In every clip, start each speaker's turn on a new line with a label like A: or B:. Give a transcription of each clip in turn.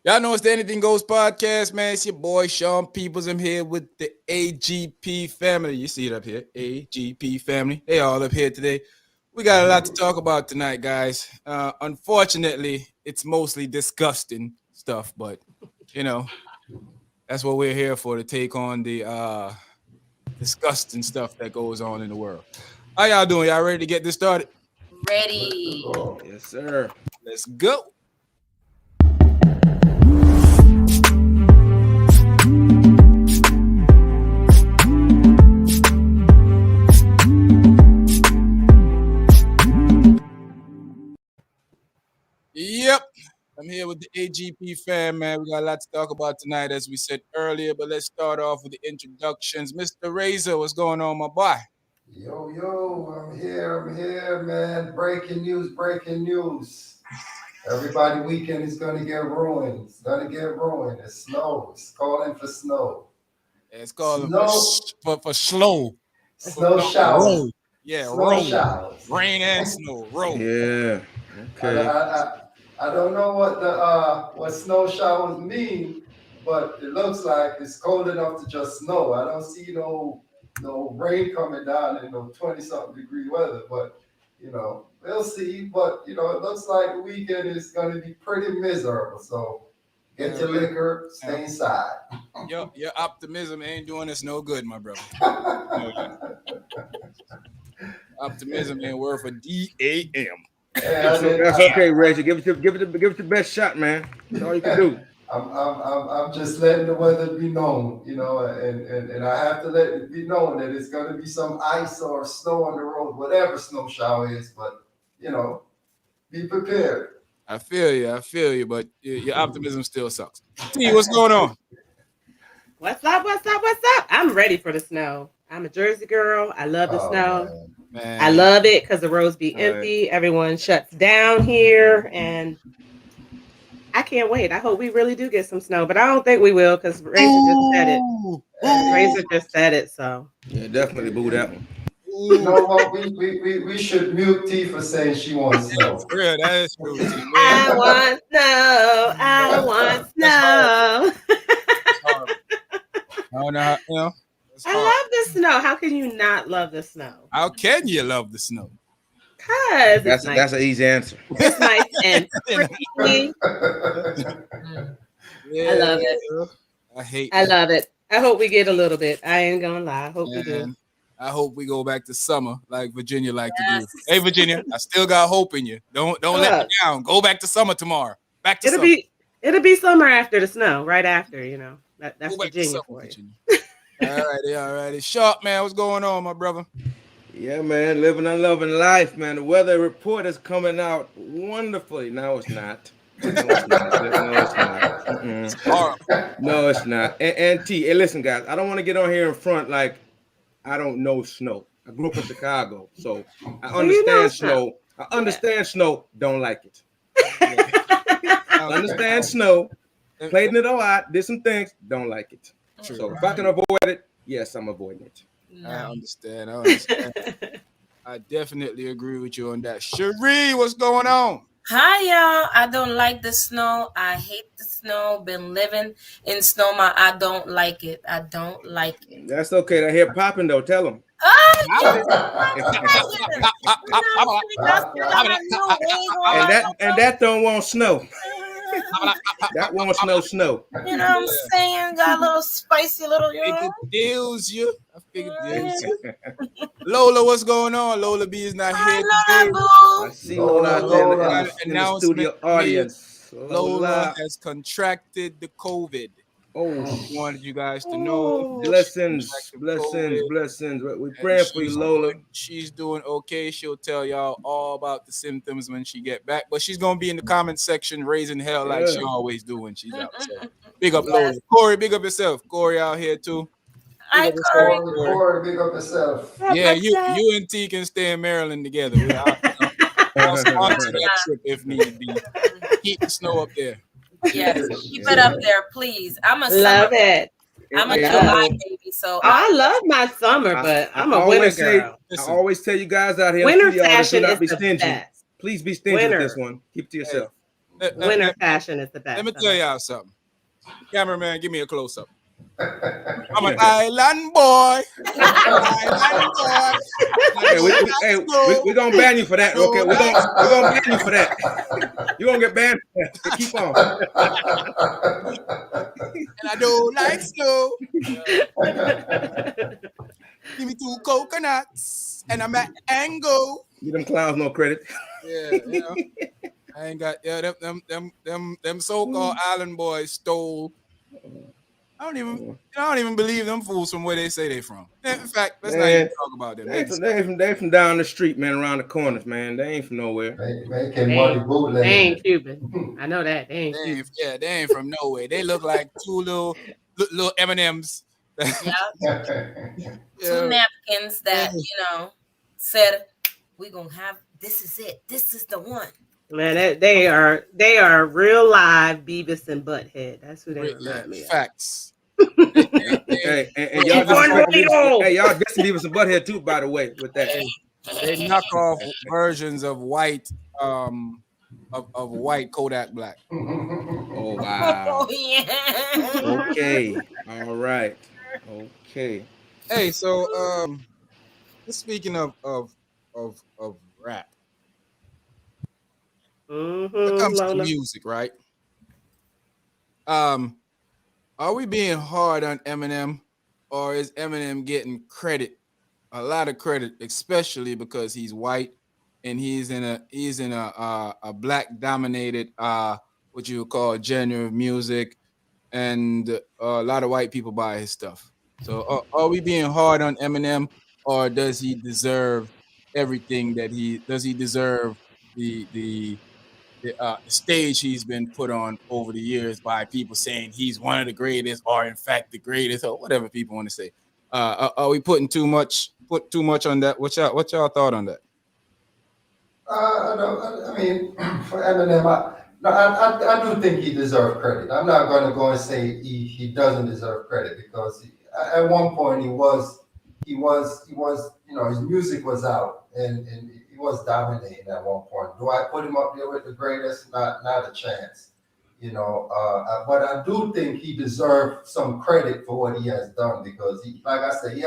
A: Y'all know it's the Anything Goes podcast, man. It's your boy Sean Peoples. I'm here with the AGP family. You see it up here, AGP family. They all up here today. We got a lot to talk about tonight, guys. Unfortunately, it's mostly disgusting stuff, but you know that's what we're here for, to take on the disgusting stuff that goes on in the world. How y'all doing? Y'all ready to get this started?
B: Ready.
C: Yes, sir.
A: Let's go. Yep. I'm here with the AGP fam, man. We got a lot to talk about tonight, as we said earlier, but let's start off with the introductions. Mr. Razor, what's going on, my boy?
D: I'm here, man. Breaking news, breaking news. Everybody weekend is gonna get ruined. It's gonna get ruined. It's snow. It's calling for snow.
A: Yeah, it's called
D: Snow,
A: for slow.
D: snow showers.
A: Roll. Yeah,
D: Snow
A: roll.
D: showers.
A: Rain and snow. Roll.
C: Yeah.
D: I,
C: Okay.
D: I don't know what snow showers mean, but it looks like it's cold enough to just snow. I don't see no rain coming down in no 20-something degree weather, but we'll see. But it looks like the weekend is gonna be pretty miserable. So get your liquor, stay inside.
A: Your optimism ain't doing us no good, my brother. Optimism ain't worth a DAM.
C: That's okay, Reggie. Give it the best shot, man. That's all you can do.
D: I'm just letting the weather be known, and I have to let it be known that it's going to be some ice or snow on the road, whatever snow shower is. But be prepared.
A: I feel you, but your optimism still sucks. T, what's going on?
B: What's up? I'm ready for the snow. I'm a Jersey girl. I love the snow.
A: Man.
B: I love it because the roads be empty. Everyone shuts down here, and I can't wait. I hope we really do get some snow, but I don't think we will because Razor just said it. Razor just said it, so
C: Yeah, definitely boo that one.
D: You know what? We should mute T for saying she wants snow.
A: Real, that is true.
B: I want snow. I want snow.
A: I don't know how,
B: I love the snow. How can you not love the snow?
A: How can you love the snow?
B: Because
C: that's an easy answer.
B: It's nice and pretty.
A: Yeah,
B: I love it.
A: I
B: love it. I hope we get a little bit. I ain't gonna lie. I hope we do.
A: I hope we go back to summer like Virginia to do. Hey, Virginia, I still got hope in you. Don't let me down. Go back to summer tomorrow. Back to summer.
B: It'll be summer after the snow. Right after, That's Virginia for you.
A: All righty. Sharp, man, what's going on, my brother?
C: Yeah, man, living and loving life, man. The weather report is coming out wonderfully. No, it's not. No, it's not.
A: It's horrible.
C: No, it's not. And T, hey, listen, guys, I don't want to get on here in front like I don't know snow. I grew up in Chicago, so I understand snow. I understand snow, don't like it. I understand snow, played in it a lot, did some things, don't like it. So if I can avoid it, yes, I'm avoiding it.
A: No. I understand. I definitely agree with you on that. Cherie, what's going on?
E: Hi, y'all. I don't like the snow. I hate the snow. Been living in snow. I don't like it. I don't like it.
C: That's okay. That hair popping though. Tell them. And that don't want snow. That won't snow.
E: You know what I'm saying? Got a little spicy little,
A: I figured deals you. Lola, what's going on? Lola B is not here today.
C: I see Lola out there in the studio audience.
A: Lola has contracted the COVID. I wanted you guys to know.
C: Blessings. We're praying for you, Lola.
A: She's doing okay. She'll tell y'all all about the symptoms when she get back. But she's gonna be in the comment section raising hell like she always do when she's out. So big up, Lola. Corey, big up yourself. Corey out here too.
E: Hi,
D: Corey, big up yourself.
A: Yeah, you and T can stay in Maryland together. I'll sponsor that trip if need be. Keep the snow up there.
E: Yes, keep it up there, please. I'm a
B: love it.
E: I'm a July baby, so
B: I love my summer, but I'm a winter girl.
C: I always tell you guys out here,
B: winter fashion
C: do not be
B: is the
C: stingy.
B: best.
C: Please be stingy with this one. Keep it to yourself.
B: Winter fashion is the best.
A: Let me tell y'all something. Cameraman, give me a close up. I'm an island boy. Island boy.
C: Hey, we're gonna ban you for that. Okay, we're gonna ban you for that. You're gonna get banned. Keep on.
A: And I don't like snow. Give me 2 coconuts, and I'm at Ango.
C: Give them clowns no credit.
A: Yeah, you know. I ain't got them so-called island boys stole. I don't even believe them fools from where they say they from. In fact, let's not even talk about them.
C: They from down the street, man, around the corners, man. They ain't from nowhere.
B: They ain't Cuban. I know that. They ain't Cuban.
A: Yeah, they ain't from nowhere. They look like 2 little M&Ms.
E: Yeah. 2 napkins that, said, we're going to have, this is it. This is the one.
B: Man, they are real live Beavis and Butthead. That's who they remind me of.
A: Facts.
C: Hey, y'all dissing Beavis and Butthead too, by the way, with that.
A: They knock off versions of white of white Kodak Black.
C: Oh wow.
E: Oh, yeah.
C: Okay. All right. Okay.
A: Hey, so speaking of rap. When it comes to music, right? Are we being hard on Eminem, or is Eminem getting credit, a lot of credit, especially because he's white and he's in a black dominated what you would call genre of music, and a lot of white people buy his stuff. So are we being hard on Eminem, or does he deserve everything that he deserve the stage he's been put on over the years by people saying he's one of the greatest, or in fact the greatest, or whatever people want to say? Are we putting too much on that? What's y'all thought on that?
D: I mean, for Eminem, I do think he deserves credit. I'm not going to go and say he doesn't deserve credit, because at one point he was, his music was out, and he was dominating at one point. Do I put him up there with the greatest? Not a chance. But I do think he deserves some credit for what he has done, because like I said, he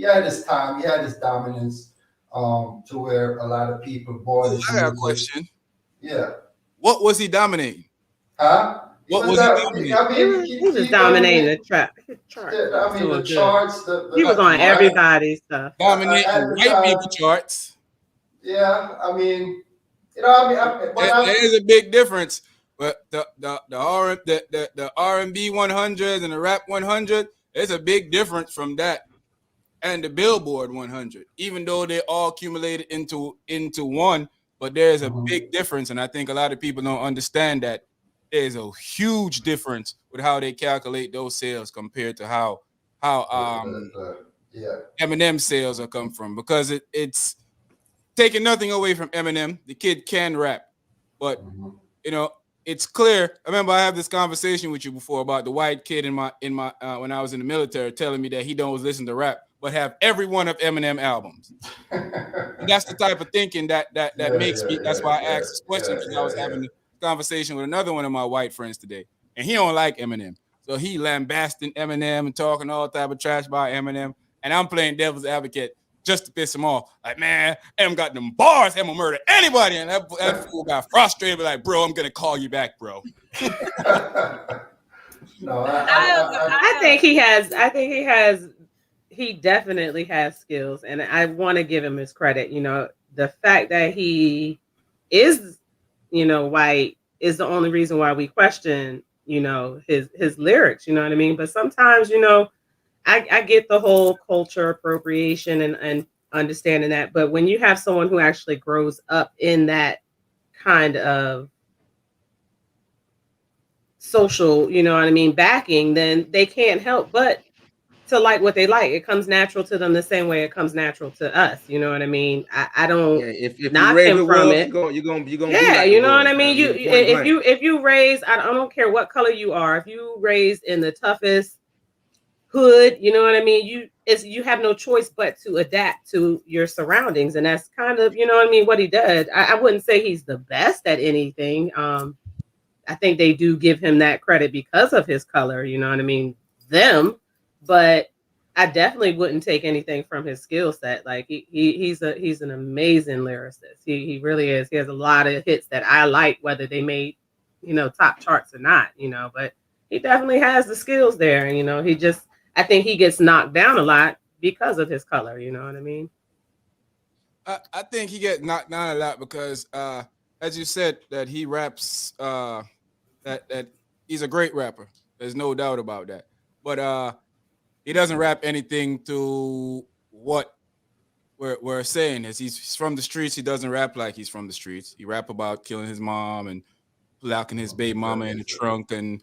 D: had his time, he had his dominance, to where a lot of people bought his music.
A: I got a question.
D: Yeah.
A: What was he dominating?
D: Huh?
A: What was he dominating?
D: I mean,
B: he was dominating the chart.
D: I mean, the charts.
B: He was on everybody's stuff.
A: Dominating white people charts.
D: Yeah, I mean,
A: there's a big difference. But the R&B 100 and the rap 100, there's a big difference from that and the Billboard 100. Even though they all accumulated into one, but there's a big difference, and I think a lot of people don't understand that there's a huge difference with how they calculate those sales compared to how Eminem sales are come from, because it's taking nothing away from Eminem. The kid can rap, but it's clear. I remember I had this conversation with you before about the white kid in my when I was in the military telling me that he don't listen to rap, but have every one of Eminem albums. And that's the type of thinking that makes me. That's why I asked this question, because I was having a conversation with another one of my white friends today, and he don't like Eminem, so he lambasting Eminem and talking all type of trash about Eminem, and I'm playing devil's advocate just to piss him off. Like, man, Em got them bars. Em will murder anybody. And that fool got frustrated. Like, bro, I'm going to call you back, bro.
D: No,
B: I think he definitely has skills. And I want to give him his credit. The fact that he is, white is the only reason why we question, his lyrics. You know what I mean? But sometimes, I get the whole culture appropriation and understanding that, but when you have someone who actually grows up in that kind of social, backing, then they can't help but to like what they like. It comes natural to them the same way it comes natural to us. You know what I mean? I don't
C: if
B: knock
C: you
B: him from it.
C: You're gonna
B: yeah, you know what I mean? If you raise, I don't care what color you are, if you raised in the toughest hood, you know what I mean? You have no choice but to adapt to your surroundings, and that's kind of, what he does. I wouldn't say he's the best at anything, I think they do give him that credit because of his color, you know what I mean? But I definitely wouldn't take anything from his skill set. Like he's an amazing lyricist. He really is. He has a lot of hits that I like, whether they made, top charts or not, but he definitely has the skills there. And, I think he gets knocked down a lot because of his color, you know what I mean?
A: I think he get knocked down a lot because as you said, that he raps that he's a great rapper. There's no doubt about that. But he doesn't rap anything to what we're saying is he's from the streets. He doesn't rap like he's from the streets. He rap about killing his mom and locking his baby mama in the trunk and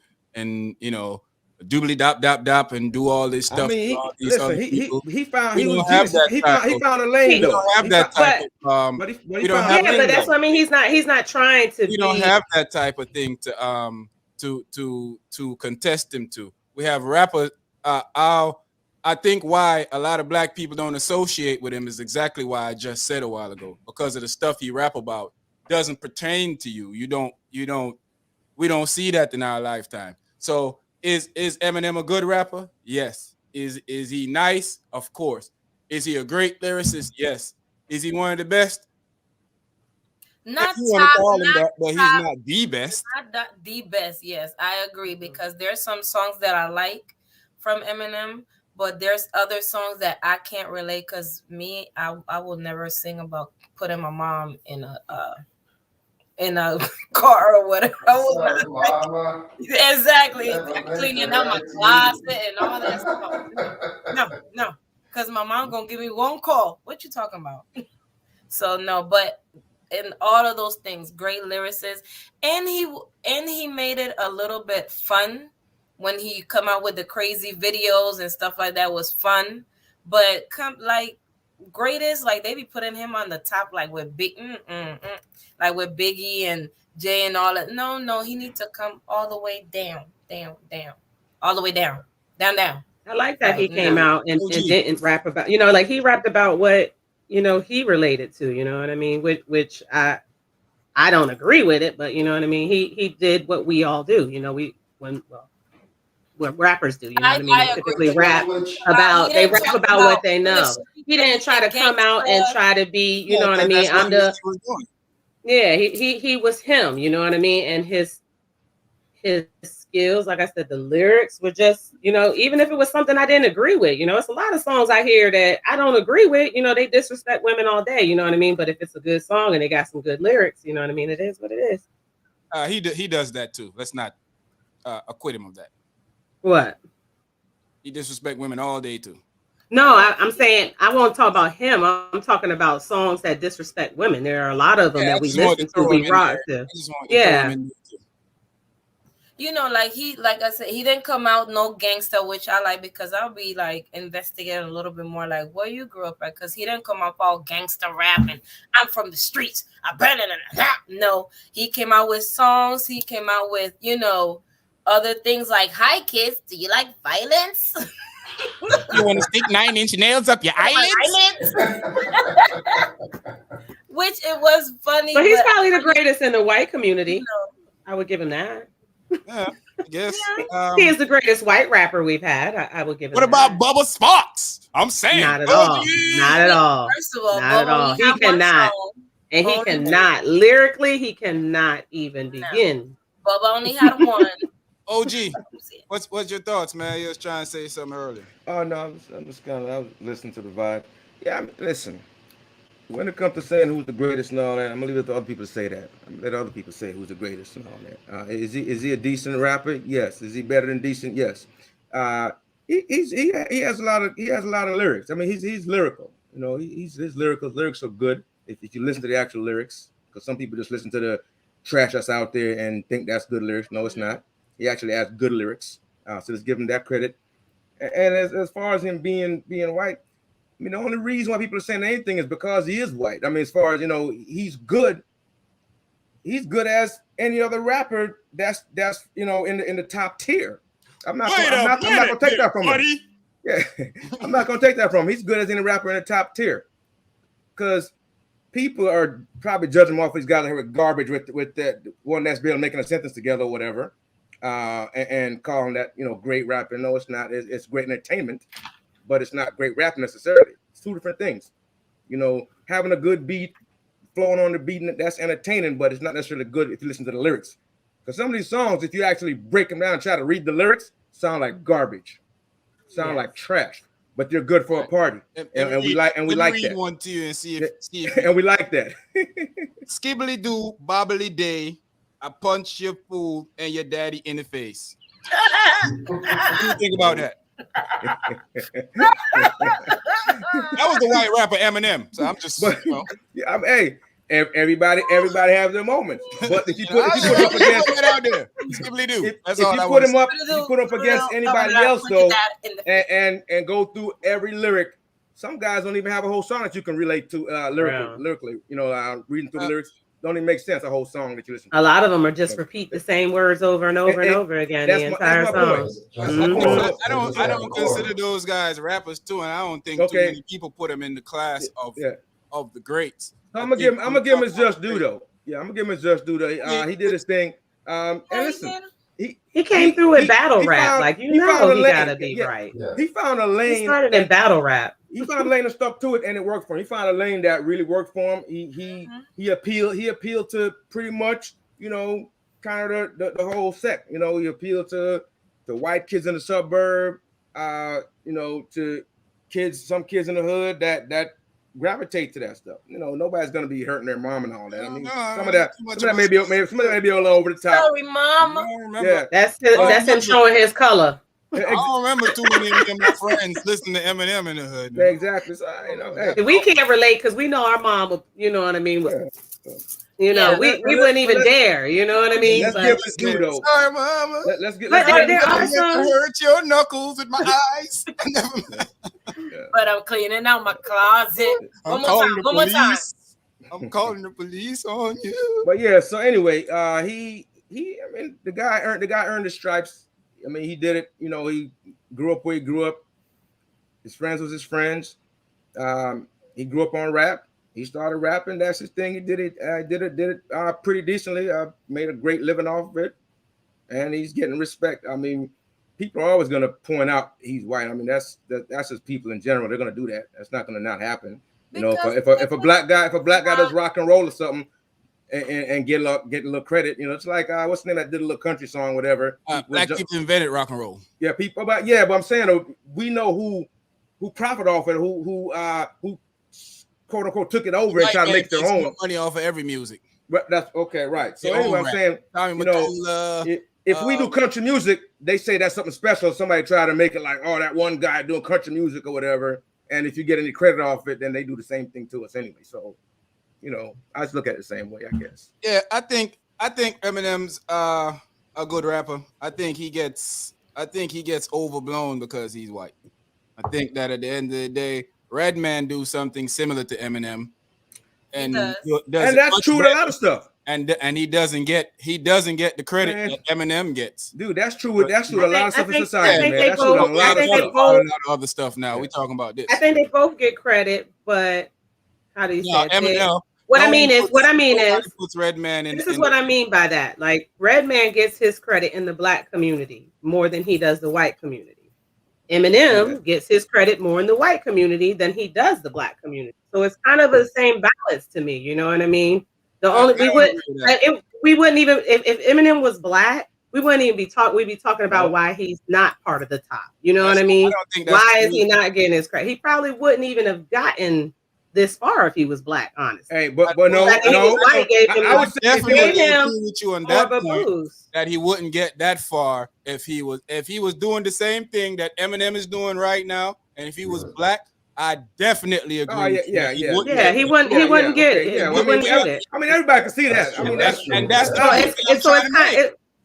A: doobly dop and do all this stuff.
C: I mean, he found a lane.
A: We don't have that type of
C: we don't have
B: but that's what I mean. He's not trying to.
A: We don't have that type of thing to contest him to. We have rappers. I think why a lot of black people don't associate with him is exactly why I just said a while ago, because of the stuff he rap about doesn't pertain to you. We don't see that in our lifetime. So is Eminem a good rapper? Yes. Is he nice? Of course. Is he a great lyricist? Yes. Is he one of the best?
E: Not
A: you
E: top,
A: call him
E: not
A: that, but
E: top,
A: he's not the best.
E: Not the best. Yes, I agree, because there's some songs that I like from Eminem, but there's other songs that I can't relate, because I will never sing about putting my mom in a car or whatever.
D: Sorry, mama.
E: Exactly. Cleaning out my closet and all that stuff. No, because my mom gonna give me one call. What you talking about? So no, but in all of those things, great lyricist, and he made it a little bit fun when he come out with the crazy videos and stuff like that. Was fun, but greatest, like they be putting him on the top, like with like with Biggie and Jay and all that. No, he needs to come all the way down, all the way down.
B: I like that he came out and didn't rap about, like he rapped about what he related to, you know what I mean? Which I don't agree with it, but you know what I mean? He did what we all do, what rappers do, you know what I mean? They typically rap about what they know. He didn't try to come out and try to be, you know what I mean? He was him, you know what I mean? And his skills, like I said, the lyrics were just, even if it was something I didn't agree with, it's a lot of songs I hear that I don't agree with, they disrespect women all day, you know what I mean? But if it's a good song and they got some good lyrics, you know what I mean? It is what it is.
A: He does that too. Let's not acquit him of that.
B: What?
A: He disrespect women all day too.
B: No, I'm saying I won't talk about him. I'm talking about songs that disrespect women. There are a lot of them that we listen to, we rock to. Yeah.
E: Like I said, he didn't come out no gangster, which I like, because I'll be like investigating a little bit more, like where you grew up at, because he didn't come out all gangster rapping. I'm from the streets. I better than that. No, he came out with songs. He came out with other things like, "Hi kids, do you like violence?
A: You want to stick 9-inch nails up your eyelids?"
E: Which it was funny.
B: But he's probably the greatest in the white community. I would give him that.
A: Yeah, I guess.
B: He is the greatest white rapper we've had. I would give him
A: What about Bubba Sparks? I'm saying.
B: Not at all. Not at all.
E: First of all,
B: not at all. He cannot. And he cannot. Lyrically, he cannot even begin.
E: Bubba only had one.
A: OG, what's your thoughts, man? You was trying to say something earlier.
C: Oh no, I was listening to the vibe. Yeah, listen. When it comes to saying who's the greatest and all that, I'm gonna leave it to other people to say that. Let other people say who's the greatest and all that. Is he a decent rapper? Yes. Is he better than decent? Yes. He has a lot of lyrics. I mean, he's lyrical. His lyrics are good if you listen to the actual lyrics, because some people just listen to the trash that's out there and think that's good lyrics. No, it's not. He actually has good lyrics. So let's give him that credit. And as far as him being white, I mean, the only reason why people are saying anything is because he is white. I mean, as far as he's good. He's good as any other rapper that's in the top tier. I'm not gonna take that from him. Yeah, I'm not gonna take that from him. He's good as any rapper in the top tier. Because people are probably judging him off these guys here with garbage with that one that's barely making a sentence together or whatever, and calling that great rapping. No, it's not. It's great entertainment, but it's not great rap necessarily. It's two different things. Having a good beat, flowing on the beat, that's entertaining, but it's not necessarily good if you listen to the lyrics. Because some of these songs, if you actually break them down and try to read the lyrics, sound like garbage, sound like trash. But they're good for a party, and we like that.
A: One to you and see if
C: and we like that.
A: Skibbly doo, bobbly day. I punch your fool and your daddy in the face. What do you think about that? That was the white rapper Eminem. So I'm just,
C: hey, everybody have their moments. But if you put him up against
A: out there, Skibbly doo.
C: If you put him up against anybody else though, and go through every lyric, some guys don't even have a whole song that you can relate to lyrically. Reading through the lyrics don't even make sense. A whole song that you listen to.
B: A lot of them are just repeat the same words over and over and over again. The entire song.
A: I don't consider those guys rappers too, and I don't think too many people put them in the class of the greats.
C: I'm gonna give him his just due though. Yeah, I'm gonna give him his just due though. He did his thing. And listen,
B: he came through with battle rap. He gotta be right.
C: Yeah. He found a lane.
B: He started in battle rap.
C: He found a lane and stuck to it, and it worked for him. He found a lane that really worked for him. He appealed to pretty much, kind of the whole sect. He appealed to the white kids in the suburb, to some kids in the hood that gravitate to that stuff. Nobody's gonna be hurting their mom and all that. I mean, some of that may be a little over the top.
E: Sorry, mama.
C: Yeah,
B: that's him showing his color.
A: I don't remember too many of my friends listening to Eminem in the hood.
C: Yeah, exactly. So,
B: we can't relate because we know our mom. You know what I mean? We wouldn't even dare. You know what I mean?
C: Let's give this due though.
A: Sorry, mama.
B: I
A: hurt your knuckles with my eyes.
E: But I'm cleaning out my closet. One more time.
A: I'm calling the police on you.
C: But yeah, so anyway, the guy earned his stripes. I mean, he did it. He grew up where he grew up. His friends was his friends. He grew up on rap. He started rapping. That's his thing. He did it pretty decently. Made a great living off of it, and he's getting respect. I mean, people are always going to point out he's white. I mean, that's just people in general. They're going to do that. That's not going to not happen. If a black guy does rock and roll or something, and get a little credit, it's like what's the name that did a little country song, whatever.
A: Black people invented rock and roll.
C: Yeah, but I'm saying we know who profit off it, who quote unquote took it over and tried to make their own
A: money off of every music.
C: But that's okay, right? So anyway, I'm saying, if we do country music, they say that's something special. Somebody try to make it like, that one guy doing country music or whatever. And if you get any credit off it, then they do the same thing to us anyway. So. I just look at it the same way, I guess.
A: Yeah, I think Eminem's a good rapper. I think he gets overblown because he's white. I think that at the end of the day, Redman do something similar to Eminem, and
C: that's true with a lot of stuff.
A: And he doesn't get the credit that Eminem gets.
C: Dude, that's true with a lot of stuff in society, man. That's
B: true
C: with a lot of stuff.
A: A lot of other stuff now. We're talking about this.
B: I think they both get credit, but how do you say it?
A: Eminem.
B: What I mean is,
A: puts Redman in.
B: This is what I mean by that. Like Redman gets his credit in the black community more than he does the white community. Eminem gets his credit more in the white community than he does the black community. So it's kind of the same balance to me. You know what I mean? We wouldn't even if Eminem was black, we wouldn't even be talking. We'd be talking about why he's not part of the top. You know what I mean? Why is he not getting his credit? He probably wouldn't even have gotten this far if he was black, honestly.
C: Hey, but no,
A: I would definitely agree with you on that point, that he wouldn't get that far if he was doing the same thing that Eminem is doing right now, and if he was black, I definitely agree.
B: He wouldn't get it.
C: I mean, everybody can see that. I mean, that's true.
A: And that's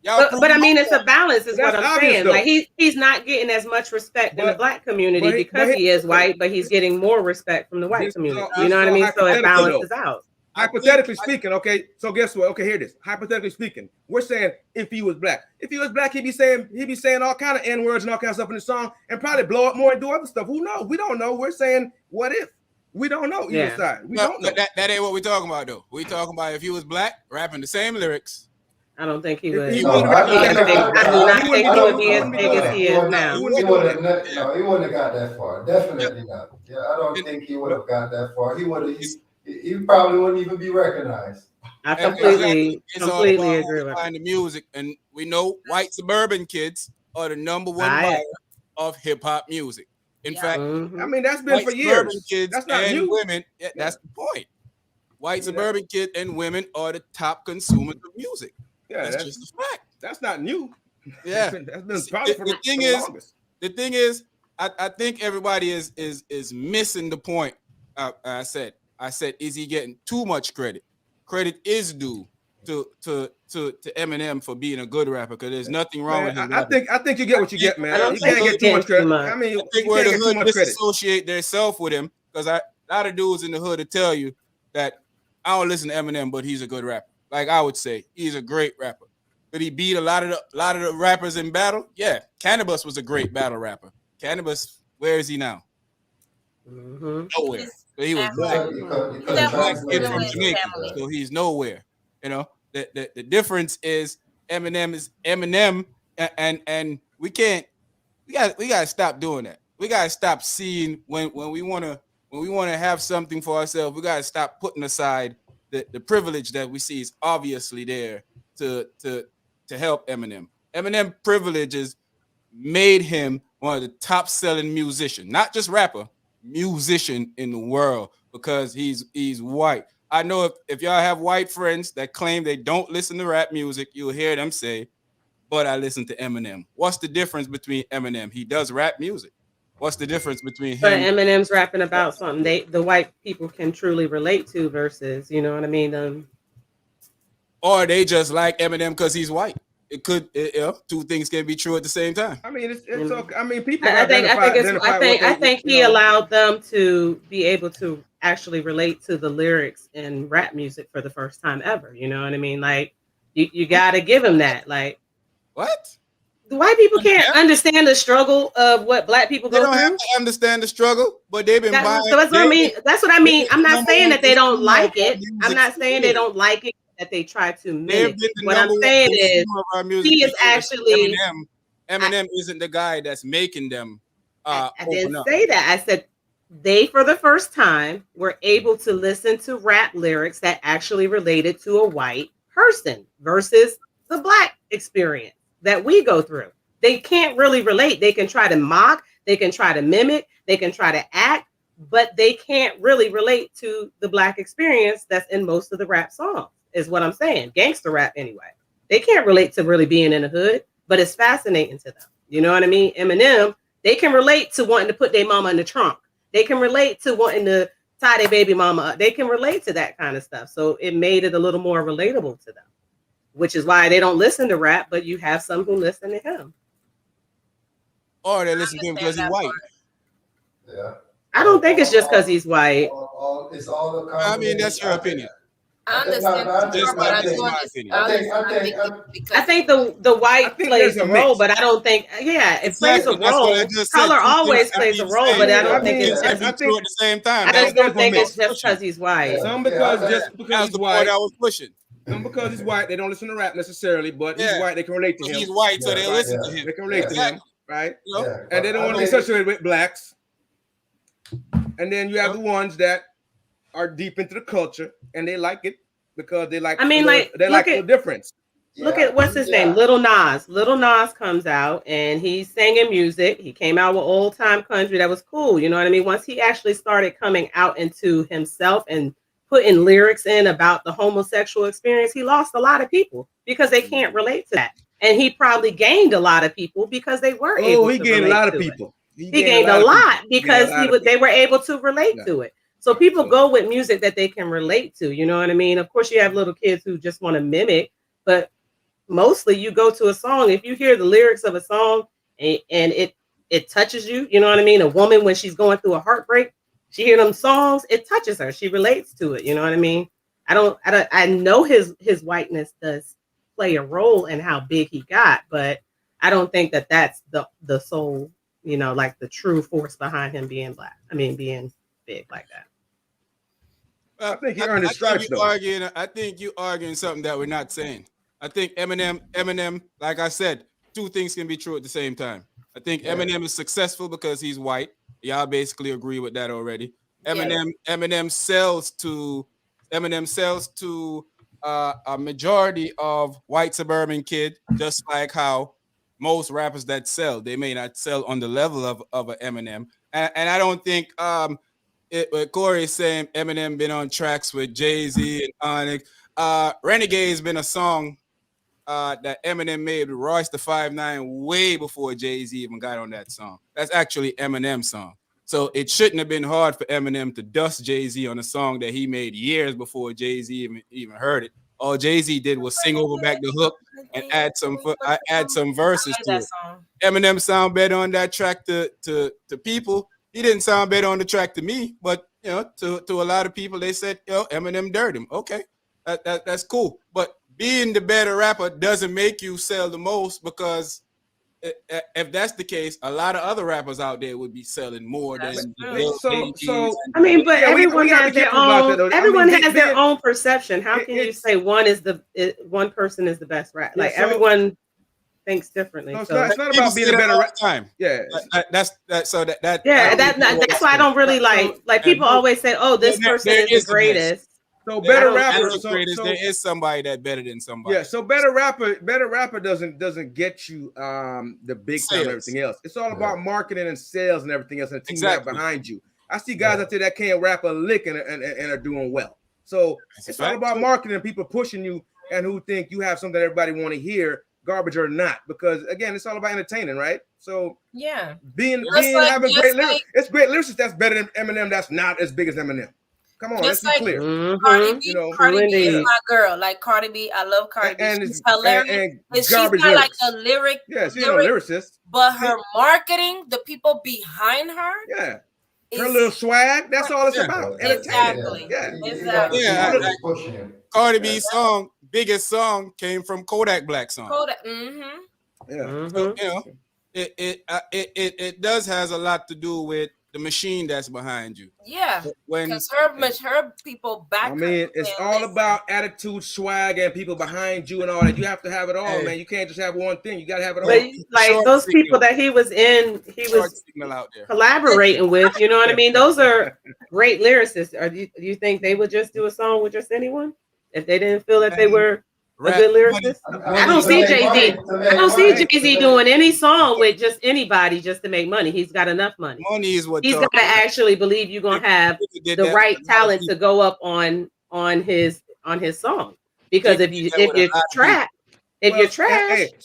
B: but I mean, it's a balance, is what I'm saying. Though. Like he's not getting as much respect in the black community because he is white, but he's getting more respect from the white community. You know what I mean? So it balances out.
C: Hypothetically speaking, okay. So guess what? Okay, here it is. Hypothetically speaking, we're saying if he was black, he'd be saying all kind of N-words and all kind of stuff in the song, and probably blow up more and do other stuff. Who knows? We don't know. We're saying what if? We don't know either side. We don't know.
A: That ain't what we're talking about, though. We talking about if he was black, rapping the same lyrics.
B: I don't think he would.
C: He
B: I do not think he would be as big as he is now.
D: He wouldn't have got that far. Definitely not. Yeah, I don't think he would have got that far. He would have. He probably wouldn't even be recognized.
B: I completely agree with
A: the music, and we know white suburban kids are the number one buyer of hip hop music. In fact,
C: I mean that's been for years.
A: Kids
C: that's not
A: and
C: new.
A: Women, that's the point. White suburban kids and women are the top consumers of music.
C: Yeah,
A: that's just a fact.
C: That's not new.
A: Yeah,
C: that's been probably for the longest.
A: The thing is, I think everybody is missing the point. I said, is he getting too much credit? Credit is due to Eminem for being a good rapper, because there's nothing wrong with him.
C: I think you get what you get, man. You can't get too much credit. I mean,
A: I think where the hood disassociate themselves with him, because a lot of dudes in the hood will tell you that I don't listen to Eminem, but he's a good rapper. Like I would say, he's a great rapper. Did he beat a lot of the rappers in battle? Yeah, Cannabis was a great battle rapper. Cannabis, where is he now? Nowhere. So he was black kid from Jamaica, so he's nowhere. You know, the difference is Eminem, and we gotta stop doing that. We gotta stop seeing when we wanna have something for ourselves. We gotta stop putting aside the privilege that we see is obviously there to help Eminem. Eminem privileges made him one of the top selling musicians, not just rapper, musician in the world, because he's white. I know if y'all have white friends that claim they don't listen to rap music, you'll hear them say, but I listen to Eminem. What's the difference between Eminem? He does rap music. What's the difference between him?
B: But Eminem's rapping about something the white people can truly relate to versus, you know what I mean?
A: Or they just like Eminem because he's white. It could, two things can be true at the same time.
C: I mean, it's okay. I mean, people.
B: I think he allowed them to be able to actually relate to the lyrics in rap music for the first time ever. You know what I mean? Like, you got to give him that. Like,
A: what?
B: The white people can't understand the struggle of what black people go through.
A: They don't have to understand the struggle, but they've been buying.
B: So that's what I mean. That's what I mean. I'm not saying that they don't like it. I'm not saying they don't like it, that they try to mimic. What I'm saying is he is actually
A: Eminem isn't the guy that's making them.
B: I didn't say that. I said they, for the first time, were able to listen to rap lyrics that actually related to a white person versus the black experience that we go through. They can't really relate. They can try to mock, they can try to mimic, they can try to act, but they can't really relate to the black experience that's in most of the rap songs, is what I'm saying. Gangster rap anyway. They can't relate to really being in the hood, but it's fascinating to them. You know what I mean? Eminem, they can relate to wanting to put their mama in the trunk. They can relate to wanting to tie their baby mama up. They can relate to that kind of stuff. So it made it a little more relatable to them, which is why they don't listen to rap, but you have some who listen to him.
A: Or they listen to him because he's white.
D: Yeah.
B: I don't think it's just because he's white.
D: It's all the
A: I mean, that's your opinion.
E: I understand.
B: I think the white plays a role, but I don't think. Yeah, it plays a role. Color always plays a role, but I don't think it's just.
A: I think at the same time.
B: I just don't think it's just because he's white.
C: Some because he's white.
A: I was pushing.
C: Some because he's white, they don't listen to rap necessarily, but he's white, they can relate to him.
A: He's white, so they listen to him.
C: They can relate to him, right? And they don't want to be associated with blacks. And then you have the ones that are deep into the culture and they like it because they like.
B: I mean,
C: they like the difference.
B: Look at what's his name, Little Nas. Little Nas comes out and he's singing music. He came out with Old Time Country. That was cool. You know what I mean? Once he actually started coming out into himself and putting lyrics in about the homosexual experience, he lost a lot of people because they can't relate to that. And he probably gained a lot of people because they were able to relate to it.
C: He gained a lot of people.
B: He gained a lot because they were able to relate to it. So people go with music that they can relate to. You know what I mean? Of course, you have little kids who just want to mimic, but mostly you go to a song. If you hear the lyrics of a song and it touches you, you know what I mean? A woman, when she's going through a heartbreak, she hear them songs, it touches her. She relates to it. You know what I mean? I know his whiteness does play a role in how big he got, but I don't think that that's the sole, you know, like the true force behind him being black. I mean, being big like that.
C: I think he earned his stripes, though.
A: I think you arguing something that we're not saying. I think Eminem, like I said, two things can be true at the same time. I think Eminem is successful because he's white. Y'all basically agree with that already. Eminem sells to a majority of white suburban kid, just like how most rappers that sell, they may not sell on the level of an Eminem. And I don't think what Corey is saying, Eminem been on tracks with Jay-Z and Onyx. Renegade's been a song that Eminem made with Royce the 5'9" way before Jay-Z even got on that song. That's actually Eminem's song. So it shouldn't have been hard for Eminem to dust Jay-Z on a song that he made years before Jay-Z even heard it. All Jay-Z did was sing over back the hook and add some verses to it. Eminem sound better on that track to people. He didn't sound better on the track to me, but you know, to a lot of people, they said, yo, Eminem dirt him. Okay, that's cool. But being the better rapper doesn't make you sell the most, because if that's the case, a lot of other rappers out there would be selling more than.
B: So I mean, but everyone has their own. Everyone has their own perception. How can you say one person is the best rapper? Like everyone thinks differently.
C: No, it's not about being a better rapper. Yeah,
A: that's why
B: I don't really like people always say, "Oh, this person is the greatest."
C: So better rapper,
A: there is somebody that better than somebody.
C: Yeah, so better rapper doesn't get you the big time and everything else. It's all about marketing and sales and everything else, and the team right behind you. I see guys out there that can't rap a lick and are doing well. So it's all about marketing and people pushing you and who think you have something that everybody want to hear, garbage or not. Because again, it's all about entertaining, right? So having great lyrics, it's great lyricists that's better than Eminem. That's not as big as Eminem. Come on, let's be clear.
E: Cardi B is my girl. Like Cardi B, I love Cardi B. She's hilarious. She's not like a lyric.
C: Yeah, she's a lyricist.
E: But her marketing, the people behind her.
C: Yeah. Her little swag, that's all it's about.
E: Exactly. Exactly.
A: Cardi B's biggest song came from Kodak Black song.
E: Kodak.
A: Yeah. So, you know, it does has a lot to do with the machine that's behind you.
E: Yeah, because her people back.
C: I mean, it's all about attitude, swag, and people behind you and all that. You have to have it all, man. You can't just have one thing. You got to have it all.
B: But like those people that he was collaborating with, you know what I mean? Those are great lyricists. Or do you think they would just do a song with just anyone if they didn't feel that they were a good lyricist? I don't see Jay-Z. I don't see Jay-Z doing any song with just anybody just to make money. He's got enough money.
A: Money is what
B: he's got to actually believe you're gonna have the right talent to go up on his song. Because if you're trash,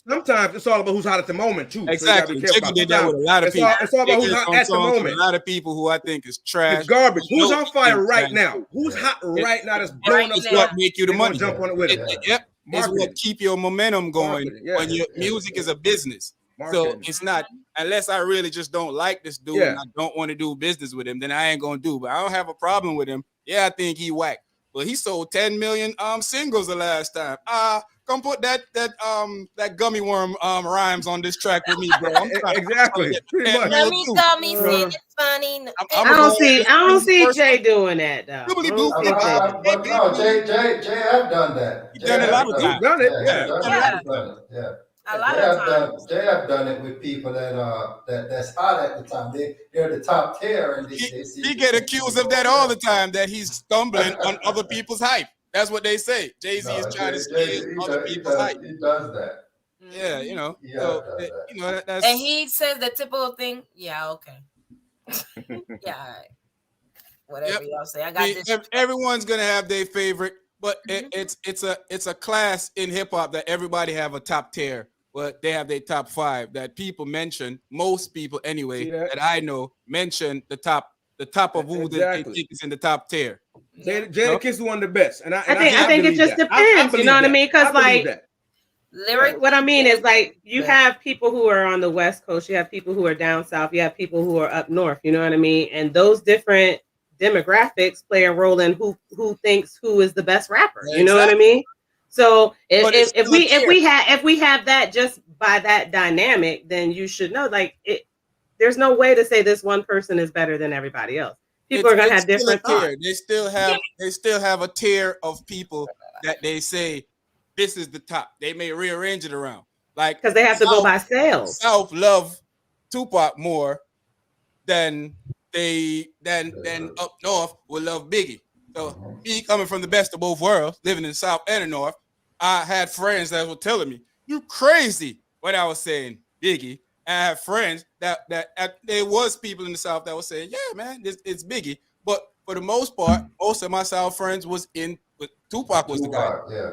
C: sometimes it's all about who's hot at the moment too.
A: Exactly. So did that with a lot of people.
C: It's all about who's hot at the moment.
A: A lot of people who I think is trash.
C: It's garbage. Who's on fire right now? Who's hot right now? That's blowing up.
A: What make you the money?
C: Jump on it with it.
A: Yep. It's what keep your momentum going when your music is a business. So it's not, unless I really just don't like this dude and I don't want to do business with him, then I ain't gonna do. But I don't have a problem with him. Yeah, I think he whack. But he sold 10 million singles the last time. Come put that gummy worm rhymes on this track with me, bro.
C: Exactly.
E: Gummy, sing it funny.
B: I don't see Jay doing that though.
D: But no, Jay have done that.
A: He done it a lot of times.
C: Done it,
D: yeah.
E: A lot of times.
D: They have done it with people that's hot at the time. They're the top tier, and
A: he get accused of that all the time. That he's stumbling on other people's hype. That's what they say. Jay-Z is trying to steal other people's hype.
D: He does that.
A: Yeah, you know.
E: That's, and he says the typical thing. Yeah, okay. Yeah, all right. Whatever y'all say. I got this.
A: Everyone's gonna have their favorite, but it's a class in hip hop that everybody have a top tier. But they have their top 5 that people mention. Most people, anyway, that I know, mention the top of who they think is in the top tier.
C: Jadakiss is one of the best, and I
B: think it just depends. You know what I mean? Because what I mean is like you have people who are on the West Coast, you have people who are down south, you have people who are up north. You know what I mean? And those different demographics play a role in who thinks who is the best rapper. You know what I mean? So if we have that just by that dynamic, then you should know there's no way to say this one person is better than everybody else. People are gonna have different thoughts.
A: They still have a tier of people that they say this is the top. They may rearrange it around, like
B: because they have to go by sales.
A: South love Tupac more than up north will love Biggie. So me coming from the best of both worlds, living in the South and the North, I had friends that were telling me, "You crazy," when I was saying Biggie. And I had friends that there was people in the South that were saying, "Yeah, man, it's Biggie." But for the most part, most of my South friends was in. But Tupac was the guy.
D: Yeah.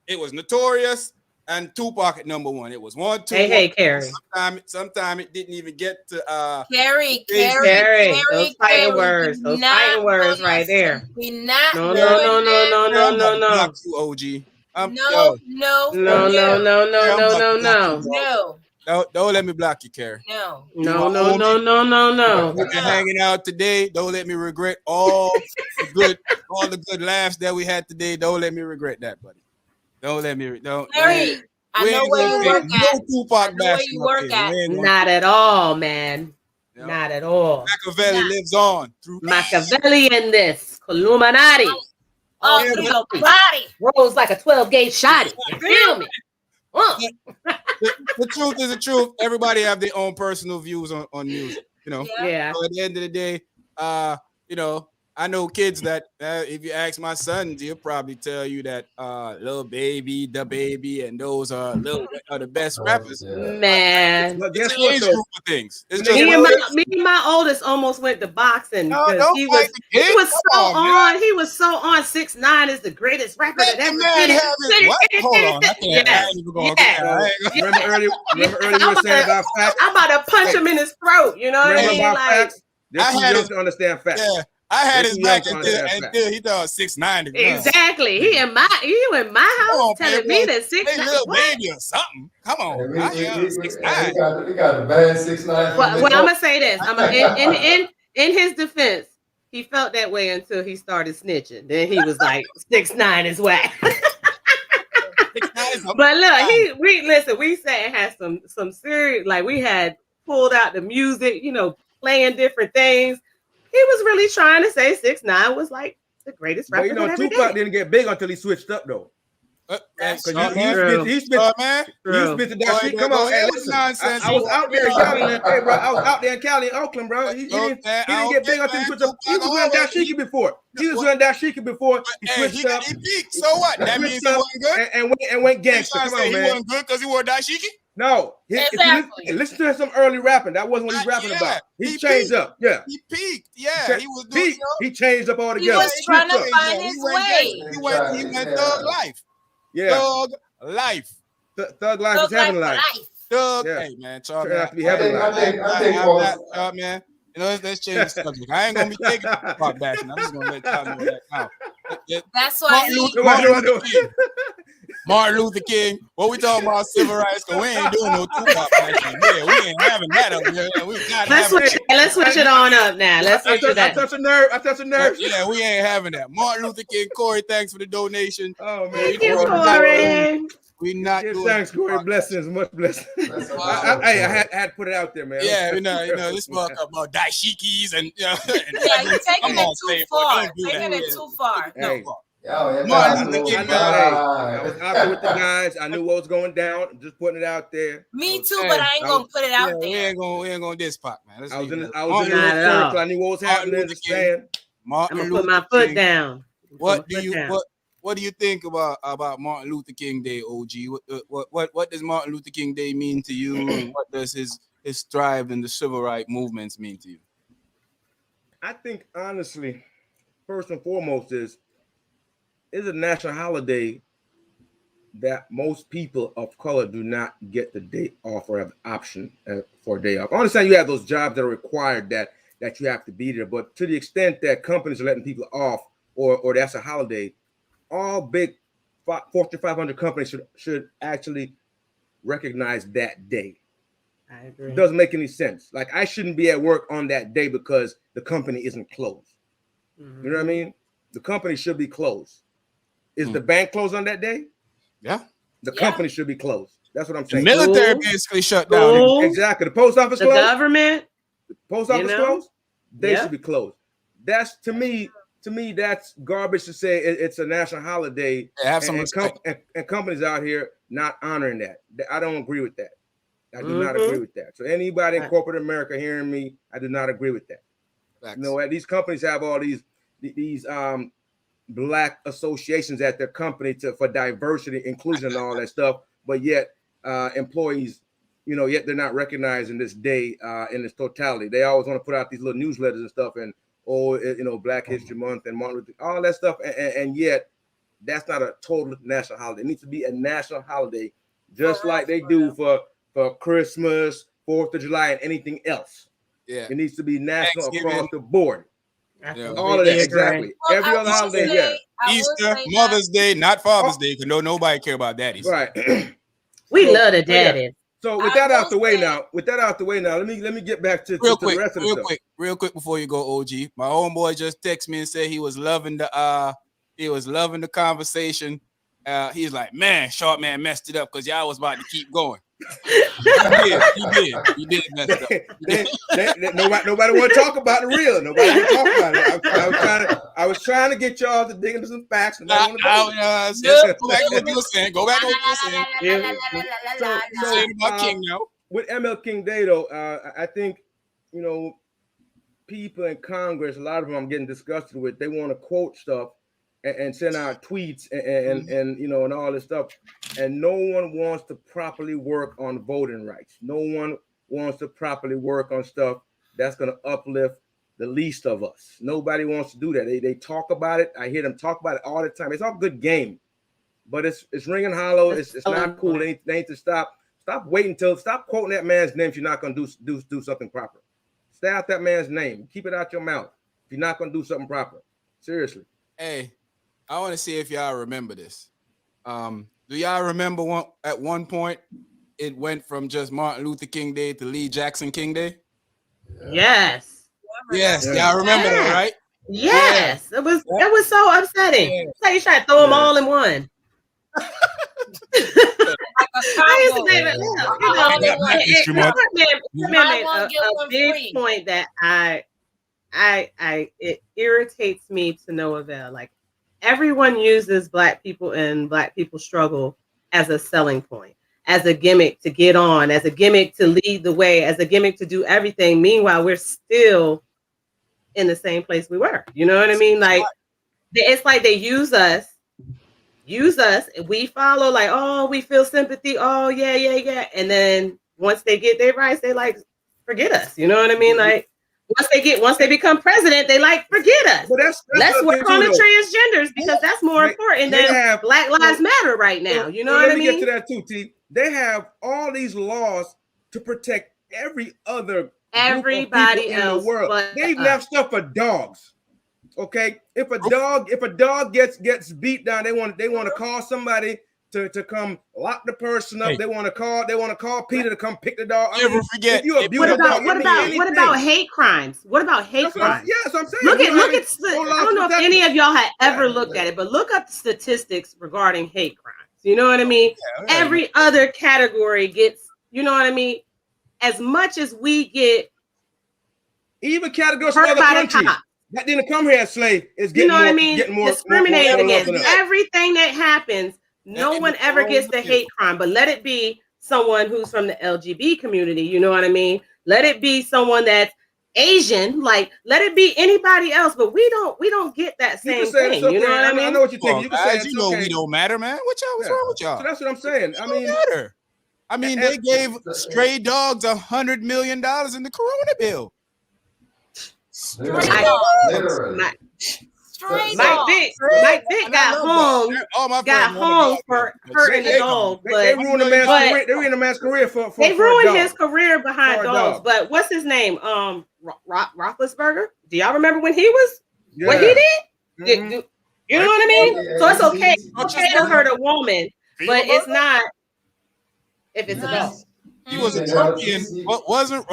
A: It was Notorious and Tupac at number one. It was 1, 2.
B: Hey, Carrie.
A: Sometime it didn't even get to
E: Carrie.
B: Those fighting words. Those fighting words right there.
E: We not.
B: No.
A: Block you, OG.
E: No.
A: Don't let me block you, Carrie.
E: No.
A: We've been hanging out today. Don't let me regret all the good laughs that we had today. Don't let me regret that, buddy.
E: Carrie, I know where you work at.
A: Tupac
E: where you work at.
B: Not at all, man. No. Not at all.
A: Machiavelli lives on through
B: Machiavelli in this. Illuminati.
E: Through your body.
B: Rolls like a 12-gauge shot. You feel me?
A: The truth is the truth. Everybody have their own personal views on music, you know.
B: Yeah.
A: So at the end of the day, you know, I know kids that if you ask my sons, he'll probably tell you that Lil Baby, Da Baby, and those are the best rappers.
B: Man,
C: but guess what? Though?
A: Things.
B: Me and my oldest almost went to boxing because he was so on. He was so on. 6ix9ine is the greatest rapper that ever did it.
A: Hold on,
C: Remember earlier we were saying about facts.
B: I'm about to punch him in his throat. You know what I mean? Like,
C: I had to understand facts.
A: Yeah. I had his back until he thought 6ix9ine.
B: Exactly. He in my house telling me that 6ix9ine
A: Lil Baby or something. Come on.
D: We got the bad 6ix9ine.
B: Well, I'm gonna say this. In his defense, he felt that way until he started snitching. Then he was like, 6ix9ine is whack. But look, we said it had some serious, like we had pulled out the music, you know, playing different things. He was really trying to say 6ix9ine was like the greatest rapper.
C: But you know, Tupac didn't get big until he switched up though. Because he spit the that shit. Come on, hey, listen. I was out there in Cali, hey, bro. I was out there in Cali and Oakland, bro. He didn't get big until he switched up. He was doing dashiki before. He switched up.
A: He peaked. So what? That means he wasn't good.
C: And went gangster. Come on, man.
A: He wasn't good because he wore dashiki.
C: No,
E: exactly.
C: Listen to some early rapping. That wasn't what he's rapping about. He changed up. Yeah,
A: he peaked. Yeah, he was doing.
C: He changed up altogether.
E: He was trying to find his way.
A: He went thug life.
C: Yeah,
A: thug life.
C: Thug life is having life.
A: Thug. Hey man, Charles.
C: Have to be having life.
D: I think
A: man. You know, let's change the subject. I ain't gonna be taking Tupac bashing. I'm just gonna let y'all know that now.
E: That's why
A: Martin Luther King. What we talking about civil rights? Cause we ain't doing no Tupac bashing. Yeah, we ain't having that up here.
B: Let's switch it on up now. Let's switch it up.
C: I touch a nerve.
A: Yeah, we ain't having that. Martin Luther King, Corey, thanks for the donation.
C: Oh man,
B: thank you, Corey.
A: We not doing
C: thanks, Corey. Blessings, much blessings. I had to put it out there, man.
A: Yeah, you know, this motherfucker about dashikis and
E: yeah, you're taking it too far. Taking it too far.
C: Hey.
D: I
C: was out there with the guys. I knew what was going down. Just putting it out there.
E: Me too, but I ain't gonna put it out there. We
A: ain't gonna diss Pac, man.
C: I was in the circle. I knew what was happening.
B: I'm gonna put my foot down.
A: What do you think about Martin Luther King Day, OG? What does Martin Luther King Day mean to you, and what does his strive in the civil rights movements mean to you?
C: I think honestly, first and foremost is a national holiday that most people of color do not get the day off or have the option for a day off. I understand you have those jobs that are required that you have to be there, but to the extent that companies are letting people off or that's a holiday, all big Fortune 500 companies should actually recognize that day.
B: I agree.
C: It doesn't make any sense. Like I shouldn't be at work on that day because the company isn't closed. Mm-hmm. You know what I mean? The company should be closed. Is the bank closed on that day?
A: Yeah.
C: The company should be closed. That's what I'm saying.
A: The military basically shut down.
C: Exactly. The post office closed.
B: The government.
C: The post office closed. they should be closed. That's to me, that's garbage to say it's a national holiday.
A: Have some respect.
C: And companies out here not honoring that. I don't agree with that. I do not agree with that. So anybody in corporate America hearing me, I do not agree with that.
A: Facts.
C: You know, these companies have all these black associations at their company for diversity, inclusion, and all that stuff, but yet employees, you know, yet they're not recognizing this day in its totality. They always want to put out these little newsletters and stuff, and you know, Black History Month and Martin Luther, all that stuff, and yet that's not a total national holiday. It needs to be a national holiday, just like they do for Christmas, 4th of July, and anything else.
A: Yeah,
C: it needs to be national across the board.
A: Yeah.
C: All of that, exactly.
E: Well,
C: every other holiday,
A: Easter, Mother's Day, not Father's Day, because nobody care about daddies.
C: Right.
B: We love the daddies.
C: So with that out the way now, let me get back to the rest of the stuff.
A: Real quick before you go, OG. My homeboy just texted me and said he was loving the conversation. He's like, man, Short Man messed it up because y'all was about to keep going. You did mess up.
C: Nobody want to talk about the real. Nobody want to talk about it. I was trying to get y'all to dig into some facts. And
A: go back to what you were saying. Go back to what you were saying.
C: So
A: about King now.
C: With ML King Day, though, I think, you know, people in Congress, a lot of them I'm getting disgusted with. They want to quote stuff and send out tweets and you know, and all this stuff. And no one wants to properly work on voting rights. No one wants to properly work on stuff that's going to uplift the least of us. Nobody wants to do that. They talk about it. I hear them talk about it all the time. It's all good game, but it's ringing hollow. It's not cool. They need to stop quoting that man's name if you're not going to do something proper. Stay out that man's name. Keep it out your mouth if you're not going to do something proper. Seriously.
A: Hey, I want to see if y'all remember this. Do y'all remember at one point it went from just Martin Luther King Day to Lee Jackson King Day?
B: Yes.
A: Yes, y'all remember that, right?
B: Yes. It was so upsetting. Yeah. So you try to throw them all in one. A big point that it irritates me to no avail. Like, everyone uses Black people and Black people struggle as a selling point, as a gimmick to get on, as a gimmick to lead the way, as a gimmick to do everything. Meanwhile, we're still in the same place we were. You know what I mean? Like, it's like they use us. We follow, like, oh, we feel sympathy. Oh, yeah. And then once they get their rights, they like, forget us. You know what I mean? Like, once they become president, they like, forget us. Let's work on the transgenders because that's more important than Black Lives Matter right now. You know what I mean?
C: Let me get to that too, T. They have all these laws to protect everybody else in the world. They even have stuff for dogs. Okay, if a dog gets beat down, they want to call somebody to come lock the person up. Hey. They want to call Peter to come pick the dog.
A: Never forget.
B: What about hate crimes? What about hate crimes?
C: Yes, I'm saying.
B: Look at. I don't know if any of y'all had ever looked at it, but look up the statistics regarding hate crimes. You know what I mean? Yeah. Every other category gets. You know what I mean? As much as we get,
C: even categories for other countries that didn't come here as slave is getting, you know what I mean? Getting more
B: discriminated against. Everything that happens. No one ever gets the hate crime, but let it be someone who's from the LGBT community. You know what I mean? Let it be someone that's Asian. Like, let it be anybody else, but we don't get that same thing.
C: Okay.
B: You know what I mean?
C: I know what you're saying. You can say
A: we don't matter, man. What's wrong with y'all?
C: So that's what I'm saying.
A: I mean, they gave stray dogs $100 million in the Corona bill.
B: Mike Vick got home for hurting the dog.
C: They ruined the man's career. They ruined the man's career for
B: they ruined his career behind dogs. But what's his name? Roethlisberger. Do y'all remember when he was what he did? Mm-hmm. You know what I mean? So it's okay. Okay to hurt a woman, but it's not if it's a dog.
A: He was a Trumpian. Wasn't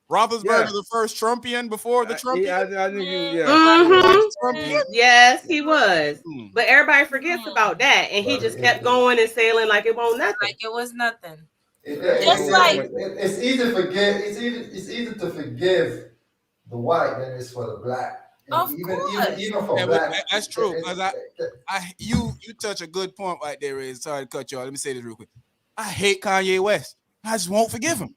A: Roethlisberger the first Trumpian before the Trumpian?
C: I knew you. Yeah.
B: Mm-hmm. Yes, he was. But everybody forgets about that, and he just kept going and sailing like it won't nothing.
E: Like it was nothing.
D: It's easy to forget. It's easy to forgive the white than it is for the black. And
E: Of course.
D: even for
A: Yeah,
D: black,
A: that's true. Because you touch a good point right there. Is sorry to cut you off. Let me say this real quick. I hate Kanye West. I just won't forgive him.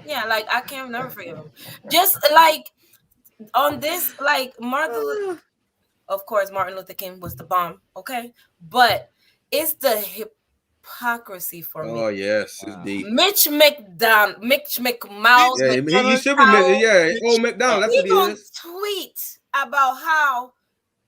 E: Yeah, like I can never forgive him. Just like on this, like of course, Martin Luther King was the bomb. Okay, but it's the hypocrisy for me.
C: Oh yes, it's deep.
E: Mitch McMouse.
C: Yeah, he should be. Yeah, old McDonald. That's what he
E: People
C: is.
E: tweet about how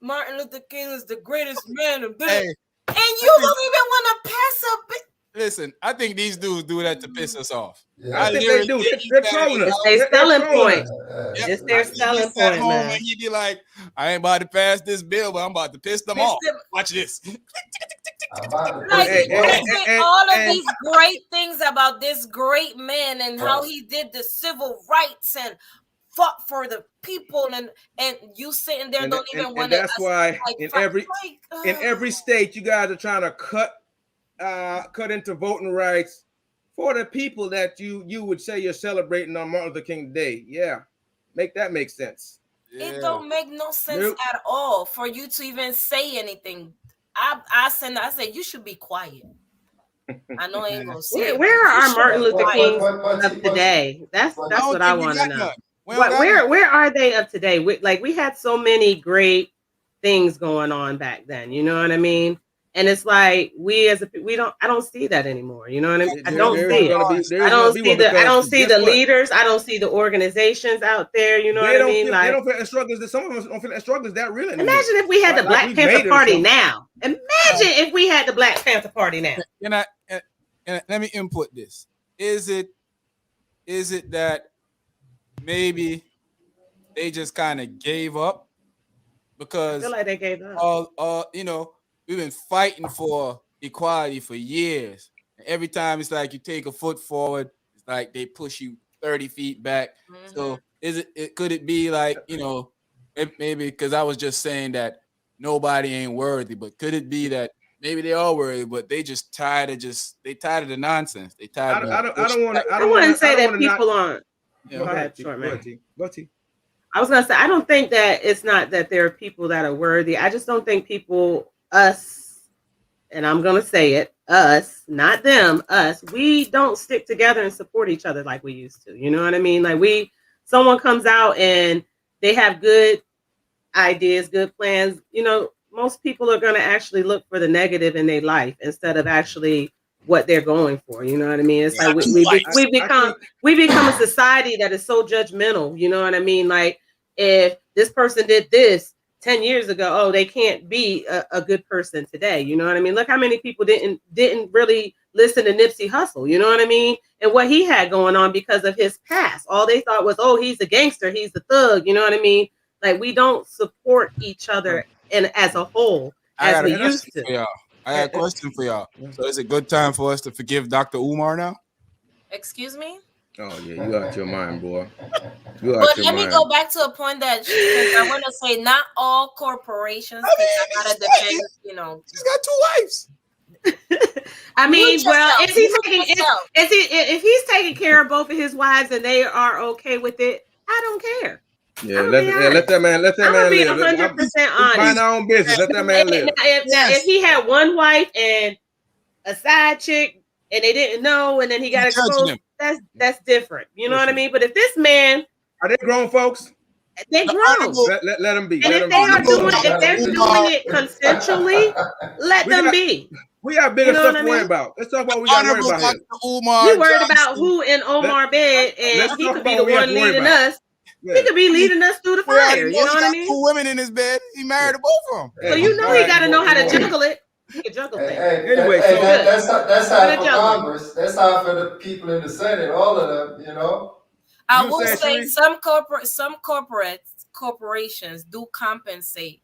E: Martin Luther King is the greatest man in
A: Hey,
E: and you don't even want to pass a bit.
A: listen, I think these dudes do that to piss us off.
D: Yeah.
C: I think they do. They're trolling us.
B: It's their selling point.
A: Yep.
B: It's their selling
A: He sat
B: point,
A: home
B: man.
A: and he'd be like, I ain't about to pass this bill, but I'm about to piss them off. Watch this.
E: Like all of these great things about this great man and how he did the civil rights and fought for the people, and you sitting there don't even want to.
C: That's why in every state you guys are trying to cut into voting rights for the people that you would say you're celebrating on Martin Luther King Day. Yeah, make sense.
A: Yeah.
E: It don't make no sense at all for you to even say anything. I said you should be quiet. I know I ain't gonna say it.
B: Where are our Martin Luther Kings of today? That's what I want to know. Where are they of today? We had so many great things going on back then. You know what I mean? And it's like I don't see that anymore. You know what I mean? I don't see it. I don't see the leaders. I don't see the organizations out there. You know what I mean?
C: They don't feel as struggles. Some of us don't feel as struggles that really.
B: Imagine if we had the Black Panther Party now. Imagine if we had the Black Panther Party now.
A: And let me input this. Is it that maybe they just kind of gave up? Because
B: I feel like they gave up.
A: We've been fighting for equality for years. And every time it's like you take a foot forward, it's like they push you 30 feet back. Mm-hmm. So could it be like, maybe because I was just saying that nobody ain't worthy, but could it be that maybe they are worthy, but they just tired of the nonsense. They tired.
B: I wouldn't say that people aren't. Go ahead, short man.
C: Go T.
B: I was gonna say I don't think that it's not that there are people that are worthy. I just don't think us, and I'm gonna say it, us, not them, us. We don't stick together and support each other like we used to. You know what I mean? Like someone comes out and they have good ideas, good plans. Most people are going to actually look for the negative in their life instead of actually what they're going for. You know what I mean? It's like we become a society that is so judgmental. You know what I mean? Like if this person did this 10 years ago, they can't be a good person today. You know what I mean? Look how many people didn't really listen to Nipsey Hussle. You know what I mean? And what he had going on because of his past. All they thought was, he's a gangster, he's a thug. You know what I mean? Like we don't support each other and as a whole as we used to.
A: I got a question for y'all. So is it a good time for us to forgive Dr. Umar now?
E: Excuse me?
C: Oh yeah, you out your mind, boy.
E: But let me go back to a point that I want to say not all corporations gotta defend,
A: He's got 2 wives.
B: I mean, if he's taking care of both of his wives and they are okay with it, I don't care.
C: Yeah, let that man live.
B: 100% honest.
C: Mind our own business. Let that man live.
B: If he had one wife and a side chick and they didn't know and then he got exposed, that's different. You know what I mean? But if this man,
C: are they grown folks?
B: They grown.
C: Let them be.
B: And if they're doing it consensually, let them be.
C: We have bigger stuff to worry about. Let's talk about what we got to worry about here.
B: We worried about who in Omar bed, and he could be the one leading us. Yeah. He could be leading us through the fire. You know what I mean?
A: 2 women in his bed. He married to both of them.
B: So he got to know how to juggle it. He can juggle things.
C: Anyway,
D: that's how for Congress. That's how for the people in the Senate. All of them,
E: I will say some corporations do compensate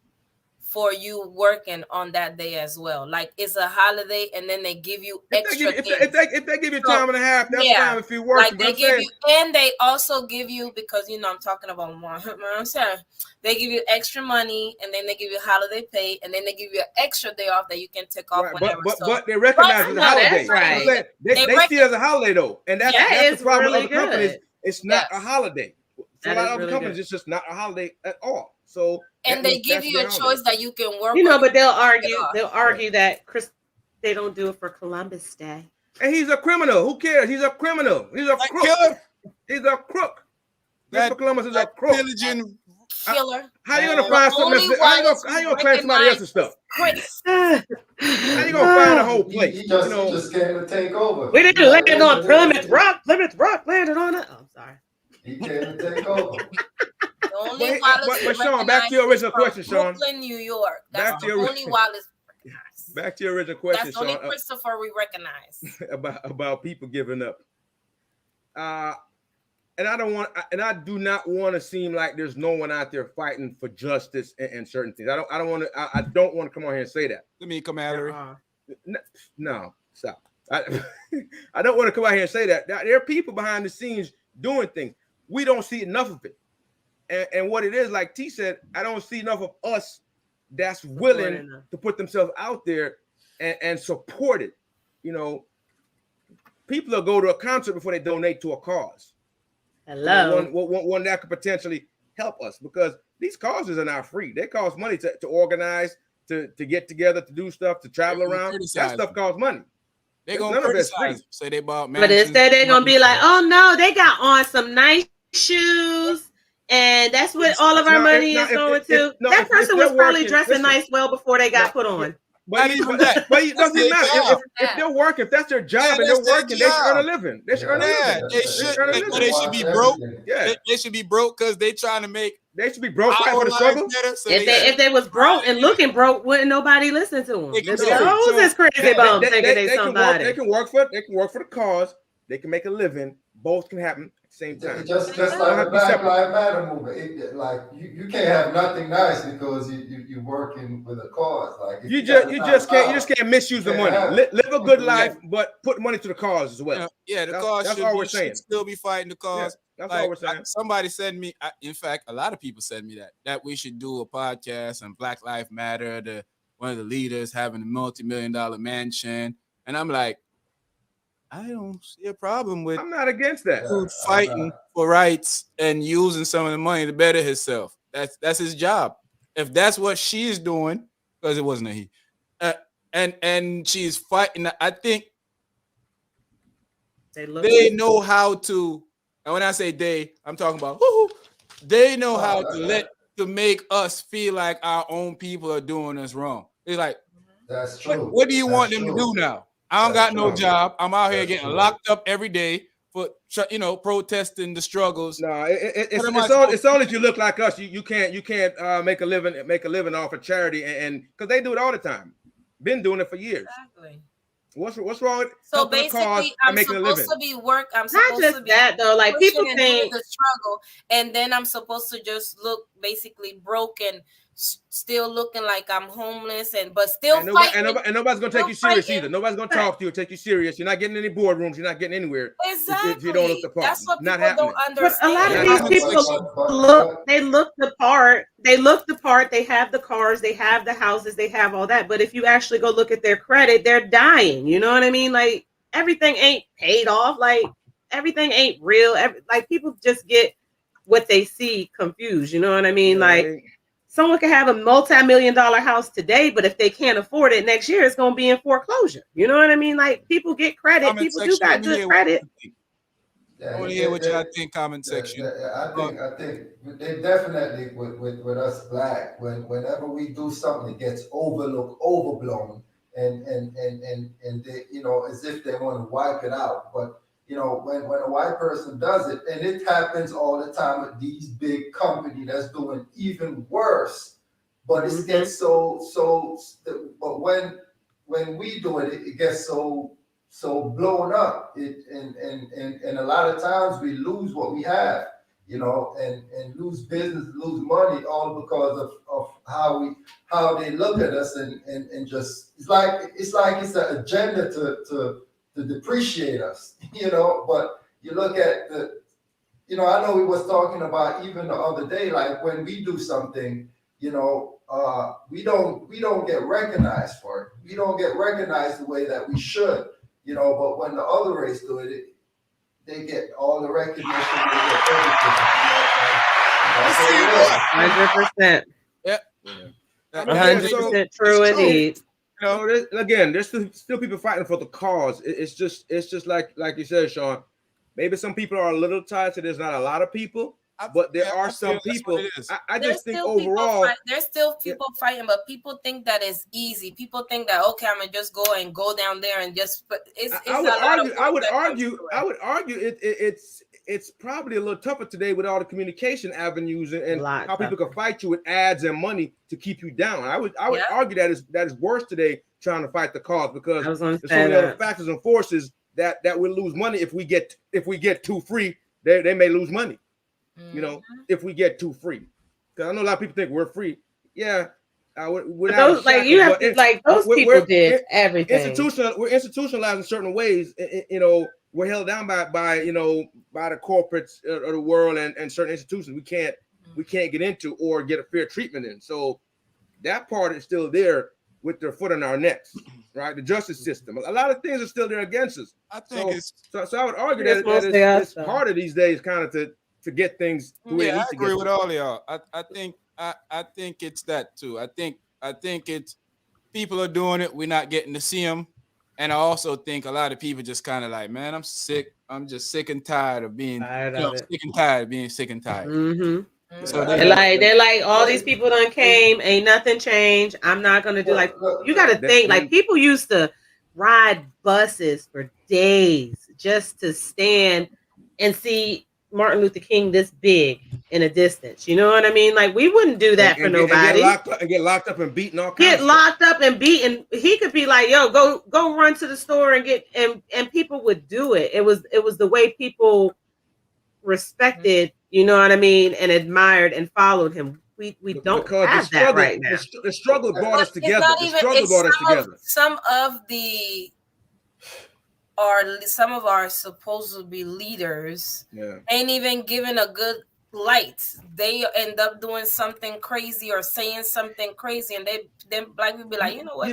E: for you working on that day as well. Like it's a holiday, and then they give you extra.
C: If they give you time and a half, that's fine if you work.
E: Like they give you, and they also give you because I'm talking about one. I'm saying they give you extra money, and then they give you holiday pay, and then they give you an extra day off that you can take off whenever.
C: But they recognize it as a holiday.
B: Right.
C: They see it as a holiday though, and that's the problem
B: really
C: of the companies. It's not a holiday. For a lot of other
B: really
C: companies,
B: good.
C: it's just not a holiday at all. So
E: and they give you a choice that you can work.
B: You know, but they'll argue that they don't do it for Columbus Day.
C: And he's a criminal. Who cares? He's a criminal. He's a crook. He's a crook. Christopher Columbus is a crook.
A: Pillaging
E: killer.
C: How you gonna find something? How you gonna claim somebody else's stuff?
E: Chris.
C: How you gonna find a whole place?
D: He just came to take over.
B: We didn't land on Plymouth Rock. Plymouth Rock landed on it. Oh, I'm sorry.
D: He came to take over.
E: The only Wallace
C: but Sean, back to your original question, Sean.
E: Brooklyn, New York. That's
C: Back to
E: the
C: your
E: only Wallace.
C: Back to your original question,
E: That's the only
C: Sean.
E: Christopher we recognize.
C: about people giving up. And I do not want to seem like there's no one out there fighting for justice and certain things. I don't want to come on here and say that.
A: Let me come at her.
C: No, stop. I don't want to come out here and say that. There are people behind the scenes doing things. We don't see enough of it. And what it is, like T said, I don't see enough of us that's willing to put themselves out there and support it. You know, people will go to a concert before they donate to a cause.
B: Hello.
C: One that could potentially help us, because these causes are not free. They cost money to organize, to get together, to do stuff, to travel around. That stuff costs money.
A: They're gonna criticize. Say they bought
B: mansions. But instead they're gonna be like, oh no, they got on some nice shoes. And that's what all of our money is going to. That person was probably dressing nice well before they got put on.
C: But it doesn't matter. If they're working, if that's their job and they're working, they should earn a living. They should earn a living.
A: They should be broke. Yeah, they should be broke because they're trying to make.
C: They should be broke for the struggle.
B: If they was broke and looking broke, wouldn't nobody listen to them? Those is crazy bums thinking they somebody.
C: They can work for the cause. They can make a living. Both can happen at the same time.
D: Just like the Black Lives Matter movement. Like you can't have nothing nice because you're working with a cause. Like
C: you just can't misuse the money. Live a good life, but put money to the cause as well.
A: Yeah, the cause. That's all we're saying. Still be fighting the cause.
C: Yeah, that's all we're saying.
A: Somebody said me. In fact, a lot of people said me that we should do a podcast on Black Lives Matter. One of the leaders having a multi-million-dollar mansion, and I'm like, I don't see a problem with.
C: I'm not against that.
A: Dude fighting for rights and using some of the money to better himself. That's his job. If that's what she's doing, because it wasn't a he, and she's fighting. I think they know how to. And when I say they, I'm talking about they know how to make us feel like our own people are doing us wrong. It's like,
D: that's true.
A: What do you want them to do now? I don't got no job. I'm out here getting locked up every day for protesting the struggles.
C: No, it's all if you look like us. You can't make a living off of charity and because they do it all the time. Been doing it for years. Exactly. What's wrong with
E: so basically I'm supposed to be work. I'm supposed
B: not just
E: to be
B: that though. Like people think
E: the struggle, and then I'm supposed to just look basically broke and still looking like I'm homeless but still fighting.
C: And nobody's gonna take you serious either. Nobody's gonna talk to you, take you serious. You're not getting any boardrooms. You're not getting anywhere.
E: Exactly.
C: If you don't look the part.
E: That's what
C: not
E: people
C: happening.
E: don't understand.
B: But a lot of these people look the part. They look the part. They have the cars. They have the houses. They have all that. But if you actually go look at their credit, they're dying. You know what I mean? Like everything ain't paid off. Like everything ain't real. Like people just get what they see confused. You know what I mean? Like. Someone can have a multi-million-dollar house today, but if they can't afford it next year, it's going to be in foreclosure. You know what I mean? Like people get credit. People do got good credit.
A: I want to hear what y'all think. Comment section.
D: I think they definitely with us black. Whenever we do something, it gets overlooked, overblown, and they, as if they want to wipe it out. But when a white person does it, and it happens all the time with these big companies that's doing even worse, but it gets but when we do it, it gets so blown up. And a lot of times we lose what we have, and lose business, lose money, all because of how they look at us and just it's like it's an agenda to depreciate us, but you look at I know we was talking about even the other day, like when we do something, we don't get recognized for it. We don't get recognized the way that we should, but when the other race do it, they get all the recognition, they get everything.
B: 100%.
A: Yep.
C: Yeah.
B: 100% true indeed.
C: Again, there's still people fighting for the cause. It's just like you said, Sean. Maybe some people are a little tired, so there's not a lot of people. But there are some people. I just think overall,
E: there's still people fighting, but people think that it's easy. People think that okay, I'm gonna just go down there and just. But I would
C: argue it's probably a little tougher today with all the communication avenues and how people can fight you with ads and money to keep you down. I would argue that is worse today trying to fight the cause because there's so many other factors and forces that will lose money if we get too free. They may lose money. You know, if we get too free, because I know a lot of people think we're free. Yeah, those
B: people did everything.
C: We're institutionalized in certain ways. You know, we're held down by the corporates of the world and certain institutions we can't get into or get a fair treatment in. So that part is still there with their foot on our necks, right? The justice system. A lot of things are still there against us.
A: I think
C: so I would argue that it's harder these days, kind of to get things the way it needs to get.
A: I agree with all y'all. I think it's that too. I think it's people are doing it. We're not getting to see them, and I also think a lot of people just kind of like, man, I'm sick. I'm just sick and tired of being sick and tired of being sick and tired.
B: Mm-hmm. So they're like all these people done came, ain't nothing changed. I'm not gonna do you got to think like people used to ride buses for days just to stand and see Martin Luther King this big in a distance. You know what I mean? Like we wouldn't do that for nobody.
C: Get locked up and beaten all kinds.
B: Get locked up and beaten. He could be like, yo, go run to the store and get and people would do it. It was the way people respected, you know what I mean, and admired and followed him. We don't have that right now.
C: The struggle brought us together.
E: Some of our supposed to be leaders ain't even given a good light. They end up doing something crazy or saying something crazy, and then black people be like, you know what?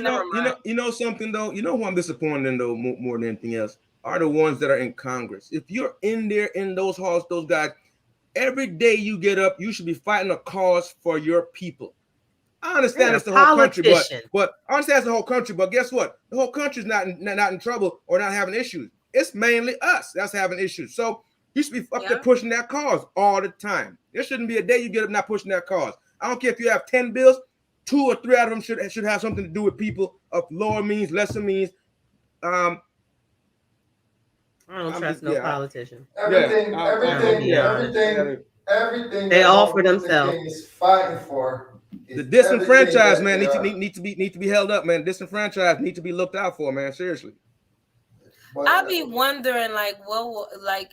C: You know something though. You know who I'm disappointed in though more than anything else are the ones that are in Congress. If you're in there in those halls, those guys, every day you get up, you should be fighting a cause for your people. I understand it's the whole country, but I understand it's the whole country. But guess what? The whole country's not in trouble or not having issues. It's mainly us that's having issues. So you should be up there pushing that cause all the time. There shouldn't be a day you get up not pushing that cause. I don't care if you have 10 bills, 2 or 3 out of them should have something to do with people of lower means, lesser means.
B: I don't trust no politician.
D: Everything.
B: They all for themselves.
D: Is fighting for.
C: The disenfranchised, man, need to be held up, man. Disenfranchised need to be looked out for, man. Seriously.
E: I'd be wondering, like,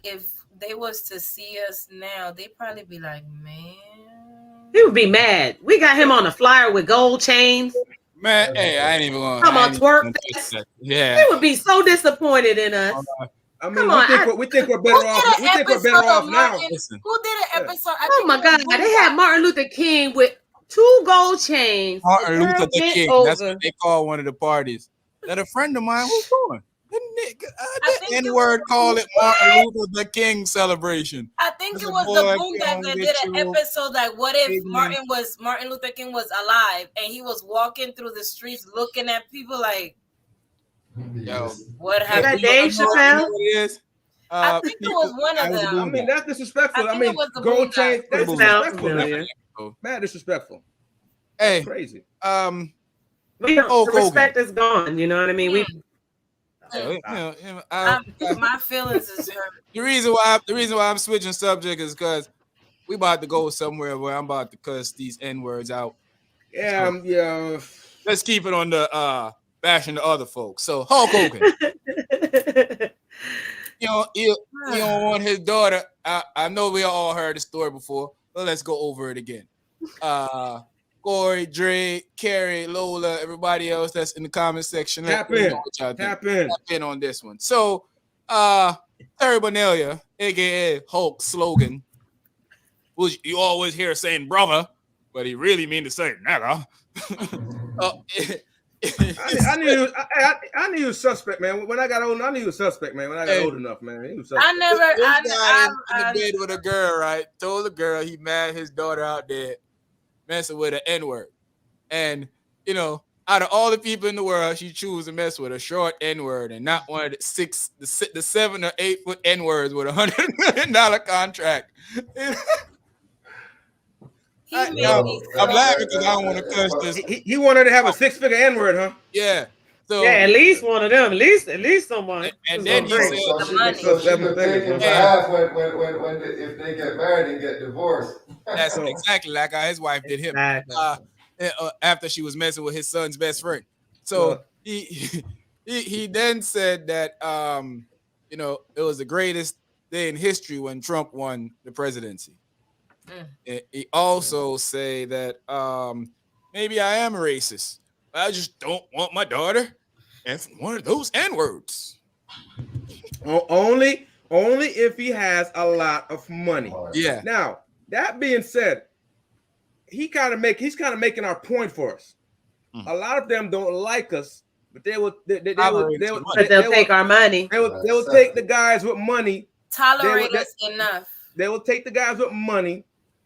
E: if they was to see us now, they'd probably be like, man.
B: He would be mad. We got him on a flyer with gold chains.
A: Man, hey, I ain't even going.
B: Come on, twerk.
A: Yeah.
B: He would be so disappointed in us.
C: I mean, we think we're better off. We think we're better off now.
E: Who did an episode?
B: Oh my God, they had Martin Luther King with 2 gold chains.
A: Martin Luther King. That's what they call one of the parties. That a friend of mine was going. The N-word call it Martin Luther King celebration.
E: I think it was the Boondocks that did an episode like, what if Martin Luther King was alive and he was walking through the streets looking at people like,
A: yo,
E: what happened?
B: Dave Chappelle?
E: I think it was one of them.
C: I mean, that's disrespectful. I mean, gold chain. That's disrespectful. Man, disrespectful.
A: Hey,
C: that's crazy.
B: The respect is gone. You know what I mean?
E: My feelings is hurt.
A: The reason why I'm switching subject is because we about to go somewhere where I'm about to cuss these N-words out.
C: Yeah,
A: so, let's keep it on the bashing the other folks. So Hulk Hogan. You don't want his daughter. I know we all heard the story before, but let's go over it again. Corey, Dre, Carrie, Lola, everybody else that's in the comment section.
C: Tap in
A: on this one. So, Terry Bonelia, aka Hulk slogan, which you always hear saying brother, but he really mean to say nigga.
C: I knew he was suspect, man. When I got old, I knew he was suspect, man. When I got old enough, man, he was suspect.
E: I never.
A: This guy in the bed with a girl, right? Told the girl he mad his daughter out there messing with an N-word, and out of all the people in the world, she choose to mess with a short N-word and not one of the 7 or 8 foot N-words with $100 million contract. I'm laughing because I don't want to cuss this.
C: He wanted to have a 6-figure N-word, huh?
A: Yeah. So
B: at least one of them. At least someone.
A: And then he said,
D: so she could take him to half when if they get married and get divorced.
A: That's exactly like how his wife did him. After she was messing with his son's best friend. So he then said that it was the greatest day in history when Trump won the presidency. He also say that maybe I am a racist. I just don't want my daughter and one of those N-words.
C: Only if he has a lot of money.
A: Yeah.
C: Now, that being said, he's kind of making our point for us. A lot of them don't like us, but they'll
B: take our money.
C: They will take the guys with money.
E: Tolerate us enough.
C: They will take the guys with money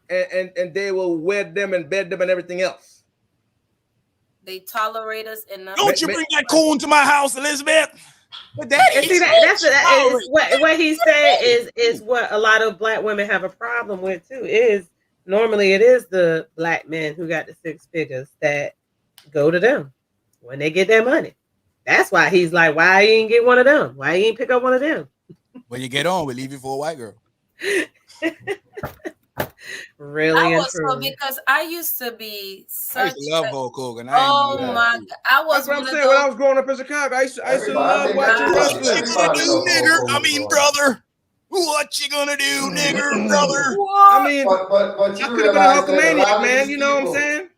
C: and they will wed them and bed them and everything else.
E: They tolerate us enough.
A: Don't you bring that coon to my house, Elizabeth?
B: But that's what he said is what a lot of black women have a problem with too. Normally it is the black men who got the 6 figures that go to them when they get their money. That's why he's like, why you ain't get one of them? Why you ain't pick up one of them?
A: When you get on, we leave you for a white girl.
B: Really?
E: Because I used to be such.
A: I used to love Hulk Hogan.
E: Oh my God! I was.
C: That's what I'm saying. When I was growing up in Chicago, I used to love watching wrestling.
A: What you gonna do, nigger? I mean, brother. What you gonna do, nigger, brother?
C: I mean, but I could have been a Hulkamaniac, man. You know what I'm saying?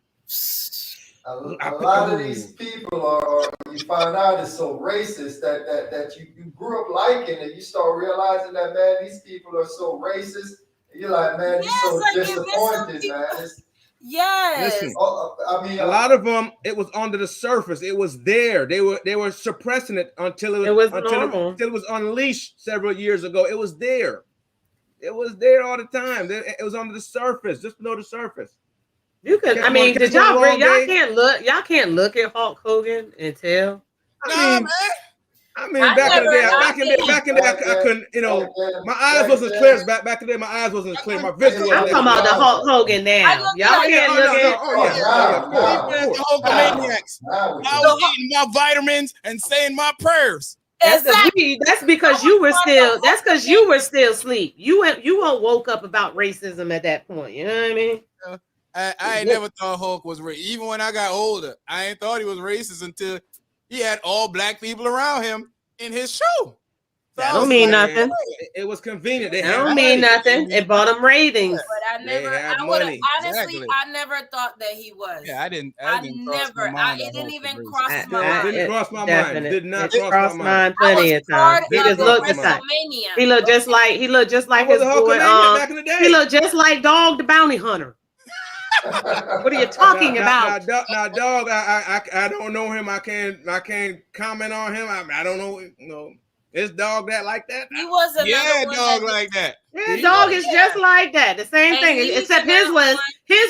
D: A lot of these people are you find out is so racist that you grew up liking and you start realizing that, man, these people are so racist. You're like, man, you're so disappointed, man.
E: Yes.
C: Listen, I mean, a lot of them, it was under the surface. It was there. They were suppressing it until it was unleashed several years ago. It was there. It was there all the time. It was under the surface, just below the surface.
B: You could. I mean, did y'all? Y'all can't look at Hulk Hogan and tell.
C: I mean, back in the day, I couldn't. My eyes wasn't clear. Back in the day, my eyes wasn't clear. My vision wasn't.
B: I'm talking about the Hulk Hogan now. Y'all can't look at.
A: The Hulkamaniacs. I was eating my vitamins and saying my prayers.
B: That's because you were still. That's because you were still asleep. You won't woke up about racism at that point. You know what I mean?
A: I ain't never thought Hulk was racist. Even when I got older, I ain't thought he was racist until he had all black people around him in his show. So
B: that don't mean nothing.
C: It was convenient.
B: That don't mean nothing. It bought them ratings.
E: But I never thought that he was.
A: Yeah, I didn't.
E: It didn't even cross my mind.
C: It didn't cross my mind. Did not
B: cross my mind plenty of times. He just looked just like. He looked just like his boy. He looked just like Dog the Bounty Hunter. What are you talking about?
C: Now, Dog, I don't know him. I can't comment on him. I don't know. Is Dog that like that?
E: He was
A: Dog like that.
B: Yeah, Dog is just like that. The same thing, except his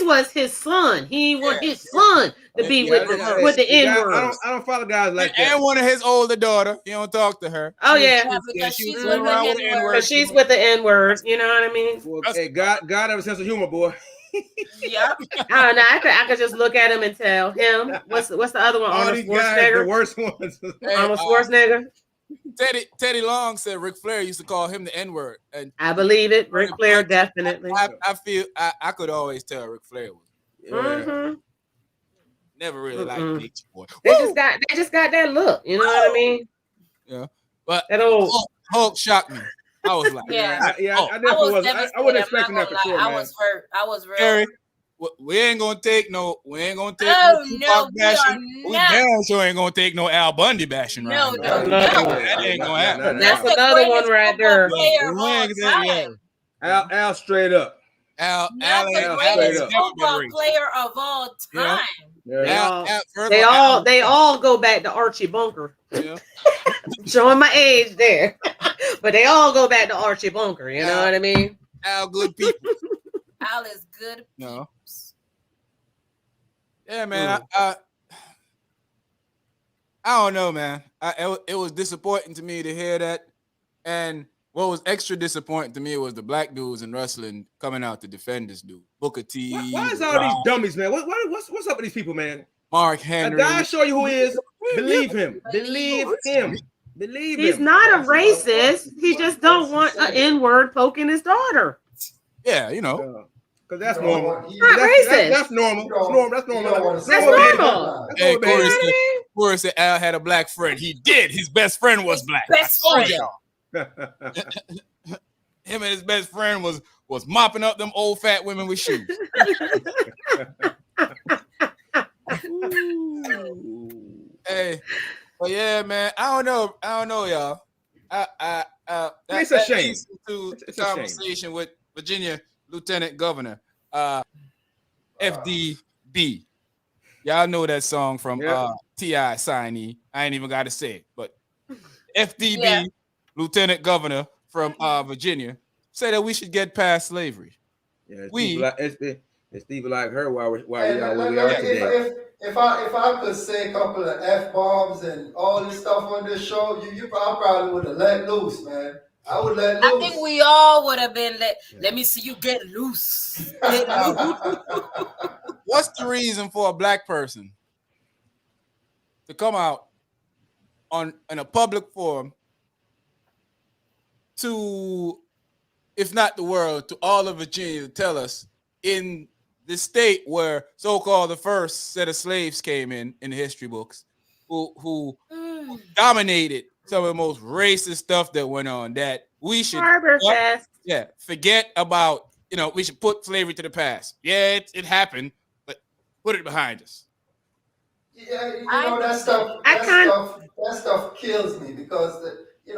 B: was his son. He want his son to be with the N-word.
C: I don't follow guys like that.
A: And one of his older daughter. He don't talk to her.
B: Oh yeah,
E: because
A: she's with the N-word.
B: Because she's with the N-word. You know what I mean?
C: Well, hey, God have a sense of humor, boy.
E: Yeah.
B: I don't know. I could just look at him and tell him. What's the other one?
C: All these guys, the worst ones.
B: Arnold Schwarzenegger.
A: Teddy Long said Ric Flair used to call him the N-word, and
B: I believe it. Ric Flair definitely.
A: I feel I could always tell Ric Flair was.
B: Mm-hmm.
A: Never really liked Nature Boy.
B: They just got that look. You know what I mean?
A: Yeah, but
B: that old
A: Hulk shocked me. I was like,
C: I definitely wasn't. I wasn't expecting that for sure, man.
E: I was hurt. I was real.
A: Gary, we ain't gonna take no.
E: Oh no,
A: bashing. We damn sure ain't gonna take no Al Bundy bashing.
E: No.
A: That ain't gonna happen.
B: That's another one right there.
C: Al straight up.
A: Al
E: Not the
C: Al
E: greatest
C: straight up.
E: football player of all
A: Yeah.
E: time.
C: Yeah.
B: They all go back to Archie Bunker.
A: Yeah.
B: Showing my age there. But they all go back to Archie Bunker, you know what I mean?
A: Al good people.
E: Al is good.
A: No. Yeah, man. I don't know, man. It was disappointing to me to hear that. And what was extra disappointing to me was the black dudes in wrestling coming out to defend this dude. Booker T.
C: Why is all these dummies, man? What's up with these people, man?
A: Mark
C: A
A: Henry.
C: guy show you who he is. Believe him. Believe him. Believe him.
B: He's not a racist. He just don't want an N-word poking his daughter.
A: Yeah, you know.
C: Because that's normal.
B: Not racist.
C: That's normal. That's normal.
B: That's normal.
A: Hey, Corey said Al had a black friend. He did. His best friend was black.
E: Best
A: I told
E: friend.
A: y'all. Him and his best friend was mopping up them old fat women with shoes. Hey, but yeah, man. I don't know, y'all.
C: It's a shame.
A: leads to
C: It's a
A: conversation with Virginia Lieutenant Governor FDB. Y'all know that song from T.I. Signee. I ain't even got to say it, but FDB, Lieutenant Governor from Virginia, said that we should get past slavery.
C: Yeah, it's people like her why we are where we are today.
D: If I could say a couple of F-bombs and all this stuff on this show, I probably would have let loose, man. I would let loose.
E: I think we all would have been let me see you get loose. Get loose.
A: What's the reason for a black person to come out in a public forum to, if not the world, to all of Virginia to tell us in the state where so-called the first set of slaves came in the history books, who dominated some of the most racist stuff that went on, that we should forget about, we should put slavery to the past. Yeah, it happened, but put it behind us.
D: Yeah, that stuff kills me because I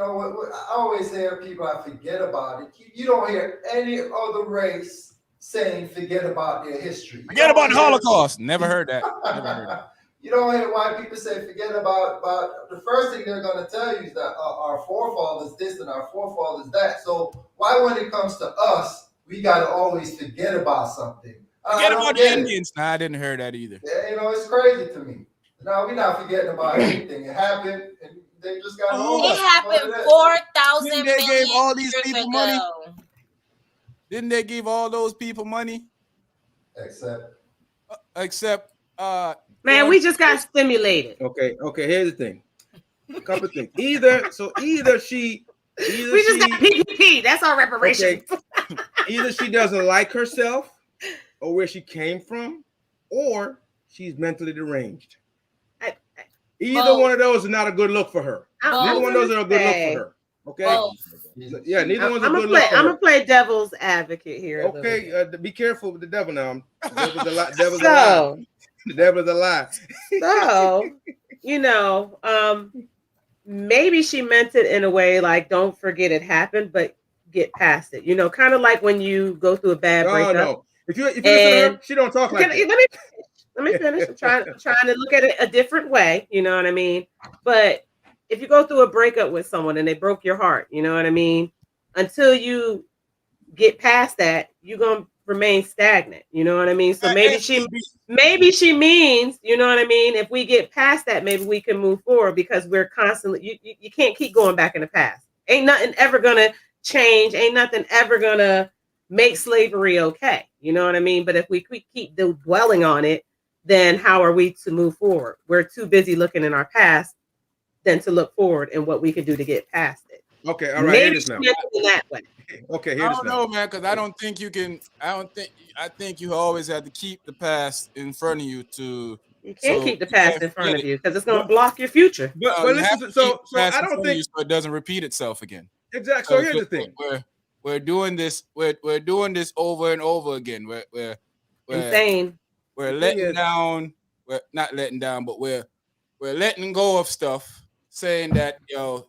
D: always hear people forget about it. You don't hear any other race saying forget about their history.
A: Forget about the Holocaust. Never heard that. Never heard that.
D: You don't hear white people say forget about the first thing they're going to tell you is that our forefathers this and our forefathers that. So why, when it comes to us, we got to always forget about something?
A: Forget about the Indians. Nah, I didn't hear that either.
D: Yeah, it's crazy to me. No, we're not forgetting about anything. It happened, and they just got
E: it happened 4,000
A: Didn't they give all these people money? Didn't they give all those people money? Except
B: man, we just got stimulated.
C: Okay, here's the thing. A couple of things. Either
B: we just got PPP. That's our reparations.
C: Okay. Either she doesn't like herself or where she came from, or she's mentally deranged. Either one of those is not a good look for her. Neither one of those are a good look for her. Okay. Yeah, neither one's a good look for her.
B: I'm gonna play devil's advocate here.
C: Okay, be careful with the devil now. Devil's a lie. The devil's a lie.
B: So, maybe she meant it in a way like, don't forget it happened, but get past it. Kind of like when you go through a bad breakup.
C: No. If you listen to her, she don't talk like that.
B: Let me finish. I'm trying to look at it a different way. You know what I mean? But if you go through a breakup with someone and they broke your heart, you know what I mean? Until you get past that, you're gonna remain stagnant. You know what I mean? So maybe she means, you know what I mean? If we get past that, maybe we can move forward, because we're constantly you can't keep going back in the past. Ain't nothing ever gonna change. Ain't nothing ever gonna make slavery okay. You know what I mean? But if we keep dwelling on it, then how are we to move forward? We're too busy looking in our past than to look forward and what we could do to get past it.
C: Okay, all right.
B: Maybe she meant it in that way.
C: Okay,
A: I don't know, man, because I don't think you can. I think you always have to keep the past in front of you to.
B: You can't keep the past in front of you because it's going to block your future.
C: But listen, so I don't think
A: so it doesn't repeat itself again.
C: Exactly. So here's the thing:
A: we're doing this. We're doing this over and over again. We're
B: insane.
A: We're letting down. We're not letting down, but we're letting go of stuff, saying that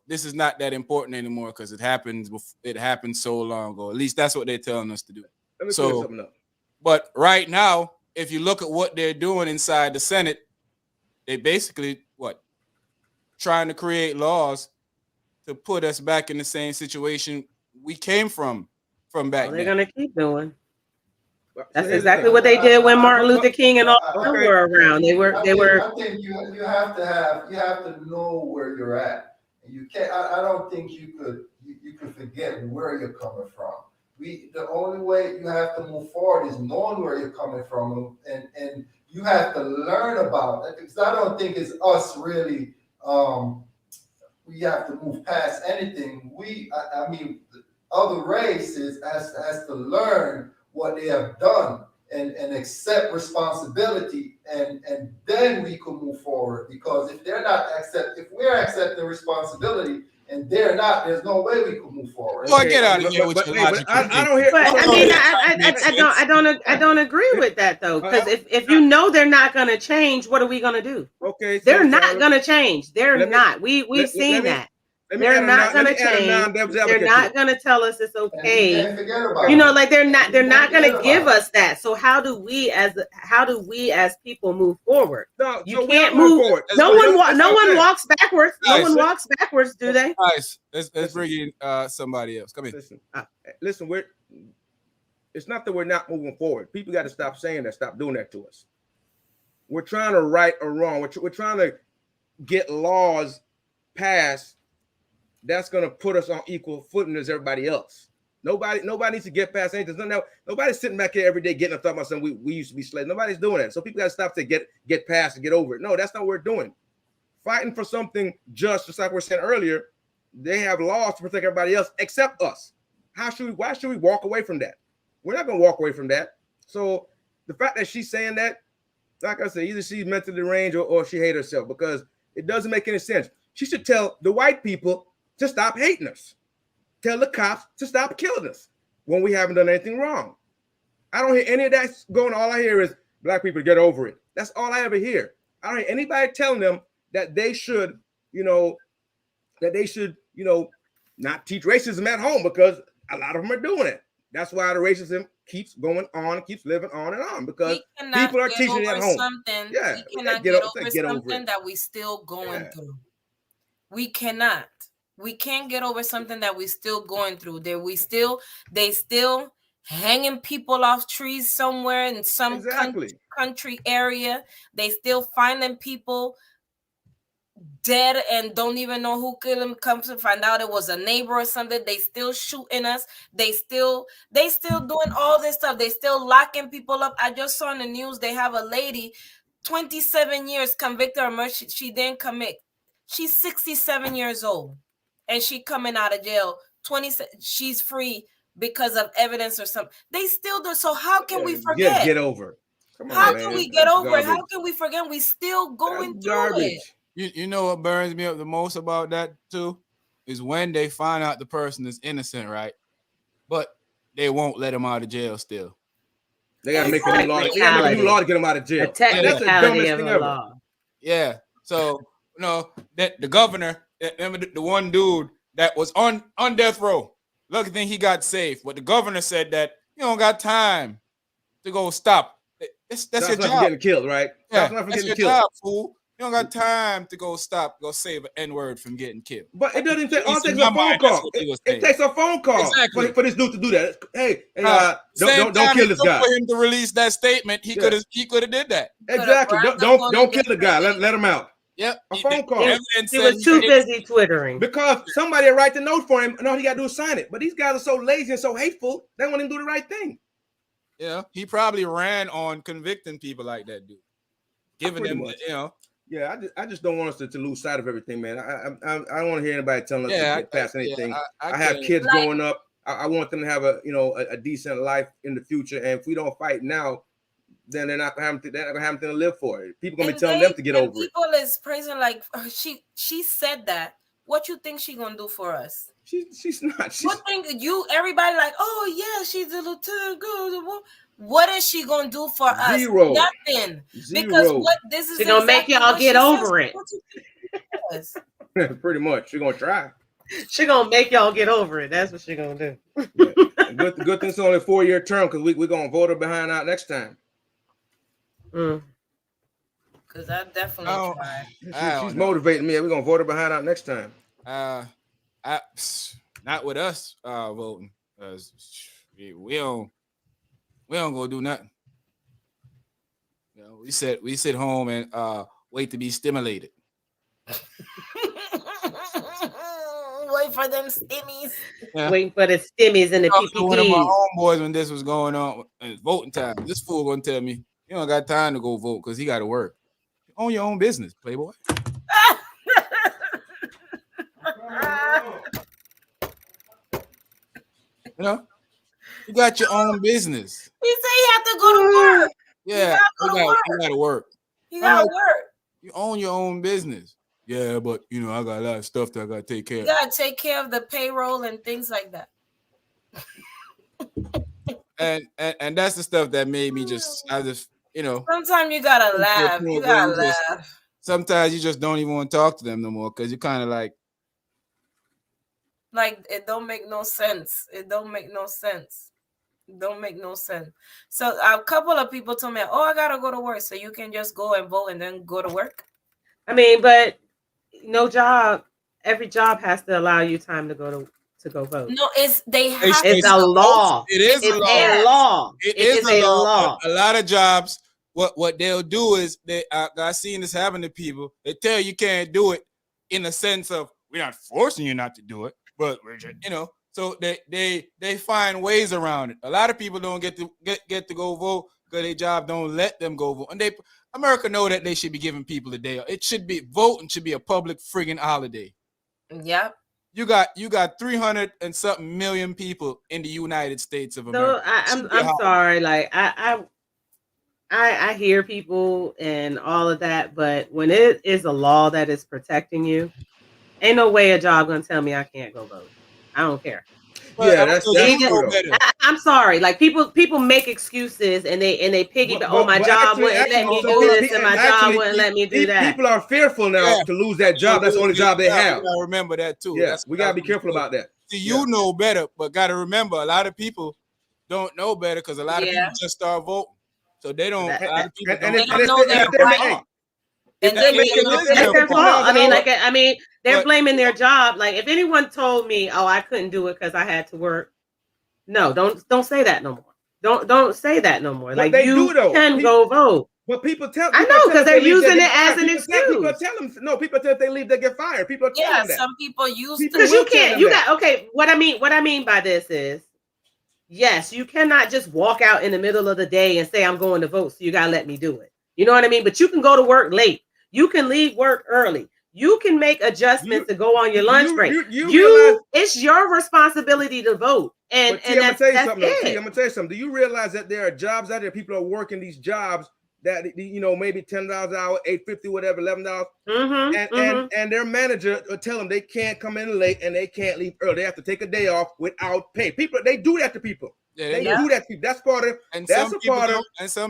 A: this is not that important anymore because it happened so long ago. At least that's what they're telling us to do.
C: Let me clear something up.
A: But right now, if you look at what they're doing inside the Senate, they basically trying to create laws to put us back in the same situation we came from back then.
B: They're gonna keep doing. That's
C: So
B: exactly what they did when Martin Luther King and all them were around. They were.
D: I think you have to know where you're at. You can't. I don't think you could forget where you're coming from. The only way you have to move forward is knowing where you're coming from, and you have to learn about it. Because I don't think it's us really. We have to move past anything. I mean, other races has to learn what they have done and accept responsibility, and then we can move forward. Because if we're accepting responsibility and they're not, there's no way we can move forward.
A: Well, get out of here with your logic.
C: I don't hear.
B: But I don't agree with that though. Because if you know they're not going to change, what are we going to do?
C: Okay,
B: they're not going to change. They're not. We've seen that. They're not going to change. They're not going to tell us it's okay. Like they're not going to give us that. So how do we as people move forward?
C: No,
B: you can't move forward. No one walks backwards. No one walks backwards, do they?
A: Nice. Let's bring in somebody else. Come in.
C: Listen. It's not that we're not moving forward. People got to stop saying that. Stop doing that to us. We're trying to right or wrong. We're trying to get laws passed that's going to put us on equal footing as everybody else. Nobody needs to get past anything. Nobody's sitting back here every day getting up talking about something we used to be slaves. Nobody's doing that. So people got to stop to get past and get over it. No, that's not what we're doing. Fighting for something just like we were saying earlier, they have laws to protect everybody else except us. Why should we walk away from that? We're not going to walk away from that. So the fact that she's saying that, like I said, either she's mentally deranged or she hates herself, because it doesn't make any sense. She should tell the white people to stop hating us. Tell the cops to stop killing us when we haven't done anything wrong. I don't hear any of that going. All I hear is black people get over it. That's all I ever hear. I don't hear anybody telling them that they should, not teach racism at home, because a lot of them are doing it. That's why the racism keeps going on, keeps living on and on, because people are teaching it at home.
E: Yeah, we cannot get over something that we still going through. We cannot. We can't get over something that we still going through. They still hanging people off trees somewhere in some country area. They still finding people dead and don't even know who killed them. Come to find out it was a neighbor or something. They still shooting us. They still doing all this stuff. They still locking people up. I just saw in the news they have a lady, 27 years convicted of murder. She didn't commit. She's 67 years old. And she coming out of jail, she's free because of evidence or something. They still do. So how can we forget?
C: Get over.
E: How can we get over it? How can we forget? We still going through it.
A: You know what burns me up the most about that too is when they find out the person is innocent, right? But they won't let him out of jail still.
C: They gotta make a new law. They gotta make a new law to get him out of jail. That's the dumbest thing ever.
A: Yeah. So that the governor. Remember the one dude that was on death row. Lucky thing he got safe. But the governor said that you don't got time to go stop. That's your job.
C: Getting killed, right?
A: Yeah, that's your job, fool. You don't got time to go save an N-word from getting killed.
C: But it doesn't take. All it takes a phone call. It takes a phone call for this dude to do that. Hey, don't kill this guy.
A: For him to release that statement, he could have did that.
C: Exactly. Don't kill the guy. Let him out.
A: Yep.
C: A phone call.
B: He was too busy twittering.
C: Because somebody will write the note for him, and all he got to do is sign it. But these guys are so lazy and so hateful, they won't even do the right thing.
A: Yeah, he probably ran on convicting people like that, dude. Giving them,
C: Yeah, I just don't want us to lose sight of everything, man. I don't want to hear anybody telling us to get past anything. I have kids growing up. I want them to have a decent life in the future. And if we don't fight now, then they're not gonna have anything to live for. People gonna be telling them to get over it.
E: People is praising like she said that. What you think she gonna do for us?
C: She's not.
E: What think everybody like? Oh yeah, she's a lieutenant girl. What is she gonna do for us?
C: Zero.
E: Nothing. Because this is
B: she's gonna make y'all get over it.
C: Pretty much. She's gonna try.
B: She gonna make y'all get over it. That's what she gonna do.
C: Good thing it's only a 4-year term because we're gonna vote her behind out next time.
E: Because I definitely tried.
C: She's motivating me. We're gonna vote her behind out next time.
A: Not with us voting. We don't go do nothing. You know, we sit home and wait to be stimulated.
E: Wait for them stimmies.
B: Yeah. Waiting for the stimmies and the PPPs.
A: One of my homeboys when this was going on, it's voting time. This fool gonna tell me you don't got time to go vote because he got to work. Own your own business, playboy. You know, you got your own business.
E: He said he have to go to work.
A: Yeah, you got to work.
E: You got to work.
A: You own your own business. Yeah, but you know, I got a lot of stuff that I got to take care of.
E: You got to take care of the payroll and things like that.
A: and that's the stuff that made me you know.
E: Sometimes you gotta laugh. You gotta laugh.
A: Sometimes you just don't even want to talk to them no more because you're kind of like
E: it don't make no sense. It don't make no sense. It don't make no sense. So a couple of people told me, "Oh, I gotta go to work," so you can just go and vote and then go to work.
B: I mean, but no job. Every job has to allow you time to go vote.
E: No, it's
B: a law.
A: It is
B: a law.
A: It is a law. A lot of jobs, what they'll do is I've seen this happen to people. They tell you can't do it in a sense of we're not forcing you not to do it, but we're just, you know. So they find ways around it. A lot of people don't get to go vote because their job don't let them go vote. And America know that they should be giving people a day. Voting should be a public friggin' holiday.
E: Yep.
A: You got 300 and something million people in the United States of America.
B: So I'm sorry, like I hear people and all of that, but when it is a law that is protecting you, ain't no way a job gonna tell me I can't go vote. I don't care.
C: Yeah, that's true.
B: I'm sorry. Like people make excuses and they piggyback. Oh, my job wouldn't let me do this, and my job wouldn't let me do that.
C: People are fearful now to lose that job. That's the only job they have.
A: I remember that too.
C: Yeah, we gotta be careful about that.
A: See, you know better, but gotta remember a lot of people don't know better because a lot of people just start voting, so they don't. A lot of people don't know their right.
B: And that's their fault. I mean, they're blaming their job. Like, if anyone told me, "Oh, I couldn't do it because I had to work," no, don't say that no more. Don't say that no more. Like, you can go vote.
C: But people tell.
B: I know because they're using it as an excuse.
C: People tell them no. People tell if they leave, they get fired. People are telling that.
E: Some people use
B: because you can't. You got okay. What I mean by this is, yes, you cannot just walk out in the middle of the day and say I'm going to vote. So you gotta let me do it. You know what I mean? But you can go to work late. You can leave work early. You can make adjustments to go on your lunch break. It's your responsibility to vote. And
C: I'm gonna tell you something. Do you realize that there are jobs out there? People are working these jobs that maybe $10 an hour, $8.50, whatever, $11. And their manager will tell them they can't come in late and they can't leave early. They have to take a day off without pay. People, they do that to people. Yeah, they do that to people. That's part of.
A: And some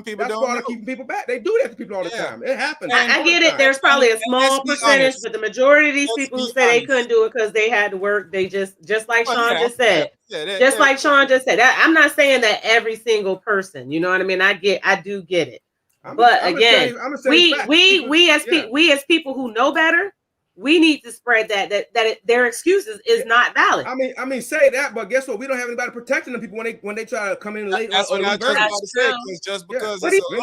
A: people don't.
C: Part of keeping people back. They do that to people all the time. It happens.
B: I get it. There's probably a small percentage, but the majority of these people who say they couldn't do it because they had to work, they just like Sean just said. Like Sean just said. I'm not saying that every single person. You know what I mean? I do get it. But again, we as people who know better, we need to spread that their excuses is not valid.
C: I mean, say that, but guess what? We don't have anybody protecting the people when they try to come in late.
A: That's what I was about to say. Just because
B: it's a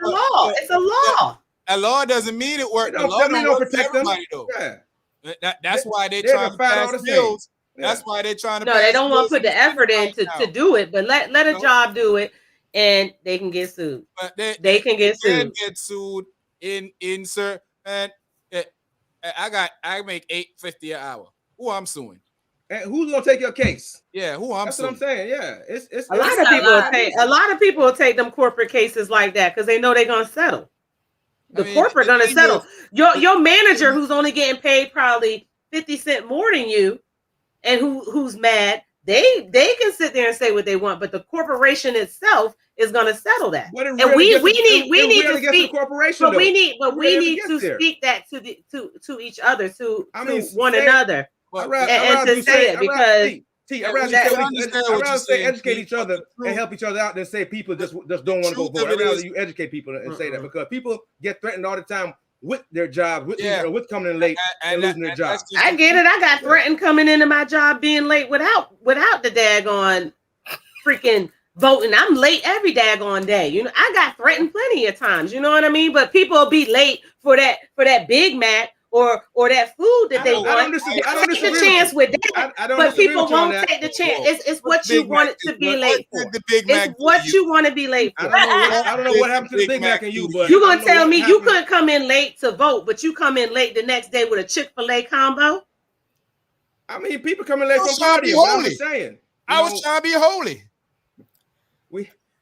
B: law. It's a law.
A: A law doesn't mean it works. The law don't protect everybody though. Yeah. That's why they're trying to pass bills. That's why they're trying to.
B: No, they don't want to put the effort in to do it, but let a job do it, and they can get sued.
A: But
B: they can get sued.
A: Get sued in sir and. I make $8.50 an hour. Who I'm suing?
C: And who's gonna take your case?
A: Yeah, who I'm suing?
C: That's what I'm saying. Yeah, it's
B: a lot of people will take them corporate cases like that because they know they're gonna settle. Corporate gonna settle. Your manager who's only getting paid probably 50 cents more than you, and who's mad. They can sit there and say what they want, but the corporation itself is going to settle that. And we need to speak. But we need to speak that to each other, to one another, and to say it because
C: T, I'd rather say educate each other and help each other out than say people just don't want to go vote. I'd rather you educate people and say that, because people get threatened all the time with their job, with coming in late and losing their job.
B: I get it. I got threatened coming into my job being late without the daggone freaking voting. I'm late every daggone day. You know, I got threatened plenty of times. You know what I mean? But people will be late for that Big Mac or that food that they want. I don't disagree the chance with that. But people won't take the chance. It's what you want it to be late for. It's what you want to be late for.
C: I don't know what happened to the Big Mac and you, but
B: you gonna tell me you couldn't come in late to vote, but you come in late the next day with a Chick-fil-A combo?
C: I mean, people coming late from parties. I'm just saying.
A: I was trying to be holy.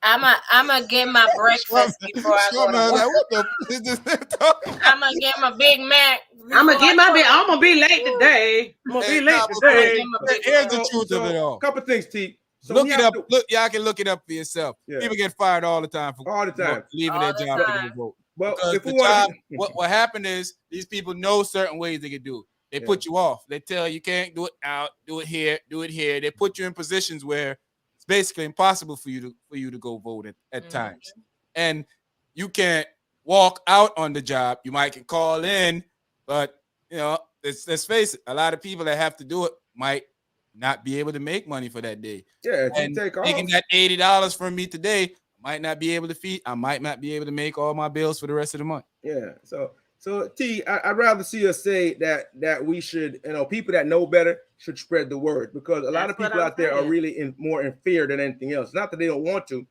E: I'm gonna get my breakfast before I go to work. I'm gonna get my Big Mac.
B: I'm gonna be late today. I'm gonna be late today.
A: Here's the truth of it all.
C: Couple things, T. So
A: look it up. Look, y'all can look it up for yourself.
C: Yeah.
A: People get fired all the time for leaving their job to go vote.
C: Well,
A: what happened is these people know certain ways they can do it. They put you off. They tell you can't do it out, do it here, do it here. They put you in positions where it's basically impossible for you to go vote at times. And you can't walk out on the job. You might can call in, but you know, let's face it, a lot of people that have to do it might not be able to make money for that day.
C: Yeah,
A: and taking that $80 from me today, I might not be able to make all my bills for the rest of the month.
C: Yeah. So T, I'd rather see us say that we should, people that know better should spread the word, because a lot of people out there are really more in fear than anything else. Not that they don't want to.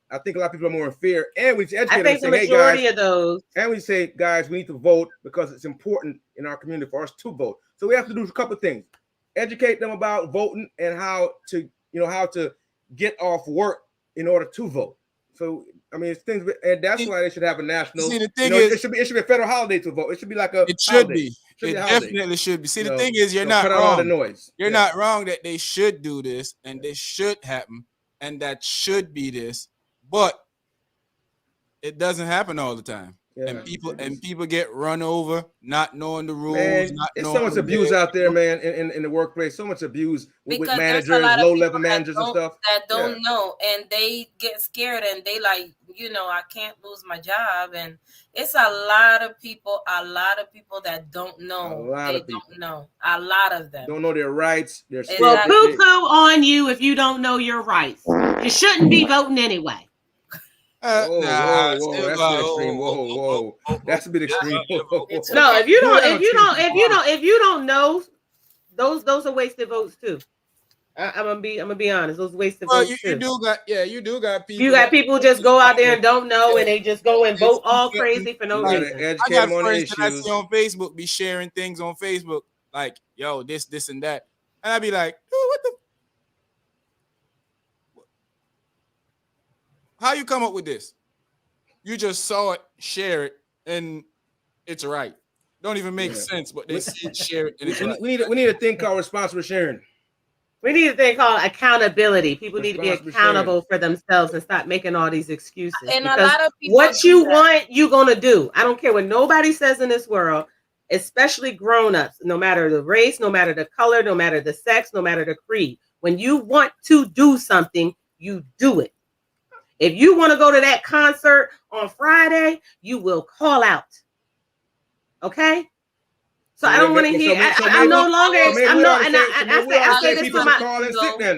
C: I think a lot of people are more in fear, and we educate them.
B: I think the majority of those.
C: And we say, guys, we need to vote because it's important in our community for us to vote. So we have to do a couple of things: educate them about voting and how to get off work in order to vote. So I mean, it's things, and that's why they should have a national. See, the thing is, it should be a federal holiday to vote. It should be like a.
A: It should be. It definitely should be. See, the thing is, you're not wrong.
C: All the noise.
A: You're not wrong that they should do this and this should happen and that should be this, but it doesn't happen all the time. Yeah. And people get run over, not knowing the rules.
C: Man, there's so much abuse out there, man, in the workplace. So much abuse with managers, low-level managers and stuff
E: that don't know, and they get scared and they like, I can't lose my job. And it's a lot of people that don't know. Don't know. A lot of them
C: don't know their rights.
B: Well, poo-poo on you if you don't know your rights. You shouldn't be voting anyway.
C: Whoa, that's a bit extreme. Whoa, that's a bit extreme.
B: No, if you don't know, those are wasted votes too. I'm gonna be honest. Those wasted votes too. You
A: do got people.
B: You got people who just go out there and don't know, and they just go and vote all crazy for no reason.
A: I got friends that I see on Facebook be sharing things on Facebook like, "Yo, this, and that," and I'd be like, "Dude, what the? How you come up with this? You just saw it, share it, and it's right. Don't even make sense, but they see it, share it, and it's right."
C: We need a thing called responsible sharing.
B: We need a thing called accountability. People need to be accountable for themselves and stop making all these excuses.
E: And a lot of people,
B: what you want, you're gonna do. I don't care what nobody says in this world, especially grown-ups, no matter the race, no matter the color, no matter the sex, no matter the creed. When you want to do something, you do it. If you want to go to that concert on Friday, you will call out. Okay? So I don't want to hear. I'm no longer. I'm no. And I say this to my.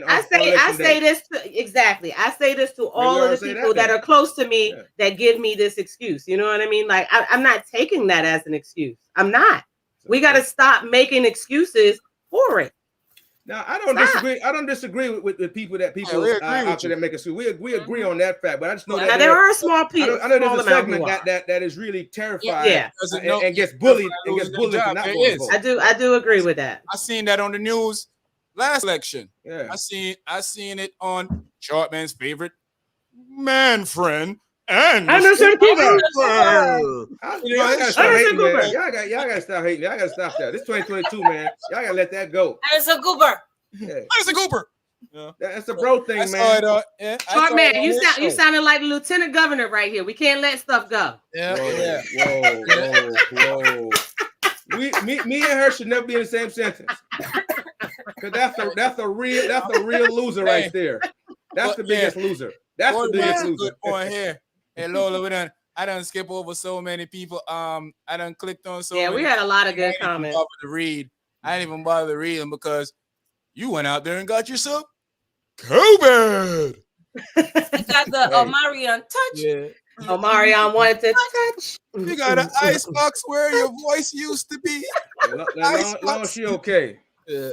B: I say this to exactly. I say this to all of the people that are close to me that give me this excuse. You know what I mean? Like I'm not taking that as an excuse. I'm not. We got to stop making excuses for it.
C: Now I don't disagree. I don't disagree with people out there that make us. We agree on that fact, but I just know that
B: there are small people.
C: I know there's a segment that is really terrified and gets bullied and gets bullied for not going to vote.
B: I do agree with that.
A: I seen that on the news last election.
C: Yeah,
A: I seen it on Chartman's favorite man friend. And
B: Anderson Cooper.
C: Y'all gotta stop hating, man. Y'all gotta stop hating. Y'all gotta stop that. This 2022, man. Y'all gotta let that go.
E: Anderson Cooper.
C: Yeah.
A: Anderson Cooper. Yeah.
C: That's a bro thing, man.
B: Man, you sounded like the lieutenant governor right here. We can't let stuff go.
A: Yeah.
C: Whoa. Me and her should never be in the same sentence. Cause that's a real loser right there. That's the biggest loser. That's the biggest loser.
A: Good point here. Hey Lola, I done skip over so many people. I done clicked on so many.
B: We had a lot of good comments.
A: I didn't even bother to read them because you went out there and got yourself COVID.
E: You got the Omarion touch.
A: Yeah.
B: Omarion wanted to touch.
A: You got an ice box where your voice used to be.
C: Long she okay.
A: Yeah.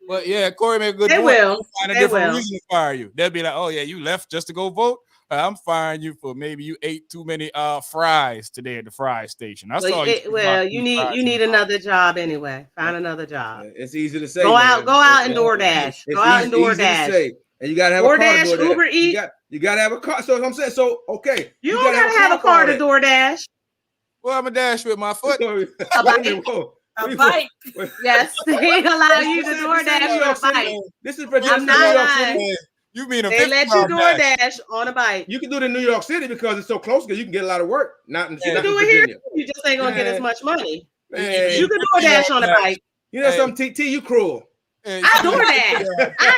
A: But yeah, Corey made a good
B: point.
A: Will. Find a different reason to fire you. They'll be like, oh yeah, you left just to go vote. I'm firing you for maybe you ate too many fries today at the fry station. I saw
B: you need another job anyway. Find another job.
C: It's easy to say.
B: Go out and DoorDash. Go out and DoorDash.
C: And you gotta have a car to DoorDash.
B: Uber Eats.
C: You gotta have a car. So I'm saying, okay.
B: You don't gotta have a car to DoorDash.
A: Well, I'm a dash with my foot.
E: A bike.
B: Yes, they allow you to DoorDash on a bike.
C: This is for
B: I'm not lying.
A: You mean
B: they let you DoorDash on a bike?
C: You can do it in New York City because it's so close. Because you can get a lot of work. Not in
B: you can do it
C: Virginia.
B: here. You just ain't gonna get as much money.
C: Man.
B: You can DoorDash on a bike.
C: You know something, TT? You cruel.
B: I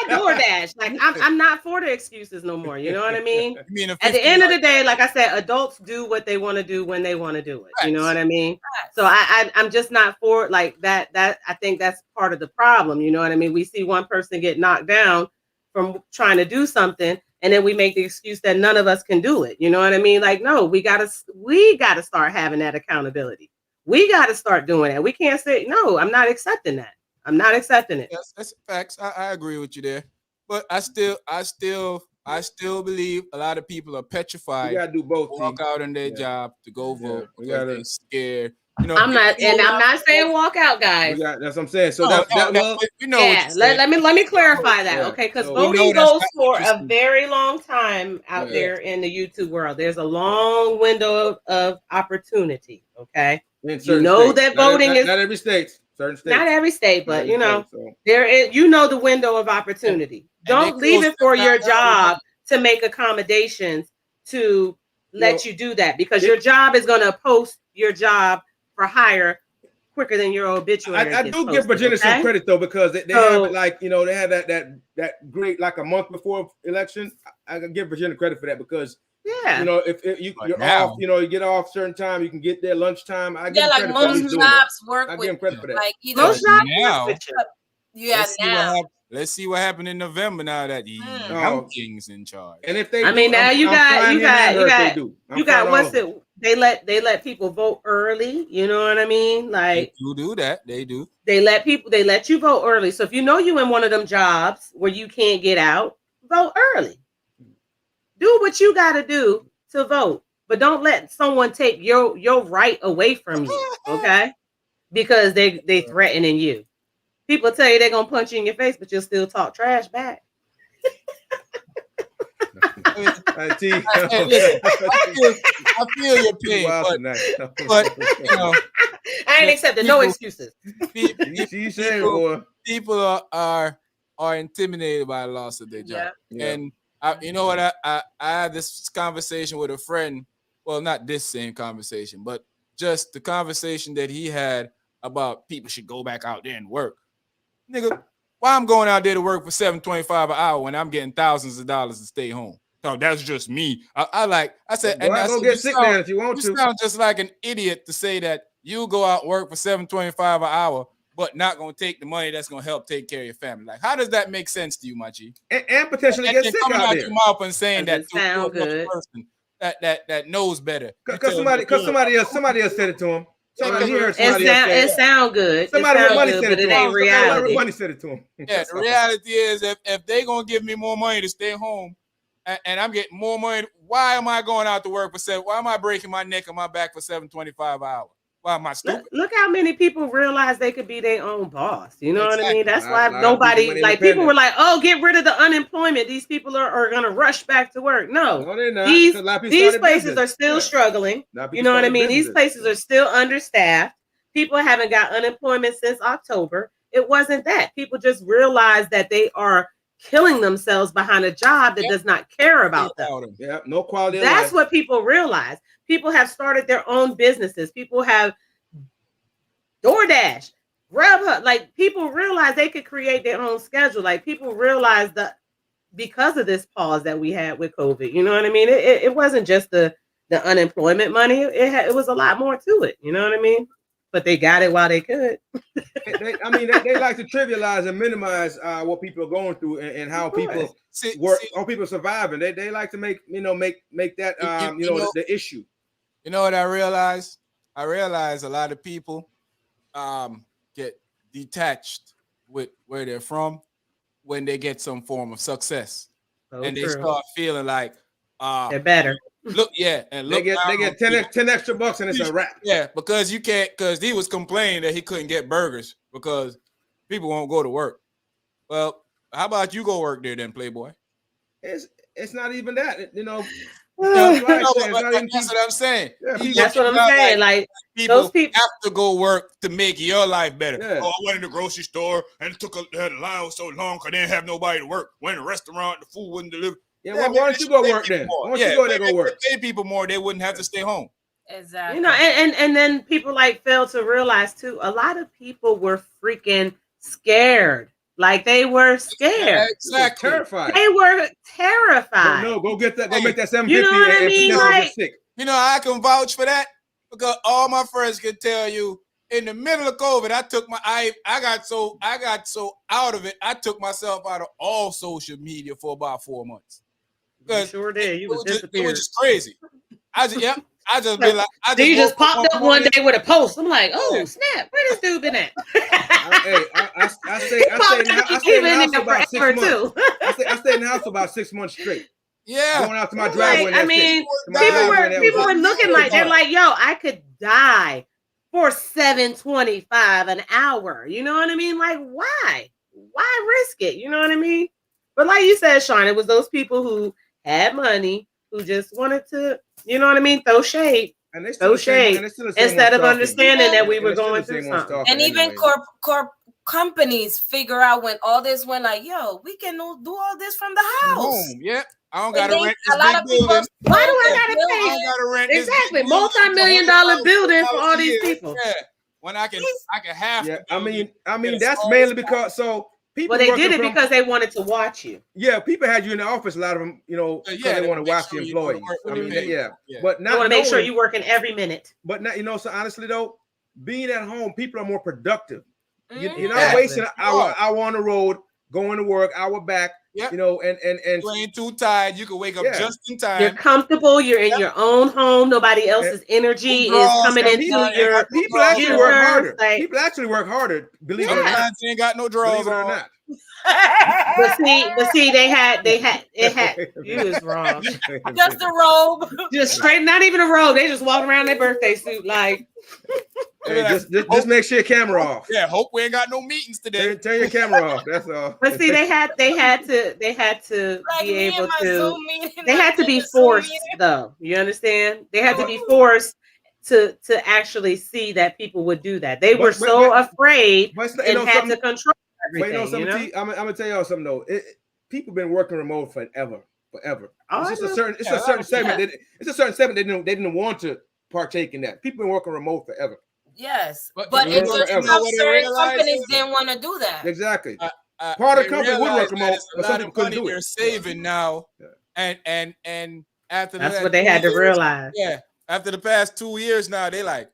B: DoorDash. Like I'm not for the excuses no more. You know what I mean? At the end of the day, like I said, adults do what they want to do when they want to do it. You know what I mean? So I'm just not for like that. I think that's part of the problem. You know what I mean? We see one person get knocked down from trying to do something, and then we make the excuse that none of us can do it. You know what I mean? Like, no, we gotta start having that accountability. We gotta start doing that. We can't say, no, I'm not accepting that. I'm not accepting it.
A: Yes, that's facts. I agree with you there. But I still believe a lot of people are petrified.
C: You gotta do both.
A: Walk out on their job to go vote because they're scared. You know,
B: I'm not saying walk out, guys.
C: That's what I'm saying. So
A: let
B: me clarify that, okay? Because voting goes for a very long time out there in the YouTube world. There's a long window of opportunity, okay? You know that voting is
C: not every state. Certain states.
B: Not every state, but you know, there is, you know, the window of opportunity. Don't leave it for your job to make accommodations to let you do that, because your job is going to post your job for hire quicker than your obituary.
C: I do give Virginia some credit though, because they have it like, you know, they had that great, like a month before election. I can give Virginia credit for that because you know, if you're off, you know, you get off certain time, you can get there lunchtime. I give
E: like most jobs work.
C: I give him credit for that.
E: Like
B: most jobs work
E: with you.
A: Let's see what happened in November now that the King's in charge.
C: And if they,
B: now you got what's it? They let people vote early. You know what I mean? Like
A: you do that. They do.
B: They let you vote early. So if you know you in one of them jobs where you can't get out, vote early. Do what you got to do to vote, but don't let someone take your right away from you, okay? Because they threatening you. People tell you they're gonna punch you in your face, but you'll still talk trash back.
A: I feel your pain, but you know,
B: I ain't accepting no excuses.
A: People are intimidated by the loss of their job, and. You know what? I had this conversation with a friend. Well, not this same conversation, but just the conversation that he had about people should go back out there and work. Nigga, why I'm going out there to work for $7.25 an hour when I'm getting thousands of dollars to stay home? So that's just me. I said, and
C: I get sick man if you want to.
A: You sound just like an idiot to say that you go out and work for $7.25 an hour, but not going to take the money that's going to help take care of your family. Like, how does that make sense to you, my G?
C: And potentially get sick out there.
A: Your mouth and saying that to
B: sound good.
A: Person that knows better.
C: Because somebody else said it to him.
B: It sound good.
C: Somebody with money said it to him.
B: It ain't reality.
C: Money said it to him.
A: Yeah, the reality is if they're going to give me more money to stay home and I'm getting more money, why am I going out to work for $7? Why am I breaking my neck and my back for $7.25 an hour? Why am I stupid?
B: Look how many people realize they could be their own boss. You know what I mean? That's why nobody, like, people were like, oh, get rid of the unemployment. These people are going to rush back to work. No,
C: they're not.
B: These places are still struggling. You know what I mean? These places are still understaffed. People haven't got unemployment since October. It wasn't that. People just realized that they are killing themselves behind a job that does not care about them.
C: Yeah, no quality.
B: That's what people realize. People have started their own businesses. People have DoorDash. Grubhub, like people realized they could create their own schedule. Like people realized that because of this pause that we had with COVID, you know what I mean? It wasn't just the unemployment money. It was a lot more to it. You know what I mean? But they got it while they could.
C: They like to trivialize and minimize what people are going through and how people work, how people surviving. They like to make that the issue.
A: You know what I realized? I realized a lot of people get detached with where they're from when they get some form of success, and they start feeling like
B: they're better.
A: Look, yeah, and look,
C: they get 10 extra bucks and it's a wrap.
A: Yeah, because you can't, because he was complaining that he couldn't get burgers because people won't go to work. Well, how about you go work there then, Playboy?
C: It's not even that, you know.
A: That's what I'm saying.
C: Yeah,
B: that's what I'm saying. Like those people
A: have to go work to make your life better.
C: Yeah.
A: Oh, I went in the grocery store and the line was so long because they didn't have nobody to work. Went in the restaurant, the food wouldn't deliver.
C: Yeah, why don't you go work then? Why don't you go there go work?
A: Pay people more, they wouldn't have to stay home.
E: Exactly.
B: You know, and then people like fail to realize too. A lot of people were freaking scared. Like they were scared.
A: Yeah, exactly.
C: Terrified.
B: They were terrified.
C: No, go get that. Go make that 750.
B: You know what I mean? Like,
A: you know, I can vouch for that because all my friends can tell you. In the middle of COVID, I got so out of it. I took myself out of all social media for about 4 months.
B: You sure did. You
A: it was just crazy. I just been like,
B: you just popped up one day with a post. I'm like, oh snap, where this dude been at?
C: I stayed in the house about 6 months. I stayed in the house for about 6 months straight.
A: Yeah,
C: going out to my driveway.
B: People were looking like they're like, yo, I could die for $7.25 an hour. You know what I mean? Like, why risk it? You know what I mean? But like you said, Sean, it was those people who had money who just wanted to, you know what I mean, throw shade. Instead of understanding that we were going through something.
E: And even companies figure out when all this went like, yo, we can do all this from the house.
A: Yeah. I don't gotta rent this big building.
B: Why do I gotta pay? Exactly, multi-million-dollar building for all these people.
A: Yeah. When I can have.
C: Yeah, I mean that's mainly because people.
B: Well, they did it because they wanted to watch you.
C: Yeah, people had you in the office. A lot of them, you know, they want to watch the employees. But now
B: I want to make sure you're working every minute.
C: But now, you know, so honestly though, being at home, people are more productive. You're not wasting an hour on the road, going to work, hour back. Yep. You know, and
A: you ain't too tired. You can wake up just in time.
B: You're comfortable. You're in your own home. Nobody else's energy is coming into your.
C: People actually work harder. People actually work harder. Believe it or not,
A: you ain't got no drawers.
C: Believe it or not.
B: but see, they had. You was wrong.
E: Just a robe.
B: Just straight, not even a robe. They just walked around their birthday suit like.
C: Hey, just make sure your camera off.
A: Yeah, hope we ain't got no meetings today.
C: Turn your camera off. That's all.
B: But see, they had to like be able to. They had to be forced, though. You understand? They had to be forced to actually see that people would do that. They were so afraid and had to control everything. But you know?
C: I'm gonna tell y'all something though. People been working remote forever.
B: Oh,
C: It's a certain segment. It's a certain segment they didn't want to partake in that. People been working remote forever.
E: Yes, but certain companies didn't want to do that.
C: Exactly. Part of the company would work remote, but some people couldn't do it.
A: They're saving now, and after
B: that's what they had to realize.
A: Yeah, after the past 2 years now, they like,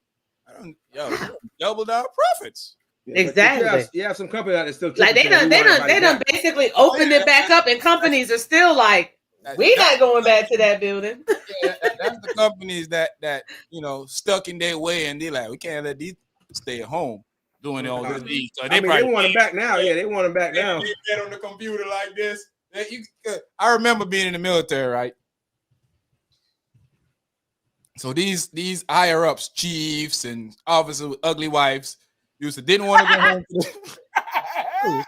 A: doubled our profits.
C: Yeah,
B: exactly.
C: You have some companies out there still
B: like they done basically opened it back up, and companies are still like, we not going back to that building.
A: Yeah, that's the companies that stuck in their way, and they like, we can't let these stay at home doing all this. So
C: they want them back now. Yeah, they want them back now.
A: They get on the computer like this. I remember being in the military, right? So these higher ups, chiefs and officers with ugly wives, didn't want to go home.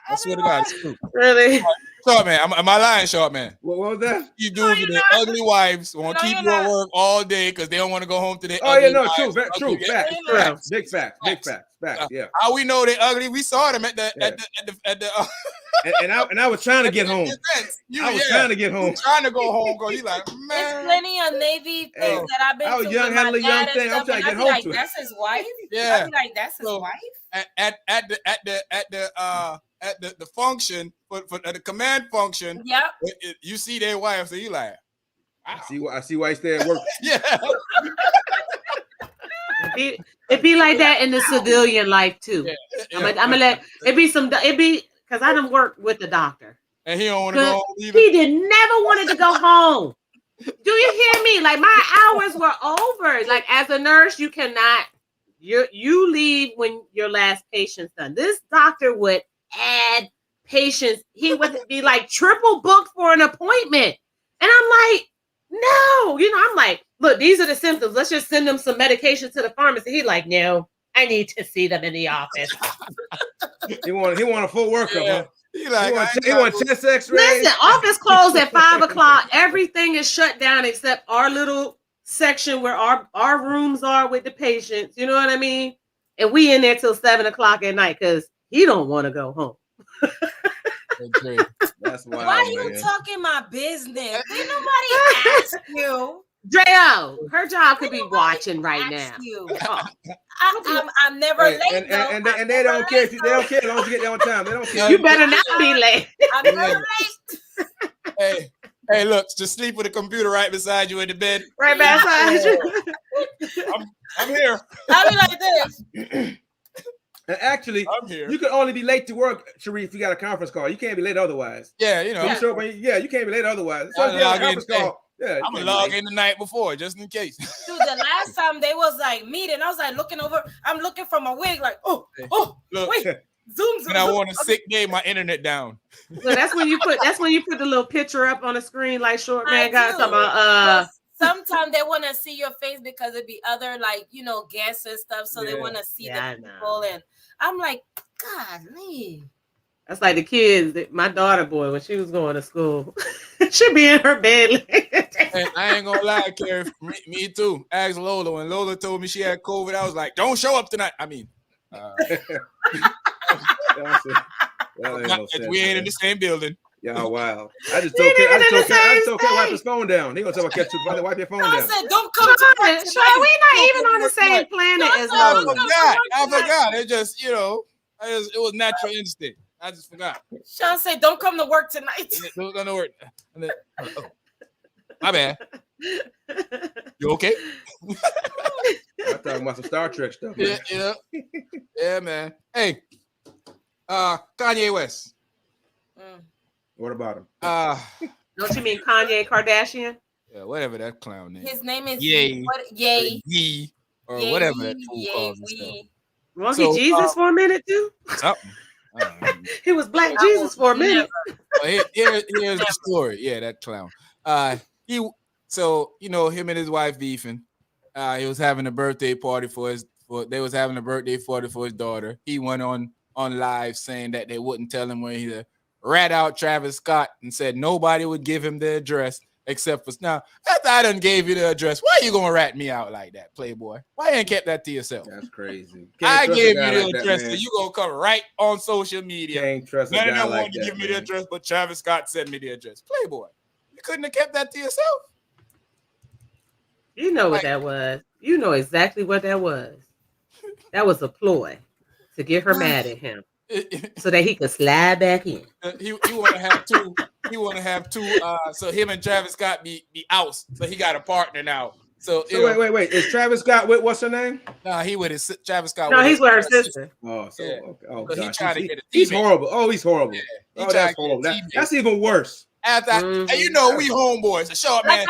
A: I swear to God, it's true.
B: Really?
A: Short man, am I lying, short man?
C: What was that?
A: You do with the ugly wives want to keep you at work all day because they don't want to go home to their
C: true, facts, big facts. Yeah.
A: How we know they ugly? We saw them at the
C: and I was trying to get home. I was trying to get home.
A: Trying to go home, go. You like, man.
E: There's plenty of Navy things that I've been
C: I was
E: to
C: young,
E: with
C: had a
E: my
C: little young
E: dad
C: thing. I'm
E: and
C: trying to
E: stuff,
C: get
E: and I'd
C: home
E: be like,
C: to it.
E: that's his wife.
A: Yeah.
E: I'd be like, that's his wife.
A: At the function for the command function.
E: Yep.
A: You see their wife, so you like, wow.
C: I see why he stay at work.
A: Yeah.
B: It be like that in the civilian life too.
A: Yeah.
B: I'm gonna let it be because I done worked with the doctor.
A: And he don't want to go home either.
B: He never wanted to go home. Do you hear me? Like my hours were over. Like as a nurse, you cannot. You leave when your last patient's done. This doctor would add patients. He would be like triple booked for an appointment, and I'm like, no. I'm like, look, these are the symptoms. Let's just send them some medication to the pharmacy. He's like, no, I need to see them in the office.
C: He want a full workup, huh?
A: He like,
C: he want chest X-rays.
B: Listen, office closed at 5:00. Everything is shut down except our little section where our rooms are with the patients. You know what I mean? And we in there till 7:00 at night because he don't want to go home.
C: That's wild.
E: Why are you talking my business? Did nobody ask you?
B: Dreo, her job could be watching right now.
E: I'm never late.
C: And they don't care. They don't care as long as you get there on time. They don't care.
B: You better not be late.
E: I'm never late.
A: Hey, look, just sleep with a computer right beside you in the bed.
B: Right beside you.
A: I'm here.
E: I'll be like this.
C: And actually,
A: I'm here.
C: You can only be late to work, Sharif, if you got a conference call. You can't be late otherwise.
A: Yeah,
C: So you show up you can't be late otherwise. So
A: I
C: if you have a
A: log in
C: conference call,
A: I'm gonna log in the night before just in case.
E: Dude, the last time they was like meeting, I was like looking over. I'm looking for my wig, like look, wait, zoom.
A: When I want a sick day, my internet down.
B: So that's when you put the little picture up on the screen like short man got talking about.
E: Sometimes they want to see your face because it be other guests and stuff, so they want to see the people, and I'm like, golly.
B: That's like the kids. My daughter, boy, when she was going to school, she'd be in her bed.
A: And I ain't gonna lie, Carrie. Me too. Ask Lola. When Lola told me she had COVID, I was like, "Don't show up tonight." I mean, we ain't in the same building.
C: Yeah, wow. I just told Kat wipe his phone down. He gonna tell my Kat to wipe your phone down.
E: I said, don't come to work tonight.
B: We not even on the same planet as Lola.
A: I forgot. It just, it was natural instinct. I just forgot.
E: Sean said, don't come to work tonight.
A: No work. My bad. You okay?
C: I'm talking about some Star Trek stuff.
A: Yeah, man. Hey, Kanye West.
C: What about him?
B: Don't you mean Kanye Kardashian?
A: Yeah, whatever that clown name.
E: His name is
A: Ye.
E: Ye.
A: Or whatever that fool calls himself.
B: Was he Jesus for a minute too?
A: Something.
B: He was Black Jesus for a minute.
A: Here's the story. Yeah, that clown. Him and his wife beefing. He was having a birthday party for his daughter. He went on live saying that they wouldn't tell him where he rat out Travis Scott and said nobody would give him the address except for now. After I done gave you the address, why you gonna rat me out like that, Playboy? Why you ain't kept that to yourself?
C: That's crazy.
A: I gave you the address, so you gonna come right on social media.
C: Can't trust a guy
A: None of them
C: like
A: wanted to give me the address, but Travis Scott sent me the address. Playboy, you couldn't have kept that to yourself.
B: You know what that was. You know exactly what that was. That was a ploy to get her mad at him. So that he could slide back in.
A: He want to have two. He want to have two. So him and Travis Scott be out. So he got a partner now. So
C: wait. Is Travis Scott with what's her name?
A: Nah, he with his Travis Scott.
B: No, he's with her sister.
C: Oh, so
A: yeah.
C: Okay. Oh,
A: so
C: gosh.
A: He's
C: horrible. Oh, he's horrible.
A: Yeah,
C: that's horrible. That's even worse.
A: After and we homeboys. The short man.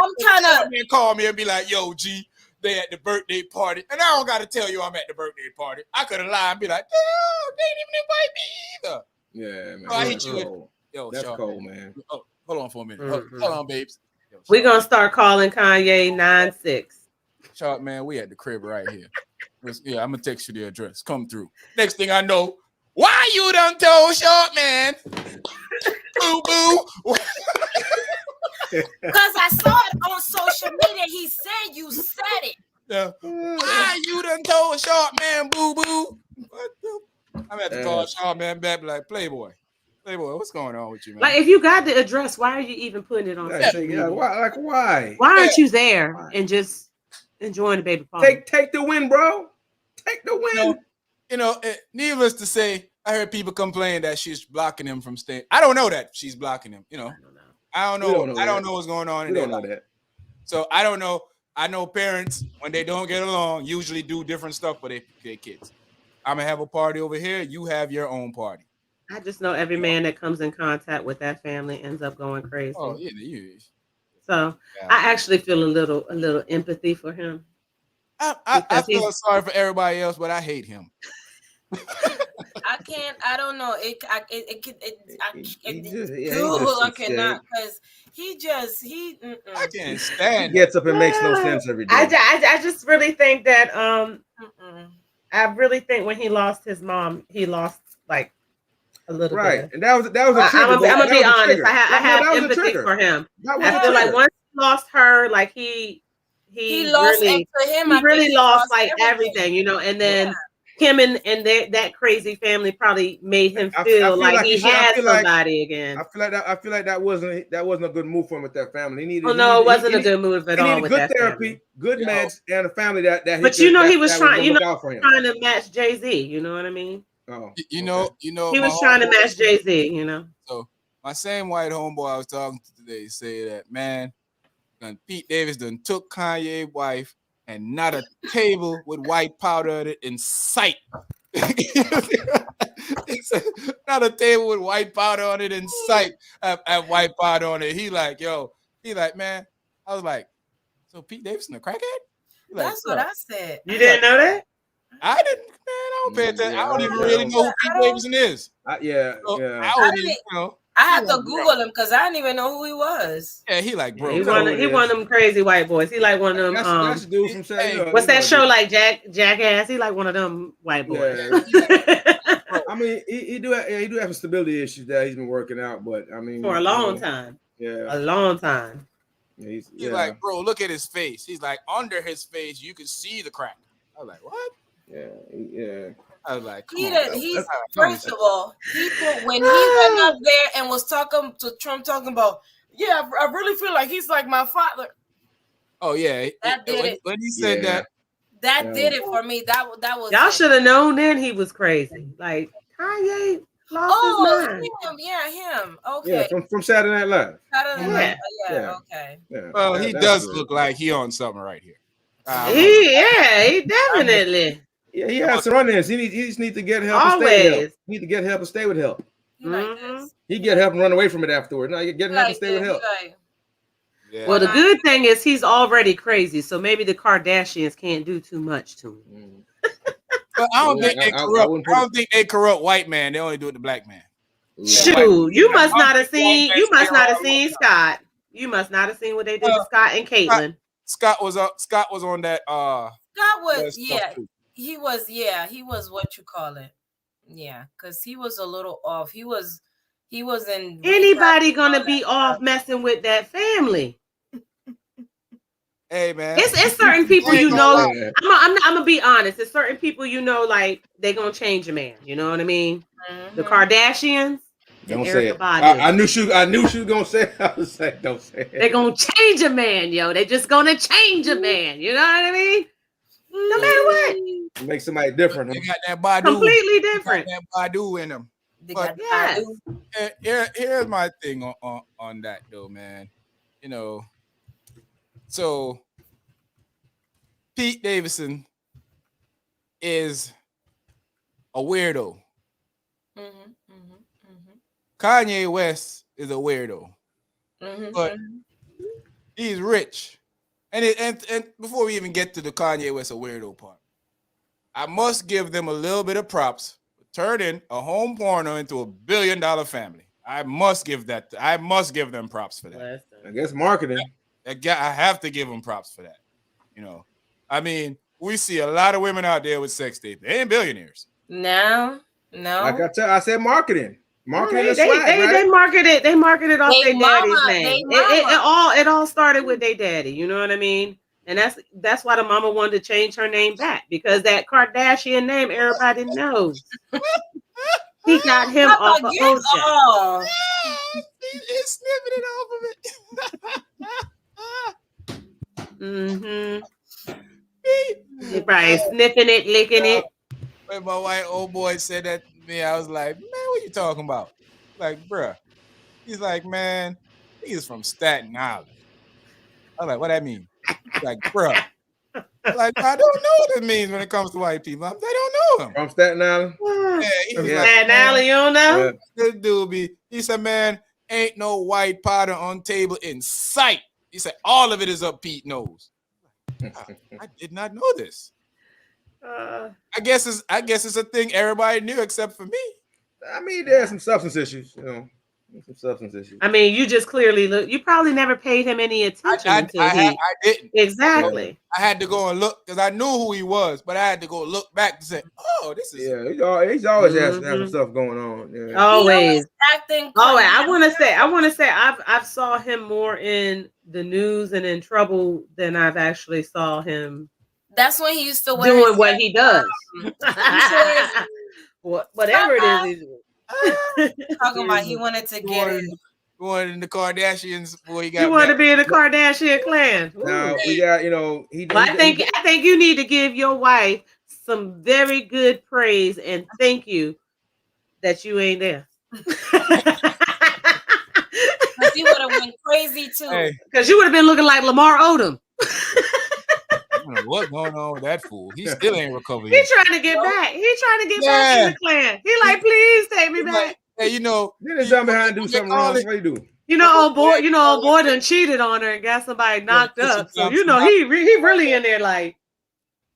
A: Call me and be like, "Yo, G, they at the birthday party," and I don't got to tell you I'm at the birthday party. I could have lied and be like, "Damn, they didn't even invite me either." Yeah, man. So I hit you with, yo,
C: that's cold, man.
A: Oh, hold on for a minute. Hold on, babes.
B: We're gonna start calling Kanye 9-6.
A: Sharp man, we at the crib right here. Yeah, I'm gonna text you the address. Come through. Next thing I know, why you done told Sharp man? Boo boo.
E: Because I saw it on social media. He said you said it.
A: Yeah. Why you done told Sharp man boo boo? I'm gonna have to call Sharp man back like Playboy. Playboy, what's going on with you, man?
B: Like, if you got the address, why are you even putting it on?
C: Why?
B: Why aren't you there and just enjoying the baby father?
C: Take the win, bro. Take the win.
A: Needless to say, I heard people complain that she's blocking him from staying. I don't know that she's blocking him. I don't know. I don't know what's going on.
C: We don't know that.
A: So I don't know. I know parents, when they don't get along, usually do different stuff for their kids. I'm gonna have a party over here. You have your own party.
B: I just know every man that comes in contact with that family ends up going crazy.
A: Oh yeah,
B: So I actually feel a little empathy for him.
A: I feel sorry for everybody else, but I hate him.
E: I can't. I don't know. I cannot, because he.
A: I can't stand.
C: He gets up and makes no sense every day.
B: I just really think that I really think when he lost his mom, he lost like a little bit.
C: And that was a trigger.
B: I'm gonna be honest. I have empathy for him. I feel like once he lost her, like he
E: lost
B: really,
E: to him.
B: He really lost like everything, and then. Him and that crazy family probably made him feel like he had somebody again.
C: I feel like that wasn't a good move for him with that family.
B: It wasn't a good move at all. With
C: good
B: that
C: therapy,
B: family.
C: good meds, and a family that.
B: But he was trying. Trying to match Jay-Z. You know what I mean?
C: Oh,
A: he was
B: trying to match Jay-Z.
A: So my same white homeboy I was talking to today say that, man, Pete Davis done took Kanye's wife. And not a table with white powder in sight. Not a table with white powder on it in sight. Have white powder on it. He like, man. I was like, so Pete Davidson a crackhead?
E: That's what I said.
B: You didn't know that?
A: I didn't. Man, I don't pay attention. I don't even really know who Pete Davidson is.
E: I had to Google him because I didn't even know who he was.
A: Yeah, he like, bro.
B: He one of them crazy white boys. He like one of them.
C: That's dude from Saturday.
B: What's that show like? Jackass. He like one of them white boys.
C: Yeah. I mean, he do have some stability issues that he's been working out, but I mean,
B: for a long time.
C: Yeah,
B: a long time.
A: He's like, bro, look at his face. He's like, under his face, you can see the crack. I was like, what?
C: Yeah.
A: I was like,
E: first of all, when he went up there and was talking to Trump, talking about, I really feel like he's like my father.
A: Oh yeah,
E: that did it.
A: When he said
E: that did it for me. That was.
B: Y'all should have known then he was crazy. Like Kanye lost his mind.
E: Him. Okay.
C: Yeah, from Saturday Night Live.
E: Okay.
C: Yeah.
A: Well, he does look like he on something right here.
B: He definitely.
C: Yeah, he has some run-ins. He just needs to get help and stay with help. He need to get help and stay with help. He get help and run away from it afterward. No, get help and stay with help.
B: Well, the good thing is he's already crazy, so maybe the Kardashians can't do too much to him.
A: But I don't think they corrupt. I don't think they corrupt white man. They only do it to black man.
B: Shoot, you must not have seen. You must not have seen Scott. You must not have seen what they did to Scott and Caitlyn.
A: Scott was on that.
E: Scott was He was what you call it. Yeah, because he was a little off. He was in.
B: Anybody gonna be off messing with that family?
A: Hey man,
B: it's certain people I'm gonna be honest. It's certain people like they gonna change a man. You know what I mean? Mm-hmm. The Kardashians.
C: Don't say it. I knew she was gonna say it. I was like, don't say it.
B: They're gonna change a man, yo. They just gonna change a man. You know what I mean? No matter what.
C: Make somebody different.
A: They got that Badu.
B: Completely different.
A: That Badu in them.
E: But
A: here's my thing on that though, man. So Pete Davidson is a weirdo. Kanye West is a weirdo, but he's rich. And before we even get to the Kanye West a weirdo part, I must give them a little bit of props for turning a home porno into $1 billion family. I must give them props for that.
C: I guess marketing.
A: I have to give them props for that. I mean, we see a lot of women out there with sex tapes. They ain't billionaires.
E: No.
C: Like I said, marketing. Marketing is
B: they marketed. They marketed off their daddy's name. It all started with their daddy. You know what I mean? And that's why the mama wanted to change her name back, because that Kardashian name everybody knows. He got him off of OJ.
E: Oh.
A: He's snipping it off of it.
B: He probably sniffing it, licking it.
A: When my white old boy said that to me, I was like, man, what you talking about? Like, bruh. He's like, man, he's from Staten Island. I was like, what that mean? He's like, bruh. Like, I don't know what it means when it comes to white people. They don't know him.
C: From Staten Island?
A: Yeah, he's like,
B: Staten Island, you don't know?
A: This dude he said, man, ain't no white powder on table in sight. He said, all of it is up Pete's nose. I did not know this. I guess it's a thing everybody knew except for me.
C: I mean, there's some substance issues, you know. Some substance issues.
B: I mean, you just clearly look. You probably never paid him any attention until
A: I didn't.
B: Exactly.
A: I had to go and look because I knew who he was, but I had to go look back to say, "Oh, this is."
C: Yeah, he's always has some stuff going on. Yeah.
B: Always
E: acting.
B: Oh, I want to say, I've saw him more in the news and in trouble than I've actually saw him.
E: That's when he used to wear
B: doing what he does. Whatever it is.
E: Talking about he wanted to get it.
A: Going in the Kardashians before he got.
B: You want to be in the Kardashian clan?
C: Now we got,
B: I think you need to give your wife some very good praise and thank you that you ain't there.
E: He would have went crazy too.
B: Because you would have been looking like Lamar Odom.
A: I don't know what's going on with that fool. He still ain't recovered.
B: He's trying to get back. He's trying to get back in the clan. He like, please take me back.
A: Like, hey,
C: then there's something behind do something wrong. What do you do?
B: Old boy done cheated on her and got somebody knocked up. So he really in there like,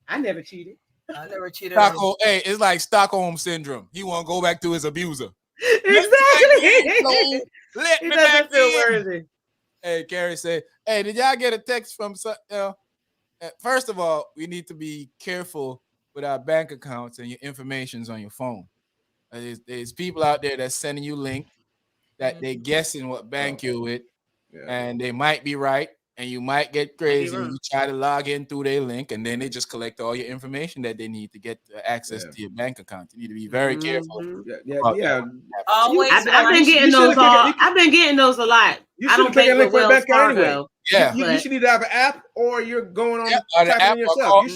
B: I never cheated.
E: I never cheated.
A: Hey, it's like Stockholm syndrome. He want to go back to his abuser.
B: Exactly.
A: Let
B: he
A: me
B: doesn't
A: back
B: feel
A: in.
B: worthy.
A: Hey, Carrie said, hey, did y'all get a text from first of all, we need to be careful with our bank accounts and your informations on your phone. There's people out there that's sending you links that they guessing what bank you're with, and they might be right, and you might get crazy when you try to log in through their link, and then they just collect all your information that they need to get access to your bank account. You need to be very careful.
E: Always.
B: I've been getting those I've been getting those a lot.
C: You
B: I don't think with Wells Fargo.
C: Anyway. Yeah, you should either have an app or you're going on
A: the app
C: yourself.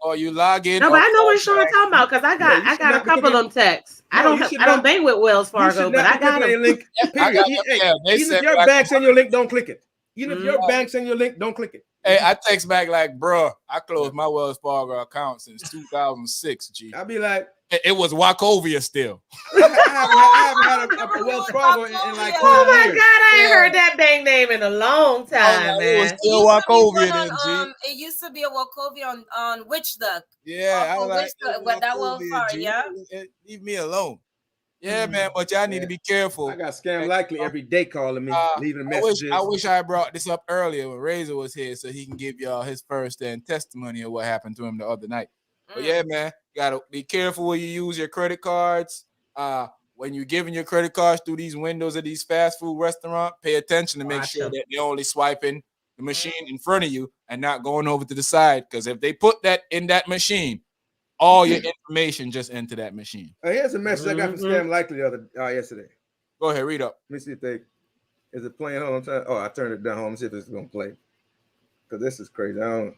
A: Or you log in.
B: No, but I know what Sean talking about because I got a couple of them texts. I don't bank with Wells Fargo, but I got them.
C: Link. Even if your bank's in your link, don't click it. Even if your bank's in your link, don't click it.
A: Hey, I text back like, bro, I closed my Wells Fargo account since 2006. G.
C: I'll be like,
A: it was Wachovia still.
C: I haven't had a Wells Fargo in like 12
B: Oh my
C: years.
B: God, I ain't heard that bank name in a long time, man.
A: It was still Wachovia then, G.
E: It used to be a Wachovia on Witch Duck.
A: Yeah, I was like,
E: but that Wells Fargo, yeah.
A: Leave me alone. Yeah, man, but y'all need to be careful.
C: I got scam likely every day calling me, leaving messages.
A: I wish I brought this up earlier when Razor was here so he can give y'all his first-hand testimony of what happened to him the other night. But yeah, man, you gotta be careful when you use your credit cards. When you're giving your credit cards through these windows of these fast food restaurants, pay attention to make sure that they're only swiping the machine in front of you and not going over to the side. Because if they put that in that machine, all your information just into that machine.
C: Here's a message I got from Scam Likely yesterday.
A: Go ahead, read up.
C: Let me see if is it playing? Hold on, I turned it down. Let me see if it's gonna play. Because this is crazy. I don't.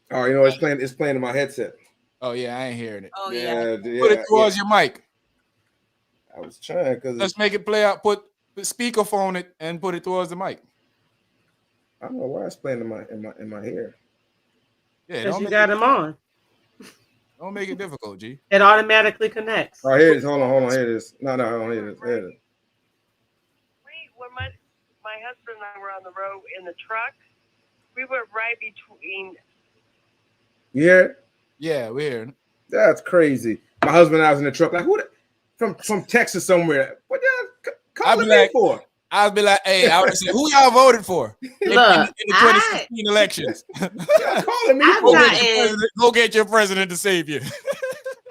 C: Oh, it's playing in my headset.
A: Oh yeah, I ain't hearing it.
E: Oh yeah.
A: Put it towards your mic.
C: I was trying because
A: let's make it play out. Put the speakerphone it and put it towards the mic.
C: I don't know why it's playing in my ear.
B: Yeah, because you got them on.
A: Don't make it difficult, G.
B: It automatically connects.
C: Oh, here it is. Hold on. Here it is. No, hold on. Here it is.
F: When my husband and I were on the road in the truck, we were right between.
C: You hear it?
A: Yeah, we're hearing.
C: That's crazy. My husband and I was in the truck. Like, who? From Texas somewhere. What y'all calling me for?
A: I'd be like, hey, I would say, who y'all voted for in the 2016 elections?
C: Y'all calling me
A: go get your president to save you.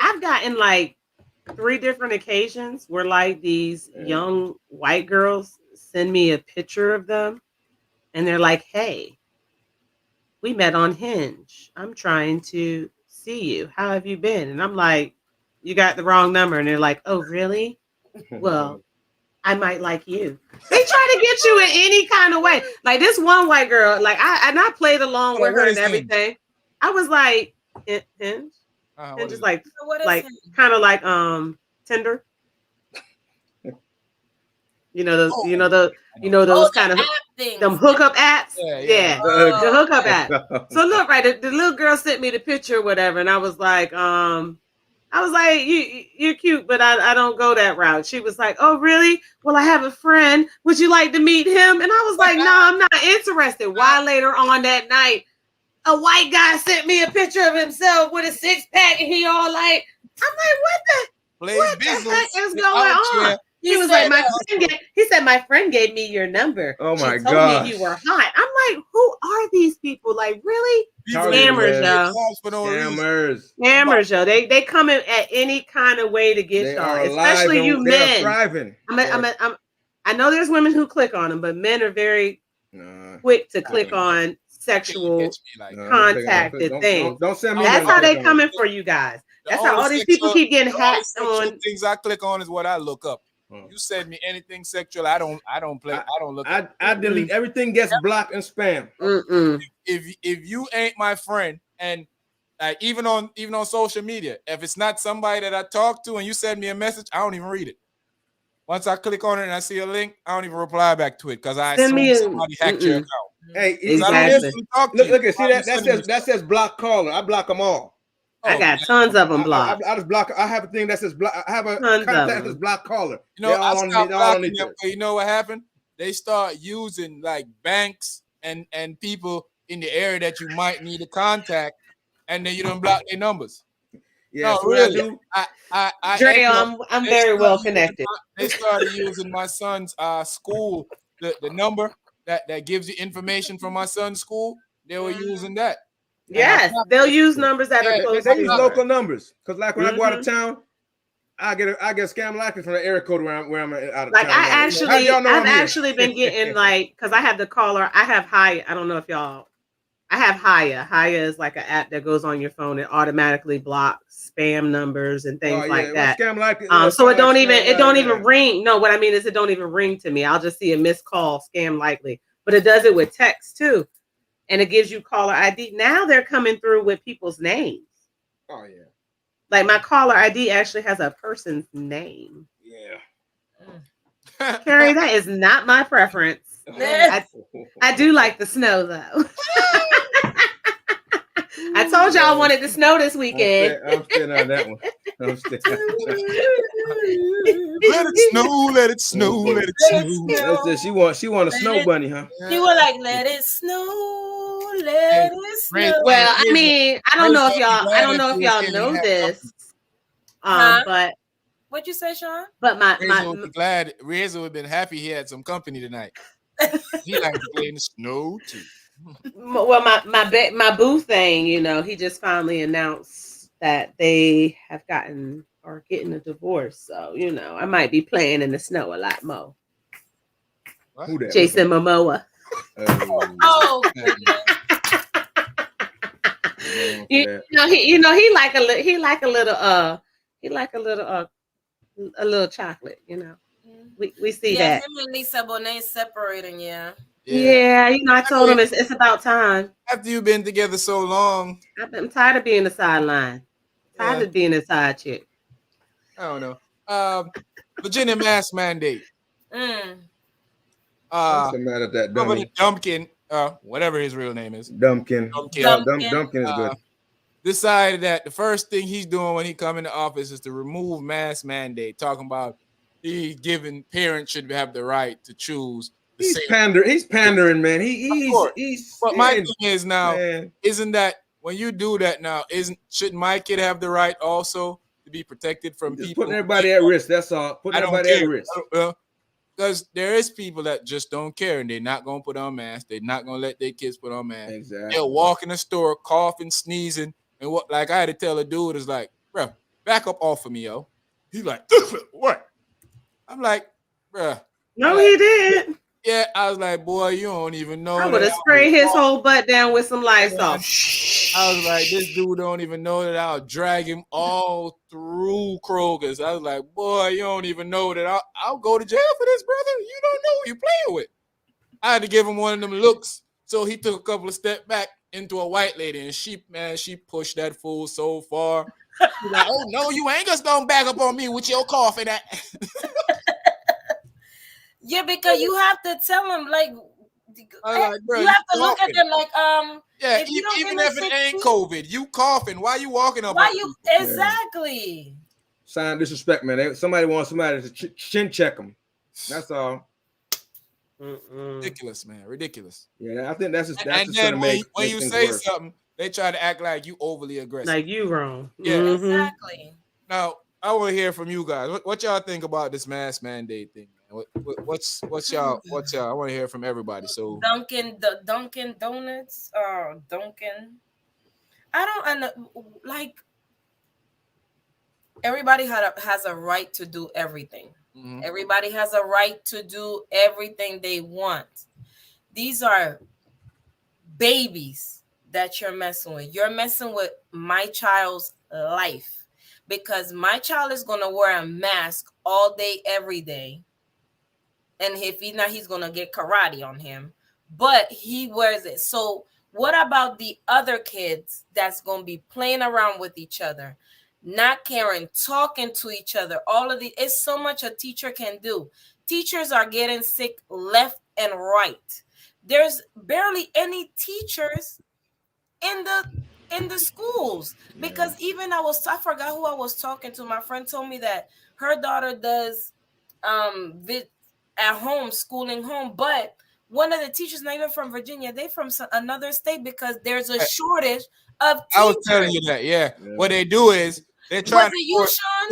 B: I've gotten like 3 different occasions where like these young white girls send me a picture of them and they're like, hey, we met on Hinge. I'm trying to see you. How have you been? And I'm like, you got the wrong number. And they're like, oh, really? Well, I might like you. They try to get you in any kind of way. Like this one white girl, like I played along with her and everything. I was like, Hinge. Hinge is like kind of like Tinder. Those kind of them hookup apps. Yeah. The hookup app. So look, right, the little girl sent me the picture or whatever, and I was like, you're cute, but I don't go that route. She was like, oh, really? Well, I have a friend. Would you like to meet him? And I was like, no, I'm not interested. Why later on that night, a white guy sent me a picture of himself with a 6-pack, and he all like, I'm like, what the heck is going on? He was like, my friend gave me your number.
C: Oh my God.
B: She told me you were hot. I'm like, who are these people? Like, really? Scammers, y'all. Scammers, y'all. They come in at any kind of way to get y'all, especially you men. I know there's women who click on them, but men are very quick to click on sexual contacted things.
C: Don't send me.
B: That's how they coming for you guys. That's how all these people keep getting hacked on.
A: Things I click on is what I look up. You send me anything sexual, I don't look.
C: I delete everything. Gets blocked and spam.
A: If you ain't my friend, and like even on social media, if it's not somebody that I talk to and you send me a message, I don't even read it. Once I click on it and I see a link, I don't even reply back to it because I assume somebody hacked your account.
C: Hey, exactly. Look at see that says block caller. I block them all.
B: I got tons of them blocked.
C: I just block. I have a thing that says block. I have a contact that says block caller.
A: I stopped blocking them. You know what happened? They start using like banks and people in the area that you might need to contact, and then you don't block their numbers.
C: Yeah,
A: no, really.
B: Dre, I'm very well connected.
A: They started using my son's school, the number that gives you information from my son's school. They were using that.
B: Yes, they'll use numbers that are close.
C: They use local numbers because, like, when I go out of town, I get scam likely from the area code where I'm out of
B: like
C: town.
B: I've actually been getting like because I have the caller. I have Hiya. I don't know if y'all. I have Hiya. Hiya is like an app that goes on your phone and automatically blocks spam numbers and things like that.
C: Scam likely.
B: So it don't even ring. No, what I mean is it don't even ring to me. I'll just see a missed call, scam likely, but it does it with text too. And it gives you caller ID. Now they're coming through with people's names.
C: Oh, yeah.
B: Like my caller ID actually has a person's name.
C: Yeah.
B: Carrie, that is not my preference. I do like the snow, though. I told y'all I wanted the snow this weekend.
C: I'm still on that one.
A: Let it snow, let it snow, let it snow.
C: She want a snow bunny, huh?
E: She was like, let it snow, let it snow.
B: Well, I mean, I don't know if y'all know this. But
E: what'd you say, Sean?
B: But
A: Reza would have been happy he had some company tonight. He liked to play in the snow too.
B: Well, my boo thing, he just finally announced that they have getting a divorce. So, I might be playing in the snow a lot more.
C: Who that?
B: Jason Momoa.
E: Oh,
B: he like a little chocolate, We see that.
E: Him and Lisa Bonet separating,
B: Yeah, I told him it's about time.
A: After you've been together so long,
B: I'm tired of being the sideline. Tired of being a side chick.
A: I don't know. Virginia mask mandate.
C: What's the matter with that dummy?
A: Dumpkin, whatever his real name is.
C: Dumpkin. Dumpkin is good.
A: Decided that the first thing he's doing when he come into office is to remove mask mandate, talking about he giving parents should have the right to choose.
C: He's pandering, man. He's
A: But my thing is now, isn't that when you do that now, shouldn't my kid have the right also to be protected from people?
C: Putting everybody at risk, that's all. Putting everybody at risk.
A: Because there is people that just don't care and they're not gonna put on masks. They're not gonna let their kids put on masks.
C: Exactly.
A: They'll walk in the store coughing, sneezing, and what like I had to tell a dude is like, bro, back up off of me, yo. He's like, what? I'm like, bro.
B: No, he did.
A: Yeah, I was like, boy, you don't even know.
B: I would have sprayed his whole butt down with some Lysol.
A: I was like, this dude don't even know that I'll drag him all through Kroger's. I was like, boy, you don't even know that I'll go to jail for this, brother. You don't know who you playing with. I had to give him one of them looks. So he took a couple of steps back into a white lady, and she pushed that fool so far. She's like, oh no, you ain't just gonna back up on me with your coffee. That
E: Yeah, because you have to tell him like,
A: like, bro,
E: you have to look at them like,
A: yeah,
E: if you don't
A: even
E: give
A: if
E: us
A: it ain't
E: 16
A: COVID, you coughing. Why you walking up?
E: Why you exactly?
C: Sign disrespect, man. Somebody wants somebody to chin check them. That's all.
A: Ridiculous, man. Ridiculous.
C: Yeah, I think that's just
A: and then when you say something, they try to act like you overly aggressive.
B: Like you wrong.
A: Yeah,
E: exactly.
A: Now I want to hear from you guys. What y'all think about this mask mandate thing, man? What's y'all? I want to hear from everybody. So
E: Dunkin' Donuts, Dunkin'. I don't like. Everybody has a right to do everything. Mm-hmm. Everybody has a right to do everything they want. These are babies that you're messing with. You're messing with my child's life because my child is going to wear a mask all day, every day. And if he's not, he's going to get karate on him. But he wears it. So what about the other kids that's going to be playing around with each other? Not caring, talking to each other, all of it's so much a teacher can do. Teachers are getting sick left and right. There's barely any teachers in the schools because even I forgot who I was talking to. My friend told me that her daughter does at home, schooling home, but one of the teachers, not even from Virginia, they from another state because there's a shortage of teachers.
A: I was telling you that, yeah. What they do is they're trying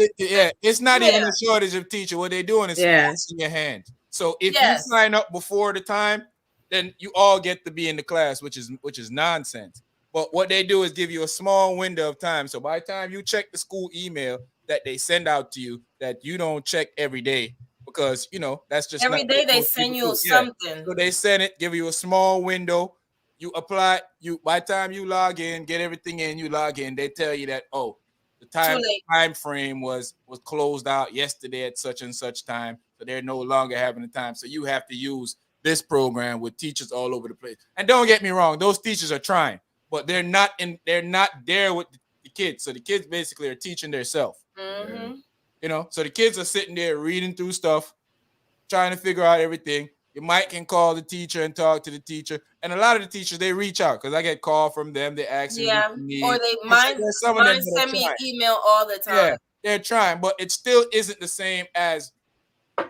A: it's not even a shortage of teachers. What they're doing is forcing your hand. So if you sign up before the time, then you all get to be in the class, which is nonsense. But what they do is give you a small window of time. So by the time you check the school email that they send out to you, that you don't check every day, because that's just
E: every day they send you something.
A: So they send it, give you a small window. You apply. By the time you log in, get everything in, you log in. They tell you that the time frame was closed out yesterday at such and such time, so they're no longer having the time. So you have to use this program with teachers all over the place. And don't get me wrong, those teachers are trying, but they're not there with the kids. So the kids basically are teaching themselves. Mm-hmm. So the kids are sitting there reading through stuff, trying to figure out everything. You might can call the teacher and talk to the teacher. And a lot of the teachers, they reach out because I get called from them. They ask me.
E: Or they send me an email all the time.
A: Yeah, they're trying, but it still isn't the same as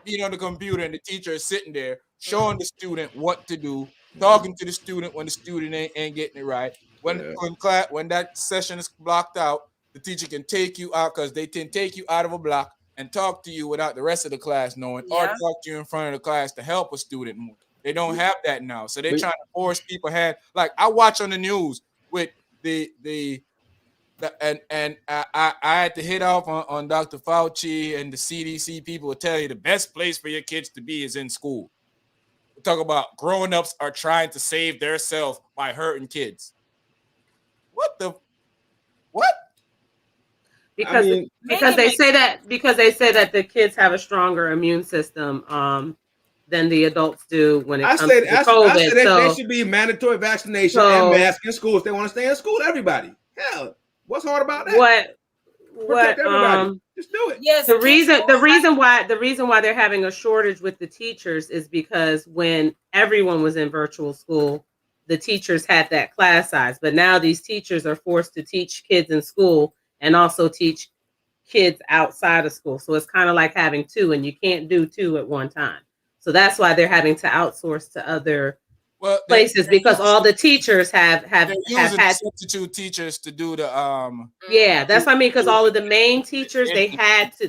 A: being on the computer and the teacher is sitting there showing the student what to do, talking to the student when the student ain't getting it right. When that session is blocked out, the teacher can take you out because they can take you out of a block and talk to you without the rest of the class knowing, or talk to you in front of the class to help a student more. They don't have that now. So they're trying to force people hand. Like I watch on the news with I had to hit off on Dr. Fauci and the CDC people will tell you the best place for your kids to be is in school. We talk about grown-ups are trying to save themselves by hurting kids. What?
B: Because they say that the kids have a stronger immune system than the adults do when it comes to COVID.
C: I said they should be mandatory vaccination and mask in school if they want to stay in school. Everybody, hell, what's hard about that? Protect everybody. Just do it.
E: Yes.
B: The reason why they're having a shortage with the teachers is because when everyone was in virtual school, the teachers had that class size, but now these teachers are forced to teach kids in school and also teach kids outside of school. So it's kind of like having two, and you can't do two at one time. So that's why they're having to outsource to other places because all the teachers have had
A: substitute teachers to do the
B: that's what I mean, because all of the main teachers they had to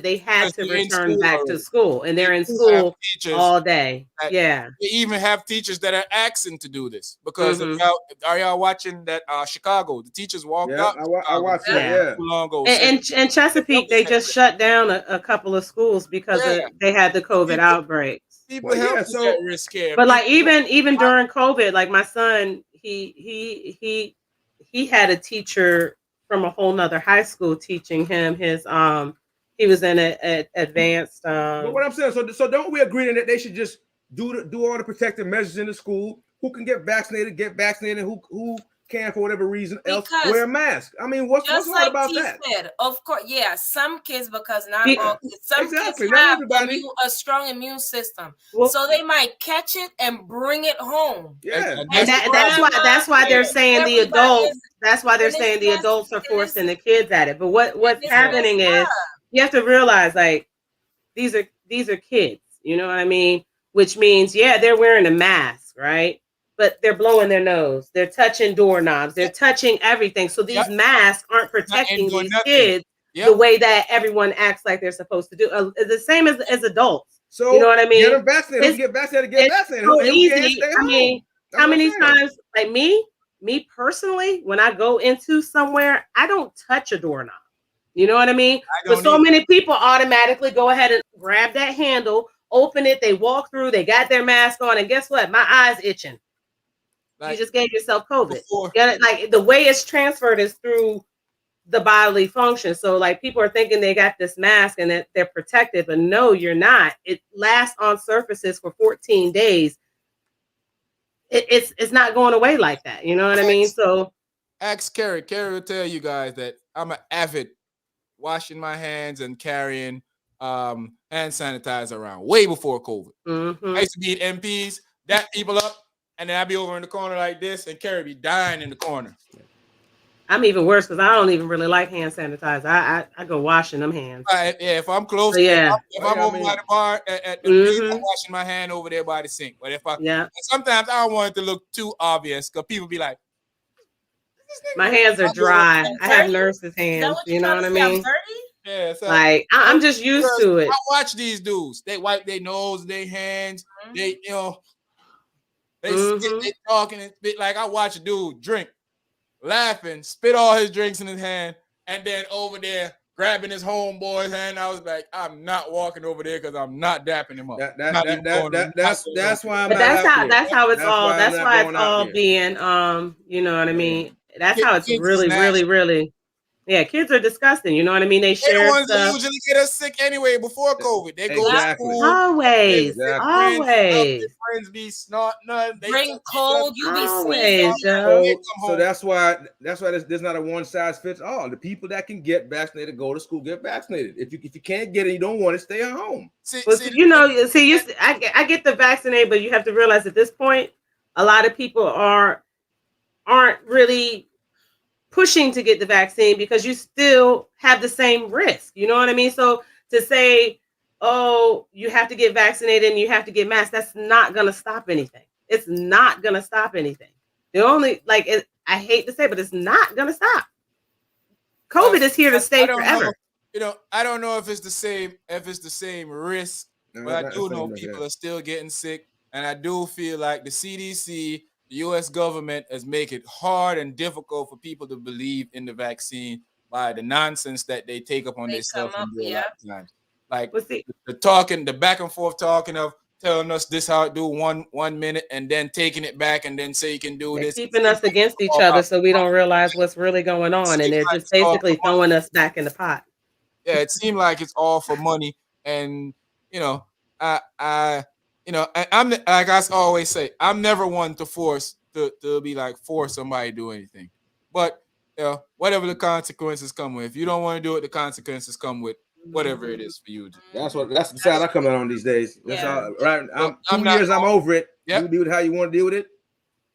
B: return back to school, and they're in school all day. They
A: even have teachers that are asking to do this because are y'all watching that Chicago? The teachers walked out.
C: I watched that.
A: Too long ago.
B: And Chesapeake, they just shut down a couple of schools because they had the COVID outbreaks.
A: People
C: Well,
A: help
C: yeah,
A: with
C: so-
A: that risk care.
B: But like even during COVID, like my son, he had a teacher from a whole nother high school teaching him his he was in a advanced
C: But what I'm saying, so don't we agree that they should just do all the protective measures in the school? Who can get vaccinated? Who can, for whatever reason else,
E: Because
C: wear a mask? I mean, what's
E: just
C: hard
E: like
C: about
E: T
C: that?
E: said, of course, yeah, some kids, because not
B: Be-
E: all kids, some
C: Exactly,
E: kids
C: not
E: have
C: everybody.
E: a strong immune system,
B: Well-
E: so they might catch it and bring it home.
C: Yeah,
B: And that's why they're saying the
E: Everybody
B: adults.
E: is-
B: That's why they're
E: and
B: saying the
E: it's-
B: adults are
E: and
B: forcing
E: it's-
B: the kids at it. But what's
E: it's
B: happening
E: messed
B: is
E: up.
B: you have to realize like these are kids. You know what I mean? Which means they're wearing a mask, right? But they're blowing their nose. They're touching doorknobs. They're touching everything. So these masks aren't protecting
A: doing
B: these
A: nothing.
B: kids
A: Yep.
B: the way that everyone acts like they're supposed to do. The same as adults.
C: So
B: you know what I mean?
C: Get them vaccinated. Who get vaccinated? Get
B: It's
C: vaccinated.
B: so
C: Who can't
B: easy.
C: stay
B: I
C: home?
B: mean,
C: That's
B: how
C: what I'm
B: many
C: saying.
B: times, like me personally, when I go into somewhere, I don't touch a doorknob. You know what I mean? But so many people automatically go ahead and grab that handle, open it, they walk through, they got their mask on, and guess what? My eye's itching.
A: Like,
B: you just gave yourself COVID.
A: before-
B: Like the way it's transferred is through the bodily function. So like people are thinking they got this mask and that they're protected, but no, you're not. It lasts on surfaces for 14 days. It's not going away like that. You know what I mean? So
A: ask Carrie. Carrie will tell you guys that I'm an avid washing my hands and carrying hand sanitizer around way before COVID. I used to be at MPs, dap people up, and then I'd be over in the corner like this, and Carrie be dying in the corner.
B: I'm even worse because I don't even really like hand sanitizer. I go washing them hands.
A: If I'm close,
B: So, yeah.
A: if I'm over by the bar at the I'm washing my hand over there by the sink. But sometimes I don't want it to look too obvious because people be like,
B: my hands are dry. I have nurses' hands. You know what I mean?
A: Yeah, so
B: like I'm just used to it.
A: I watch these dudes. They wipe their nose, their hands. They they sit, they talking and spit. Like I watch a dude drink, laughing, spit all his drinks in his hand, and then over there grabbing his homeboy's hand. I was like, I'm not walking over there because I'm not dapping him up.
C: That's why I'm.
B: But that's how it's all. That's why it's all being. You know what I mean? That's how it's really. Yeah, kids are disgusting. You know what I mean? They share
A: the ones
B: stuff.
A: that usually get us sick anyway before COVID. They go to school.
B: Always.
A: Friends be snot none. They
E: bring cold. You be
B: always.
C: So that's why there's not a one size fits all. The people that can get vaccinated go to school, get vaccinated. If you can't get it, you don't want it, stay at home.
B: I get the vaccinated, but you have to realize at this point, a lot of people aren't really pushing to get the vaccine because you still have the same risk. You know what I mean? So to say, oh, you have to get vaccinated and you have to get masked, that's not going to stop anything. It's not going to stop anything. The only, I hate to say, but it's not going to stop. COVID is here to stay forever.
A: I don't know if it's the same risk, but I do know people are still getting sick. And I do feel like the CDC, the U.S. government has made it hard and difficult for people to believe in the vaccine by the nonsense that they take upon themselves in their lifetimes. Like the back and forth talking of telling us this how it do 1 minute and then taking it back and then say you can do this.
B: Keeping us against each other so we don't realize what's really going on. And they're just basically throwing us back in the pot.
A: Yeah, it seemed like it's all for money. And, I'm like I always say, I'm never one to force somebody to do anything. But whatever the consequences come with. If you don't want to do it, the consequences come with whatever it is for you.
C: That's the side I come out on these days. That's all right. I'm 2 years. I'm over it. You do it how you want to deal with it.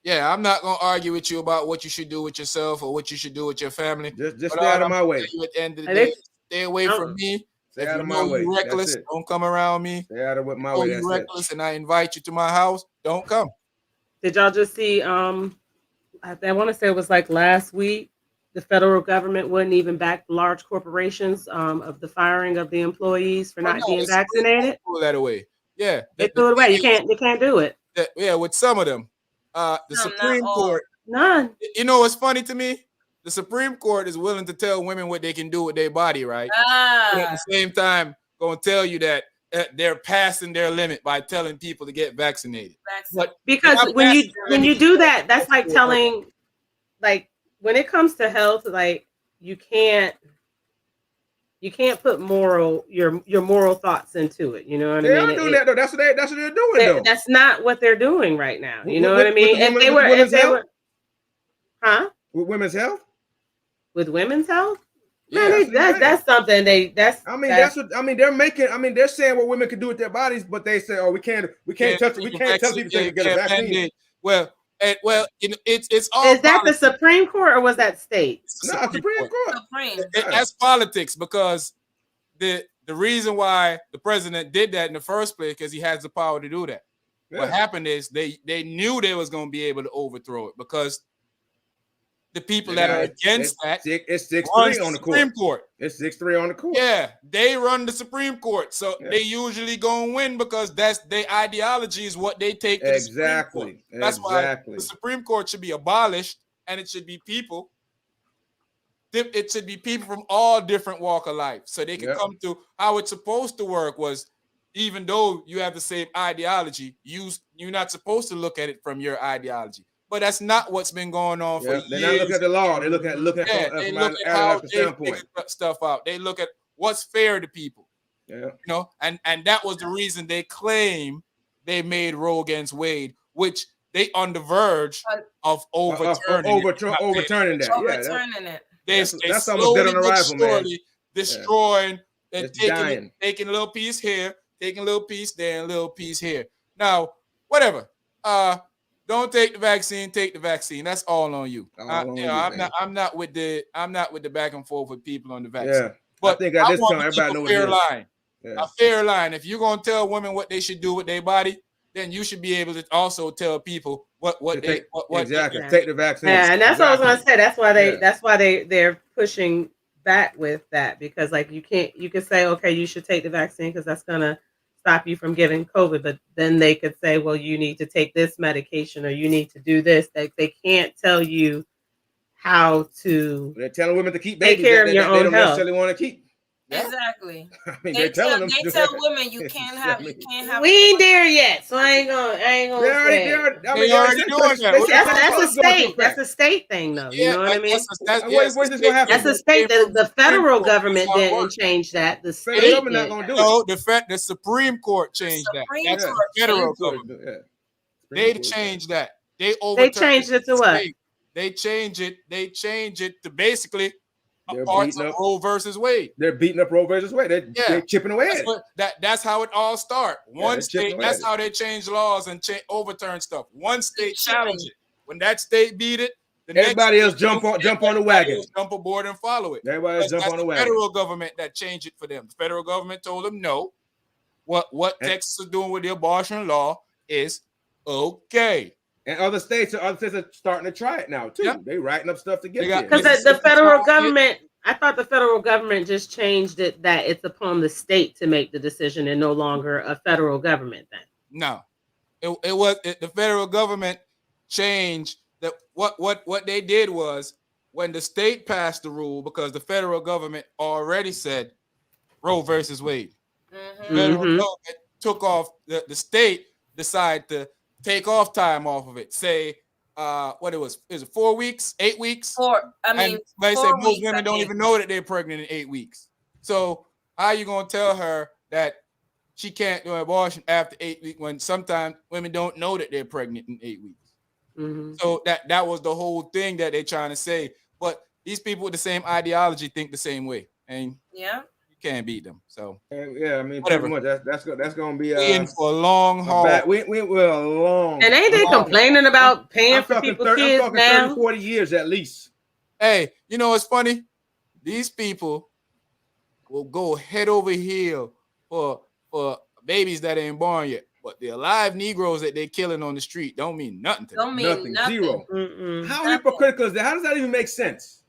A: Yeah, I'm not gonna argue with you about what you should do with yourself or what you should do with your family.
C: Just stay out of my way.
A: At the end of the day, stay away from me.
C: Stay out of my way.
A: You're reckless, don't come around me.
C: Stay out of my way.
A: You're reckless, and I invite you to my house. Don't come.
B: Did y'all just see? I want to say it was like last week. The federal government wouldn't even back large corporations of the firing of the employees for not being vaccinated.
A: Threw that away. Yeah,
B: they threw it away. They can't do it.
A: Yeah, with some of them, the Supreme Court.
B: None.
A: You know what's funny to me? The Supreme Court is willing to tell women what they can do with their body, right? But at the same time, gonna tell you that they're passing their limit by telling people to get vaccinated. But
B: because when you do that, that's like telling, like when it comes to health, like you can't put your moral thoughts into it. You know what I mean?
C: They are doing that though. That's what they're doing though.
B: That's not what they're doing right now. You know what I mean? If they were, huh?
C: With women's health?
B: With women's health?
C: Yeah,
B: that's something
C: they're saying what women can do with their bodies, but they say, oh, we can't tell people to get a vaccine.
A: Well, it's all.
B: Is that the Supreme Court or was that state?
C: No, Supreme Court.
A: That's politics, because the reason why the president did that in the first place, because he has the power to do that. Yeah. What happened is they knew they was going to be able to overthrow it, because the people that are against
C: it's 6-3 on the
A: Supreme Court.
C: It's 6-3 on the court.
A: Yeah, they run the Supreme Court, so they usually gonna win, because that's their ideology is what they take to the Supreme Court. That's why the Supreme Court should be abolished, and it should be people. It should be people from all different walk of life, so they can come to how it's supposed to work. Was even though you have the same ideology, you're not supposed to look at it from your ideology. But that's not what's been going on for years.
C: They not look at the law. They look at
A: how they figure stuff out. They look at what's fair to people. Yeah. You know, and that was the reason they claim they made Roe against Wade, which they on the verge of overturning
E: it.
C: That's almost dead on arrival, man.
A: Destroying and taking a little piece here, taking a little piece there, and a little piece here. Now, whatever. Don't take the vaccine. Take the vaccine. That's all on you. I'm not with the back and forth with people on the vaccine. Yeah, but I think at this time everybody knows fair line. Yeah. A fair line. If you're gonna tell women what they should do with their body, then you should be able to also tell people what
C: take the vaccine.
B: Yeah, and that's what I was gonna say. That's why they're pushing back with that, because like you can say, okay, you should take the vaccine because that's gonna stop you from getting COVID, but then they could say, well, you need to take this medication or you need to do this. They can't tell you how to.
C: They're telling women to keep
B: take care of your own health. They don't
C: necessarily want to keep.
E: Exactly.
C: I mean,
E: they tell women you can't have.
B: We ain't there yet, so I ain't gonna.
C: They already doing that.
B: That's a state thing, though. You know what I mean?
C: That's
B: a state. The federal government didn't change that. The state
C: government not gonna do it.
A: The Supreme Court changed that. That's the federal government. They changed that. They
B: changed it to what?
A: They changed it to basically. Parts of Roe versus Wade.
C: They're beating up Roe versus Wade. They're chipping away at it.
A: That's how it all started. One state, that's how they change laws and overturn stuff. One state challenged it. When that state beat it,
C: everybody else jump on the wagon.
A: Jump aboard and follow it.
C: Everybody else jump on the wagon.
A: The federal government that changed it for them. The federal government told them no. What Texas is doing with the abortion law is okay.
C: And other states are starting to try it now too. Yep. They writing up stuff to get there.
B: Because the federal government, I thought the federal government just changed it that it's upon the state to make the decision and no longer a federal government thing.
A: No, it was the federal government changed that. What they did was when the state passed the rule, because the federal government already said Roe versus Wade. Mm-hmm. The federal government took off the state decided to take off time off of it. Say, is it 4 weeks, 8 weeks? They say most women don't even know that they're pregnant in 8 weeks. So how are you gonna tell her that she can't do an abortion after 8 weeks when sometimes women don't know that they're pregnant in 8 weeks? Mm-hmm. So that was the whole thing that they're trying to say. But these people with the same ideology think the same way, and can't beat them. So
C: whatever. Pretty much that's gonna be
A: in for a long haul.
C: We were a long.
B: And ain't they complaining about paying for people's kids now?
C: 30, 40 years at least.
A: Hey, you know what's funny? These people will go head over heel for babies that ain't born yet, but the alive Negroes that they're killing on the street don't mean nothing to them.
E: Nothing.
C: Zero. Mm-mm. How hypocritical is that? How does that even make sense?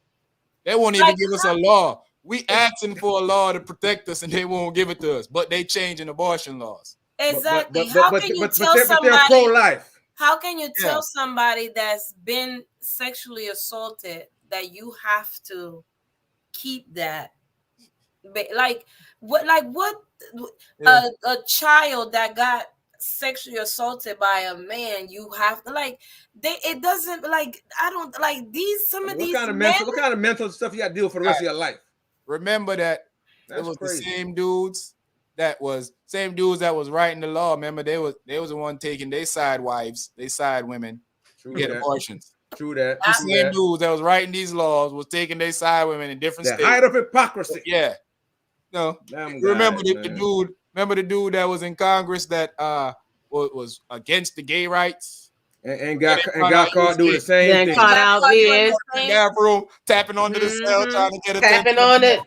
A: They won't even give us a law. We asking for a law to protect us, and they won't give it to us. But they changing abortion laws.
E: Exactly. How can you tell somebody?
C: They're pro-life.
E: How can you tell somebody that's been sexually assaulted that you have to keep that Like what? A child that got sexually assaulted by a man, you have to it doesn't I don't like these some of these men.
C: What kind of mental stuff you got to deal with for the rest of your life?
A: Remember that it was crazy. The same dudes that was writing the law. Remember, they was the one taking their side wives, they side women, to get abortions.
C: True that.
A: The same dudes that was writing these laws was taking their side women in different states.
C: Height of hypocrisy.
A: Yeah. No. Remember the dude that was in Congress that was against the gay rights
C: and got caught doing the same thing.
B: Caught out here
A: in the bathroom, tapping onto the cell, trying to get
B: tapping on it.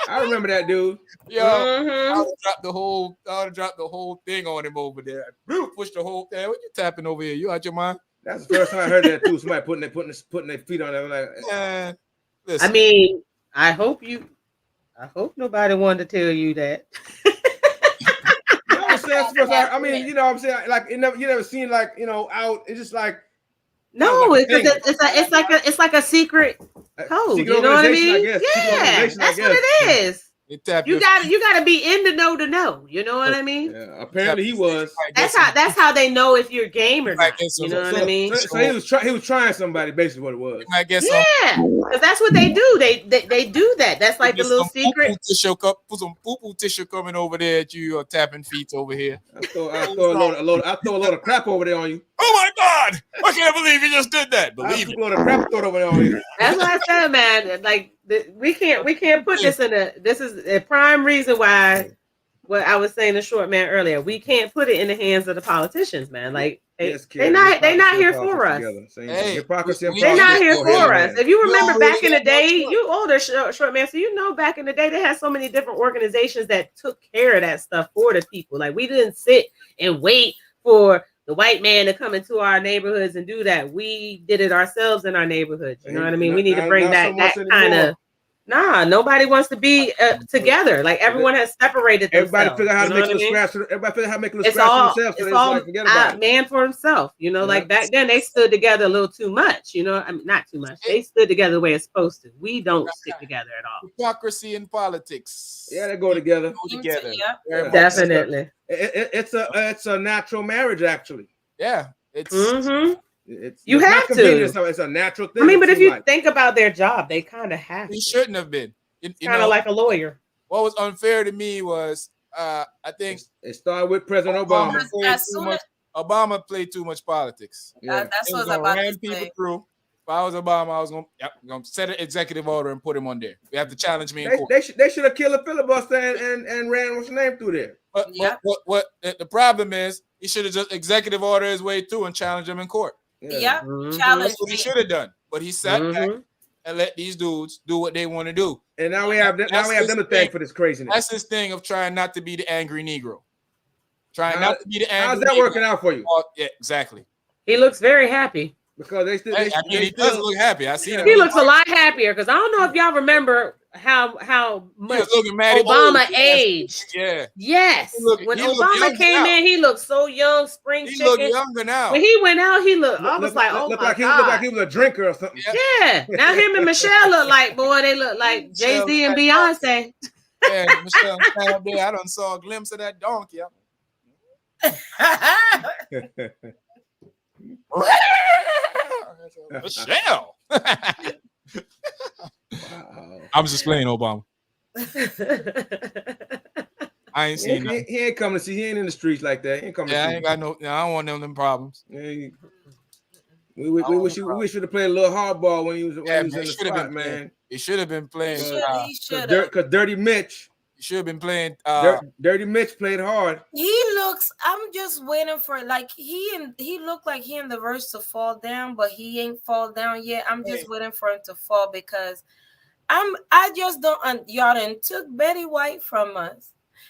C: I remember that dude.
A: Yo, I would drop the whole thing on him over there. Push the whole thing. What you tapping over here? You out your mind?
C: That's the first time I heard that too. Somebody putting their feet on it. Like,
B: listen. I mean, I hope nobody wanted to tell you that.
C: I mean, you know what I'm saying? Like, you never seen like, out. It's just like
B: no, it's like a secret code. You know what I mean? Yeah, that's what it is. You gotta be in the know to know. You know what I mean?
C: Yeah, apparently he was.
B: That's how they know if you're game or not. You know what I mean?
C: So he was trying somebody. Basically, what it was.
B: Yeah, because that's what they do. They do that. That's like the little secret.
A: Put some poo-poo tissue coming over there at you, or tapping feet over here.
C: I throw a load of crap over there on you.
A: Oh my God! I can't believe you just did that. Believe it.
C: A load of crap thrown over there on you.
B: That's what I said, man. Like we can't put this in a. This is a prime reason why. What I was saying to Short Man earlier, we can't put it in the hands of the politicians, man. Like they're not here for us. They're not here for us. If you remember back in the day, you older Short Man, so you know back in the day they had so many different organizations that took care of that stuff for the people. Like we didn't sit and wait for the white man to come into our neighborhoods and do that. We did it ourselves in our neighborhoods. You know what I mean? We need to bring back that kind of. Nah, nobody wants to be together. Like everyone has separated themselves.
C: Everybody figure out how to make a little scratch. Everybody figure out how to make a little scratch themselves. So
B: it's all
C: forget about it.
B: Man for himself. You know, like back then they stood together a little too much. You know, I mean, not too much. They stood together the way it's supposed to. We don't stick together at all.
A: Hypocrisy and politics.
C: Yeah, they go together.
B: Yeah. Definitely.
C: It's a natural marriage, actually.
A: Yeah, it's.
B: You have to.
C: It's a natural thing.
B: I mean, but if you think about their job, they kind of have to.
A: He shouldn't have been.
B: Kind of like a lawyer.
A: What was unfair to me was, I think
C: it started with President Obama.
A: Obama played too much politics.
E: Yeah. That's what I was about to say.
A: Through. If I was Obama, I was gonna set an executive order and put him on there. You have to challenge me in court.
C: They should have killed a filibuster and ran what's the name through there.
A: But what the problem is, he should have just executive order his way through and challenge him in court.
E: Yeah,
A: challenge. That's what he should have done. But he sat back and let these dudes do what they want to do.
C: And now we have them to thank for this craziness.
A: That's his thing of trying not to be the angry Negro. Not to be the angry.
C: How's that working out for you?
A: Yeah, exactly.
B: He looks very happy.
C: Because
A: he does look happy. I see him.
B: He looks a lot happier because I don't know if y'all remember how much Obama aged.
A: Yeah.
B: Yes. When Obama came in, he looked so young, spring chicken.
A: He looked younger now.
B: When he went out, he looked. I was like, oh my God.
C: He looked like he was a drinker or something.
B: Yeah. Now him and Michelle look like, boy, they look like Jay-Z and Beyonce.
A: Yeah, Michelle stand up there. I done saw a glimpse of that donkey. Michelle. I'm just playing Obama. I ain't seen
C: he ain't coming to see. He ain't in the streets like that. He ain't coming.
A: Yeah, I ain't got no. I don't want them problems.
C: Yeah, we wish you should have played a little hardball when he was in the spot, man.
A: He should have been playing.
C: Because Dirty Mitch.
A: He should have been playing.
C: Dirty Mitch played hard.
E: He looks. I'm just waiting for he looked like he in the verse to fall down, but he ain't fall down yet. I'm just waiting for him to fall because I just don't. Y'all done took Betty White from us.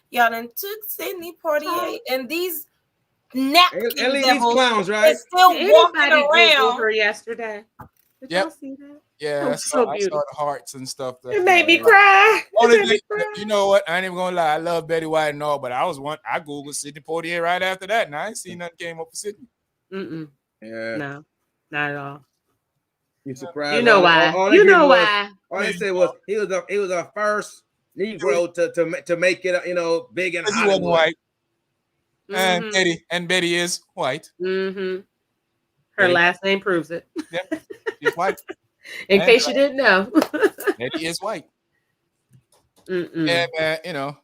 E: Y'all done took Sidney Poitier and these napkin
C: and these clowns, right?
E: Still walking around.
B: Her yesterday. Did y'all see that?
A: Yeah, I saw the hearts and stuff.
B: It made me cry.
A: You know what? I ain't even gonna lie. I love Betty White and all, but I Googled Sidney Poitier right after that, and I ain't seen nothing came up for Sidney.
C: Yeah.
B: No, not at all.
C: You surprised?
B: You know why?
C: All they said was he was our first Negro to make it, big in
A: Because he wasn't
C: Hollywood.
A: white. And Betty is white.
B: Her
A: Betty.
B: last name proves it.
A: Yep, she's white.
B: In case you didn't know.
A: Betty is white. Yeah, man,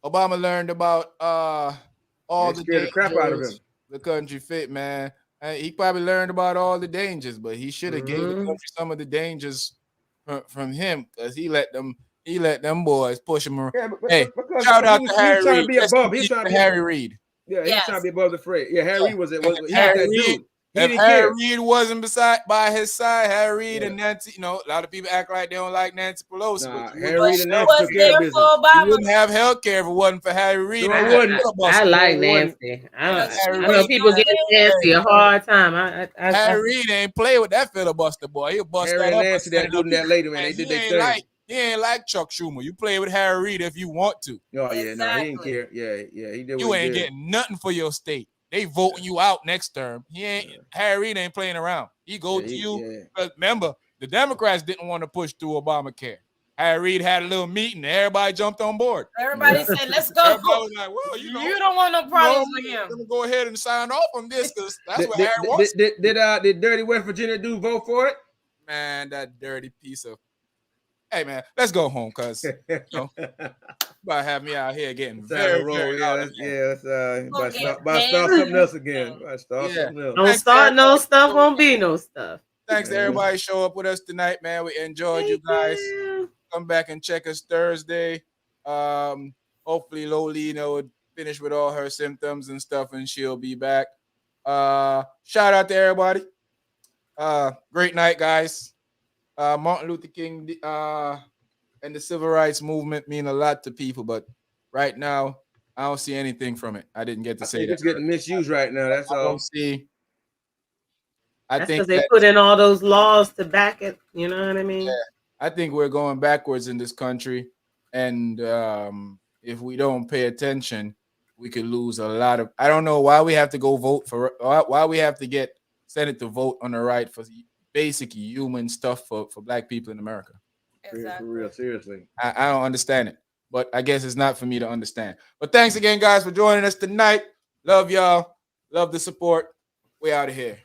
A: Obama learned about all the
C: crap out of him.
A: The country fit, man. He probably learned about all the dangers, but he should have gave the country some of the dangers from him, because he let them boys push him around.
C: Yeah,
A: shout out to Harry
C: trying
A: Reid.
C: to be above. He's trying to be
A: Harry Reid.
C: Yeah, he's trying to be above the fray. Yeah, Harry Reid was he was that dude.
A: If Harry Reid wasn't by his side, Harry Reid and Nancy, a lot of people act like they don't like Nancy Pelosi.
C: Nah,
A: Harry
C: Reid and Nancy took care of business.
A: You wouldn't have health care if it wasn't for Harry Reid.
B: I like Nancy. I know people give Nancy a hard time.
A: Harry Reid ain't play with that filibuster, boy. He'll bust
C: Harry
A: that up.
C: Nancy, that dude and that lady, man, they did their thing.
A: He ain't like Chuck Schumer. You play with Harry Reid if you want to.
C: Oh yeah, no, he didn't care. Yeah, he did.
A: You ain't getting nothing for your state. They voting you out next term. Harry Reid ain't playing around. He go to you. Remember, the Democrats didn't want to push through Obamacare. Harry Reid had a little meeting. Everybody jumped on board.
E: Everybody said, "Let's go."
A: Everybody was like, "Well, you
E: don't want no problems with him.
A: I'm gonna go ahead and sign off on this, because that's what Harry wants."
C: Did Dirty West Virginia dude vote for it?
A: Man, that dirty piece of. Hey man, let's go home, cause about to have me out here getting very
C: about to start something else again.
B: Don't start no stuff, won't be no stuff.
A: Thanks to everybody show up with us tonight, man. We enjoyed you guys. Come back and check us Thursday. Hopefully Lolita would finish with all her symptoms and stuff, and she'll be back. Shout out to everybody. Great night, guys. Martin Luther King and the civil rights movement mean a lot to people, but right now I don't see anything from it. I didn't get to say that.
C: It's getting misused right now. That's all.
B: I think because they put in all those laws to back it. You know what I mean?
A: Yeah, I think we're going backwards in this country, and if we don't pay attention, we could lose a lot of. I don't know why we have to go vote for. Why we have to get Senate to vote on the right for basic human stuff for Black people in America.
E: Exactly.
C: For real, seriously.
A: I don't understand it, but I guess it's not for me to understand. But thanks again, guys, for joining us tonight. Love y'all. Love the support. We out of here.